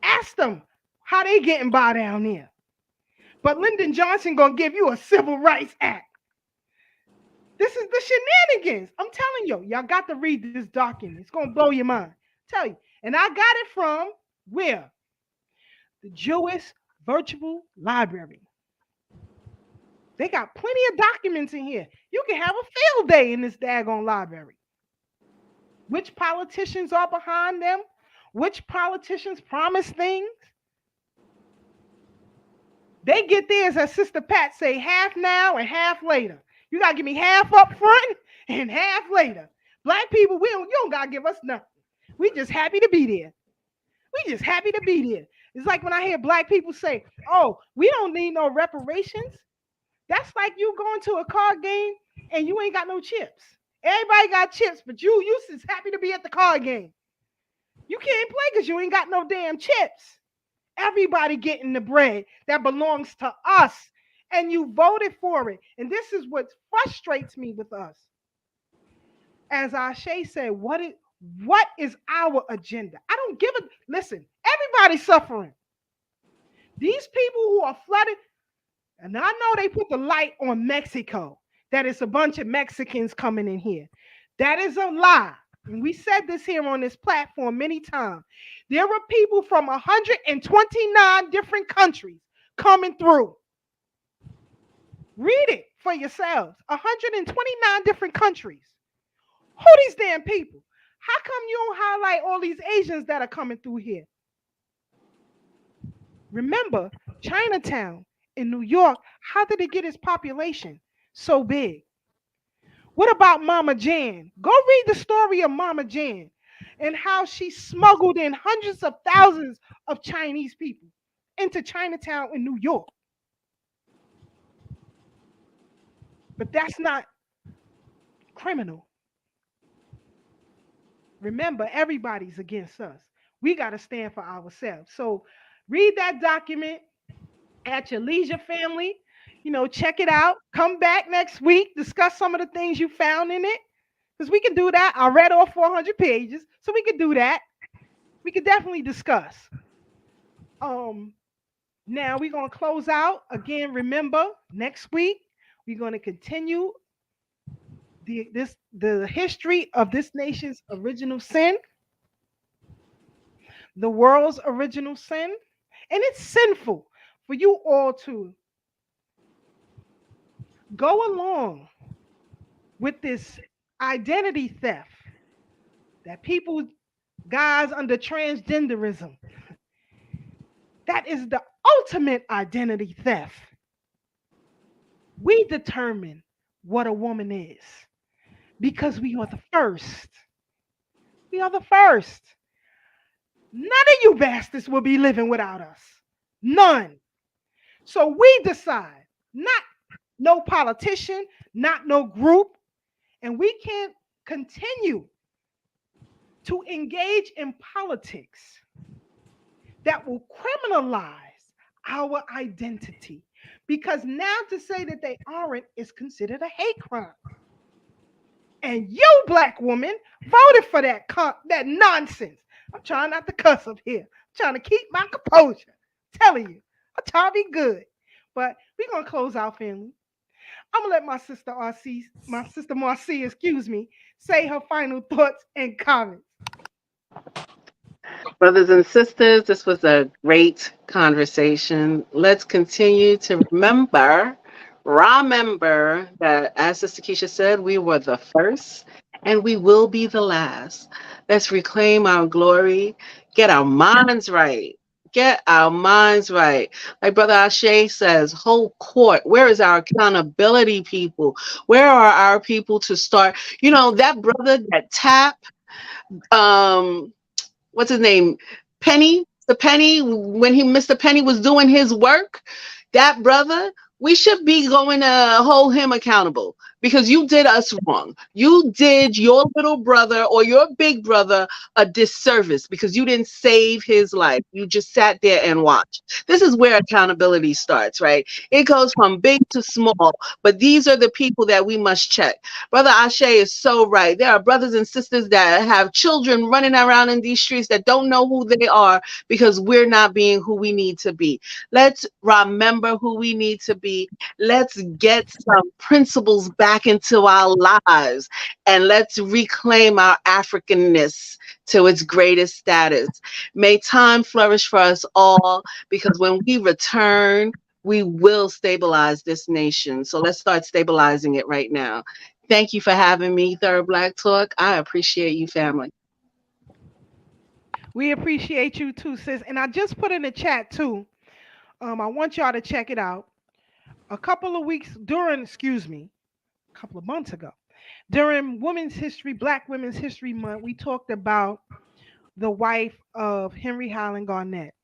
Ask them how they getting by down there. But Lyndon Johnson gonna give you a Civil Rights Act. This is the shenanigans. I'm telling you, y'all got to read this document. It's gonna blow your mind. Tell you. And I got it from where? The Jewish Virtual Library. They got plenty of documents in here. You can have a field day in this daggone library. Which politicians are behind them? Which politicians promise things? They get theirs, as Sister Pat say, half now and half later. You gotta give me half up front and half later. Black people, you don't gotta give us nothing. We just happy to be there. We just happy to be there. It's like when I hear black people say, oh, we don't need no reparations. That's like you going to a card game and you ain't got no chips. Everybody got chips, but you just happy to be at the card game. You can't play because you ain't got no damn chips. Everybody getting the bread that belongs to us, and you voted for it. And this is what frustrates me with us. As Ashe said, what is our agenda? I don't give a listen. Everybody's suffering. These people who are flooded, and I know they put the light on Mexico, that it's a bunch of Mexicans coming in here. That is a lie. And we said this here on this platform many times. There are people from 129 different countries coming through. Read it for yourselves. 129 different countries. Who these damn people? How come you don't highlight all these Asians that are coming through here? Remember, Chinatown in New York, how did it get its population so big? What about Mama Jan? Go read the story of Mama Jan and how she smuggled in hundreds of thousands of Chinese people into Chinatown in New York. But that's not criminal. Remember, everybody's against us. We got to stand for ourselves. So read that document at your leisure, family. Check it out. Come back next week, discuss some of the things you found in it. Because we can do that. I read all 400 pages, so we can do that. We can definitely discuss. Now we're going to close out. Again, remember, next week, we're going to continue the history of this nation's original sin, the world's original sin. And it's sinful for you all to go along with this identity theft that people, guys under transgenderism, that is the ultimate identity theft. We determine what a woman is because we are the first. We are the first. None of you bastards will be living without us. None. So we decide, not no politician, not no group, and we can't continue to engage in politics that will criminalize our identity, because now to say that they aren't is considered a hate crime. And you, black woman, voted for that nonsense. I'm trying not to cuss up here. I'm trying to keep my composure. I'm telling you, I'm trying to be good. But we're going to close out, family. I'm gonna let my sister Marcy, excuse me, say her final thoughts and comments. Brothers and sisters, this was a great conversation. Let's continue to remember that, as Sister Keisha said, we were the first and we will be the last. Let's reclaim our glory, get our minds right. Get our minds right. Like Brother Ashe says, whole court. Where is our accountability, people? Where are our people to start? You know, that brother that um, what's his name? Penny, the Penny, when he Mr. Penny was doing his work, that brother, we should be going to hold him accountable because you did us wrong. You did your little brother or your big brother a disservice because you didn't save his life. You just sat there and watched. This is where accountability starts, right? It goes from big to small, but these are the people that we must check. Brother Ashe is so right. There are brothers and sisters that have children running around in these streets that don't know who they are because we're not being who we need to be. Let's remember who we need to be. Let's get some principles back into our lives and let's reclaim our Africanness to its greatest status. May time flourish for us all because when we return, we will stabilize this nation. So let's start stabilizing it right now. Thank you for having me, Third Black Talk. I appreciate you, family. We appreciate you too, sis. And I just put in the chat too. I want y'all to check it out. A couple of weeks during, excuse me, a couple of months ago, during Black Women's History Month, we talked about the wife of Henry Highland Garnett,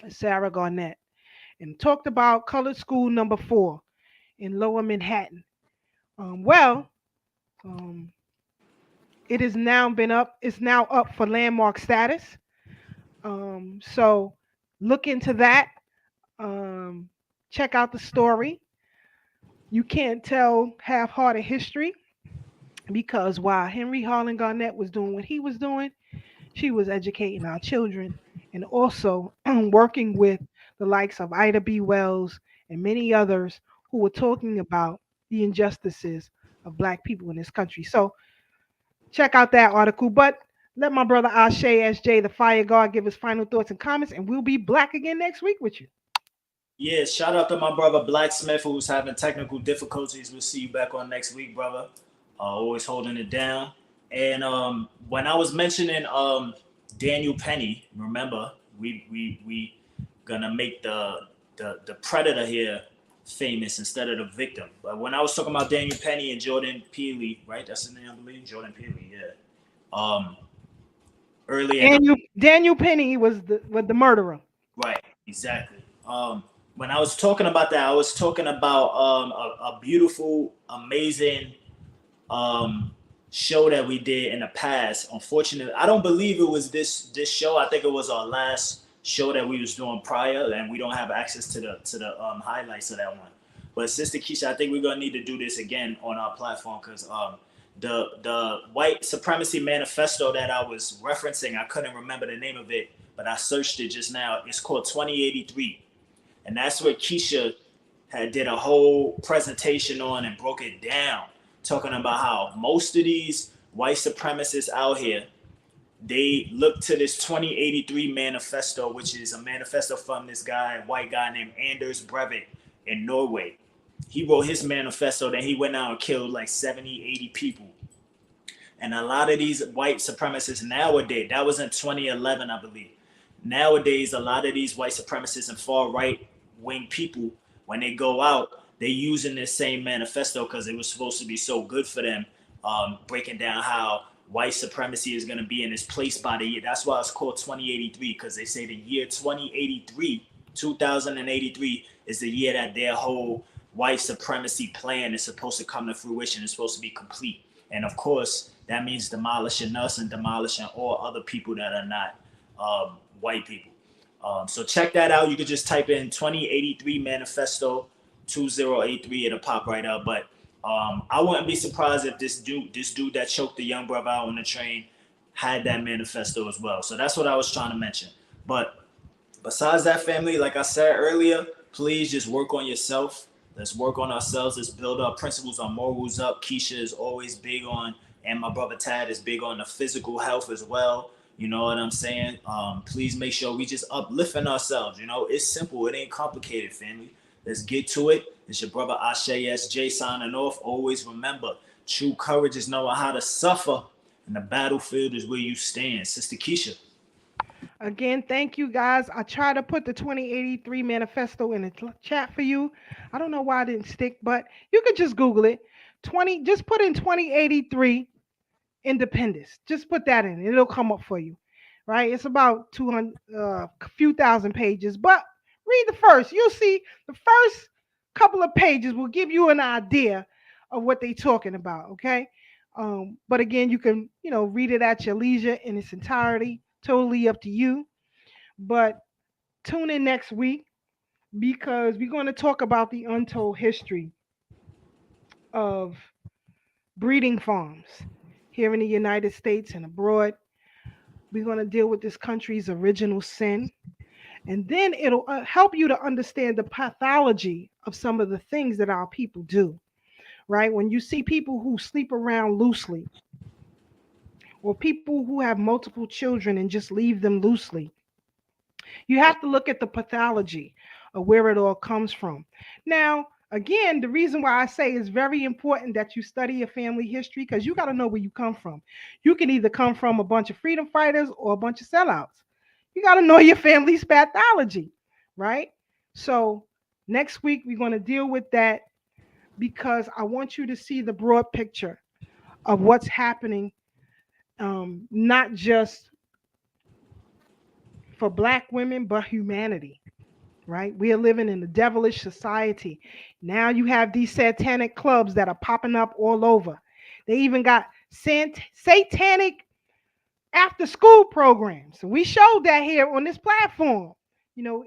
Sarah Garnett, and talked about Colored School number 4 in Lower Manhattan. Well, um, it has now been up. It's now up for landmark status. So look into that. Um, check out the story. You can't tell half-hearted history because while Henry Harlan Garnett was doing what he was doing, she was educating our children and also working with the likes of Ida B. Wells and many others who were talking about the injustices of Black people in this country. So check out that article. But let my brother Ashe SJ, the fire guard, give his final thoughts and comments, and we'll be black again next week with you. Yeah, shout out to my brother Blacksmith who's having technical difficulties. We'll see you back on next week, brother. Always holding it down. And when I was mentioning Daniel Penny, remember we gonna make the predator here famous instead of the victim. But when I was talking about Daniel Penny and Jordan Peele, right? That's his name, I believe. Jordan Peele, yeah. Earlier, Daniel Penny was the murderer. right? Exactly. When I was talking about that, I was talking about a beautiful, amazing show that we did in the past. Unfortunately, I don't believe it was this show. I think it was our last show that we was doing prior, and we don't have access to the highlights of that one. But Sister Keisha, I think we're gonna need to do this again on our platform because the white supremacy manifesto that I was referencing, I couldn't remember the name of it, but I searched it just now. It's called 2083. And that's what Keisha did a whole presentation on and broke it down, talking about how most of these white supremacists out here, they look to this 2083 manifesto, which is a manifesto from this white guy named Anders Breivik in Norway. He wrote his manifesto, then he went out and killed like 70, 80 people. And a lot of these white supremacists nowadays, that was in 2011, I believe. Nowadays, a lot of these white supremacists and far right wing people, when they go out, they're using this same manifesto because it was supposed to be so good for them, breaking down how white supremacy is going to be in its place by the year. That's why it's called 2083, because they say the year 2083 is the year that their whole white supremacy plan is supposed to come to fruition. It's supposed to be complete. And of course, that means demolishing us and demolishing all other people that are not white people. So check that out. You could just type in 2083 Manifesto 2083. It'll pop right up. But I wouldn't be surprised if this dude that choked the young brother out on the train had that manifesto as well. So that's what I was trying to mention. But besides that, family, like I said earlier, please just work on yourself. Let's work on ourselves. Let's build our principles, our morals up. Keisha is always big on, and my brother Tad is big on the physical health as well. You know what I'm saying? Please make sure we just uplifting ourselves. You know, it's simple. It ain't complicated, family. Let's get to it. It's your brother Ashe SJ signing off. Always remember, true courage is knowing how to suffer, and the battlefield is where you stand. Sister Keisha. Again, thank you guys. I tried to put the 2083 manifesto in the chat for you. I don't know why I didn't stick, but you could just Google it. Just put in 2083 independence. Just put that in. It'll come up for you. Right? It's about 200 a few thousand pages, but read the first. You'll see the first couple of pages will give you an idea of what they're talking about, okay? But again, you can, read it at your leisure in its entirety. Totally up to you. But tune in next week because we're going to talk about the untold history of breeding farms here in the United States and abroad. We're going to deal with this country's original sin. And then it'll help you to understand the pathology of some of the things that our people do, right? When you see people who sleep around loosely, or people who have multiple children and just leave them loosely, you have to look at the pathology of where it all comes from. Now, again, the reason why I say it's very important that you study your family history because you got to know where you come from. You can either come from a bunch of freedom fighters or a bunch of sellouts. You got to know your family's pathology, right? So, next week, we're going to deal with that because I want you to see the broad picture of what's happening, not just for Black women, but humanity, right? We are living in a devilish society. Now you have these satanic clubs that are popping up all over. They even got satanic after school programs. So we showed that here on this platform. You know,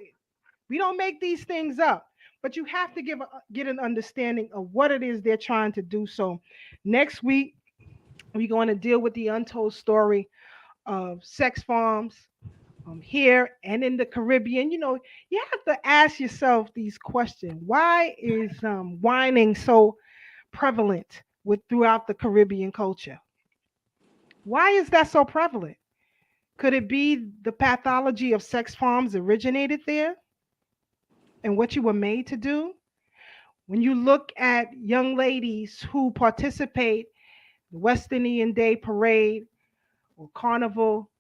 we don't make these things up, but you have to get an understanding of what it is they're trying to do. So next week, we're going to deal with the untold story of sex farms, here and in the Caribbean. You have to ask yourself these questions. Why is whining so prevalent throughout the Caribbean culture? Why is that so prevalent? Could it be the pathology of sex farms originated there and what you were made to do? When you look at young ladies who participate in the West Indian Day Parade or Carnival,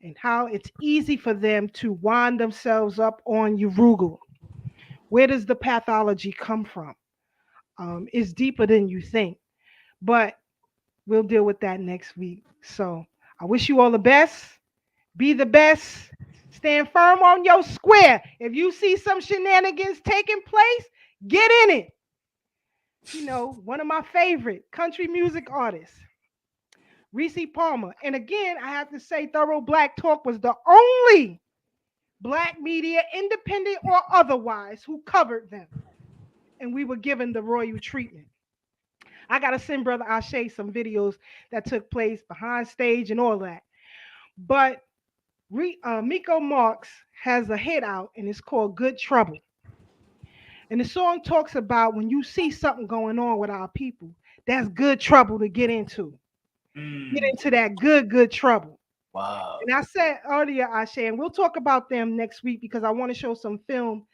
and how it's easy for them to wind themselves up on Urugu. Where does the pathology come from? It's deeper than you think, but we'll deal with that next week. So I wish you all the best. Be the best. Stand firm on your square. If you see some shenanigans taking place, get in it. One of my favorite country music artists, Reese Palmer. And again, I have to say, Thorough Black Talk was the only Black media, independent or otherwise, who covered them. And we were given the royal treatment. I got to send Brother Ashe some videos that took place behind stage and all that. But Miko Marks has a hit out, and it's called Good Trouble. And the song talks about when you see something going on with our people, that's good trouble to get into. Get into that good trouble. Wow. And I said earlier, Ashe, and we'll talk about them next week because I want to show some film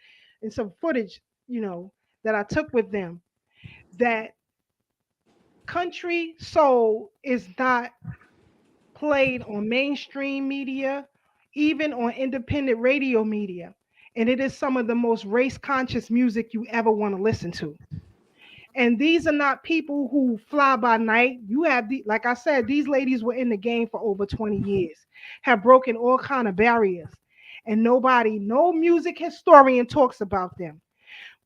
and some footage, that I took with them. That country soul is not played on mainstream media, even on independent radio media. And it is some of the most race conscious music you ever want to listen to. And these are not people who fly by night. You have like I said, these ladies were in the game for over 20 years, have broken all kind of barriers. And no music historian talks about them.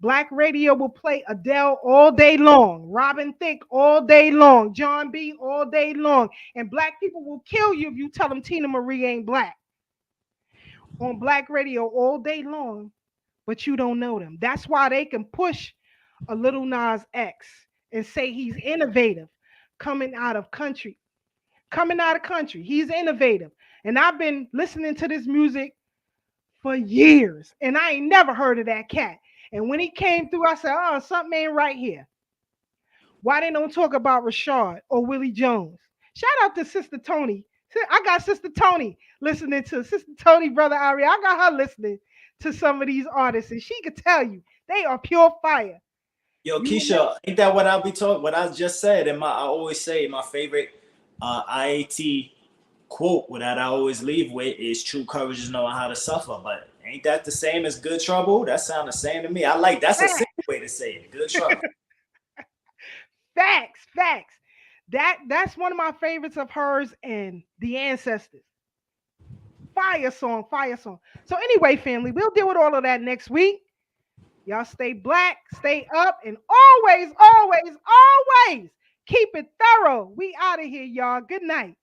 Black radio will play Adele all day long, Robin Thicke all day long, John B all day long. And Black people will kill you if you tell them Tina Marie ain't Black. On Black radio all day long, but you don't know them. That's why they can push a Little Nas X and say he's innovative coming out of country. He's innovative. And I've been listening to this music for years, and I ain't never heard of that cat. And when he came through, I said, oh, something ain't right here. Why they don't talk about Rashard or Willie Jones? Shout out to Sister Tony. I got Sister Tony listening to Sister Tony, Brother Ari. I got her listening to some of these artists, and she could tell you they are pure fire. Yo, Keisha, ain't that what I'll be talking? What I just said, and I always say my favorite IAT quote that I always leave with is "True courage is knowing how to suffer." But ain't that the same as good trouble? That sounds the same to me. I like that's a simple way to say it. Good trouble. Facts. That's one of my favorites of hers and the Ancestors. Fire song. So anyway, family, we'll deal with all of that next week. Y'all stay black, stay up, and always keep it thorough. We out of here, y'all. Good night.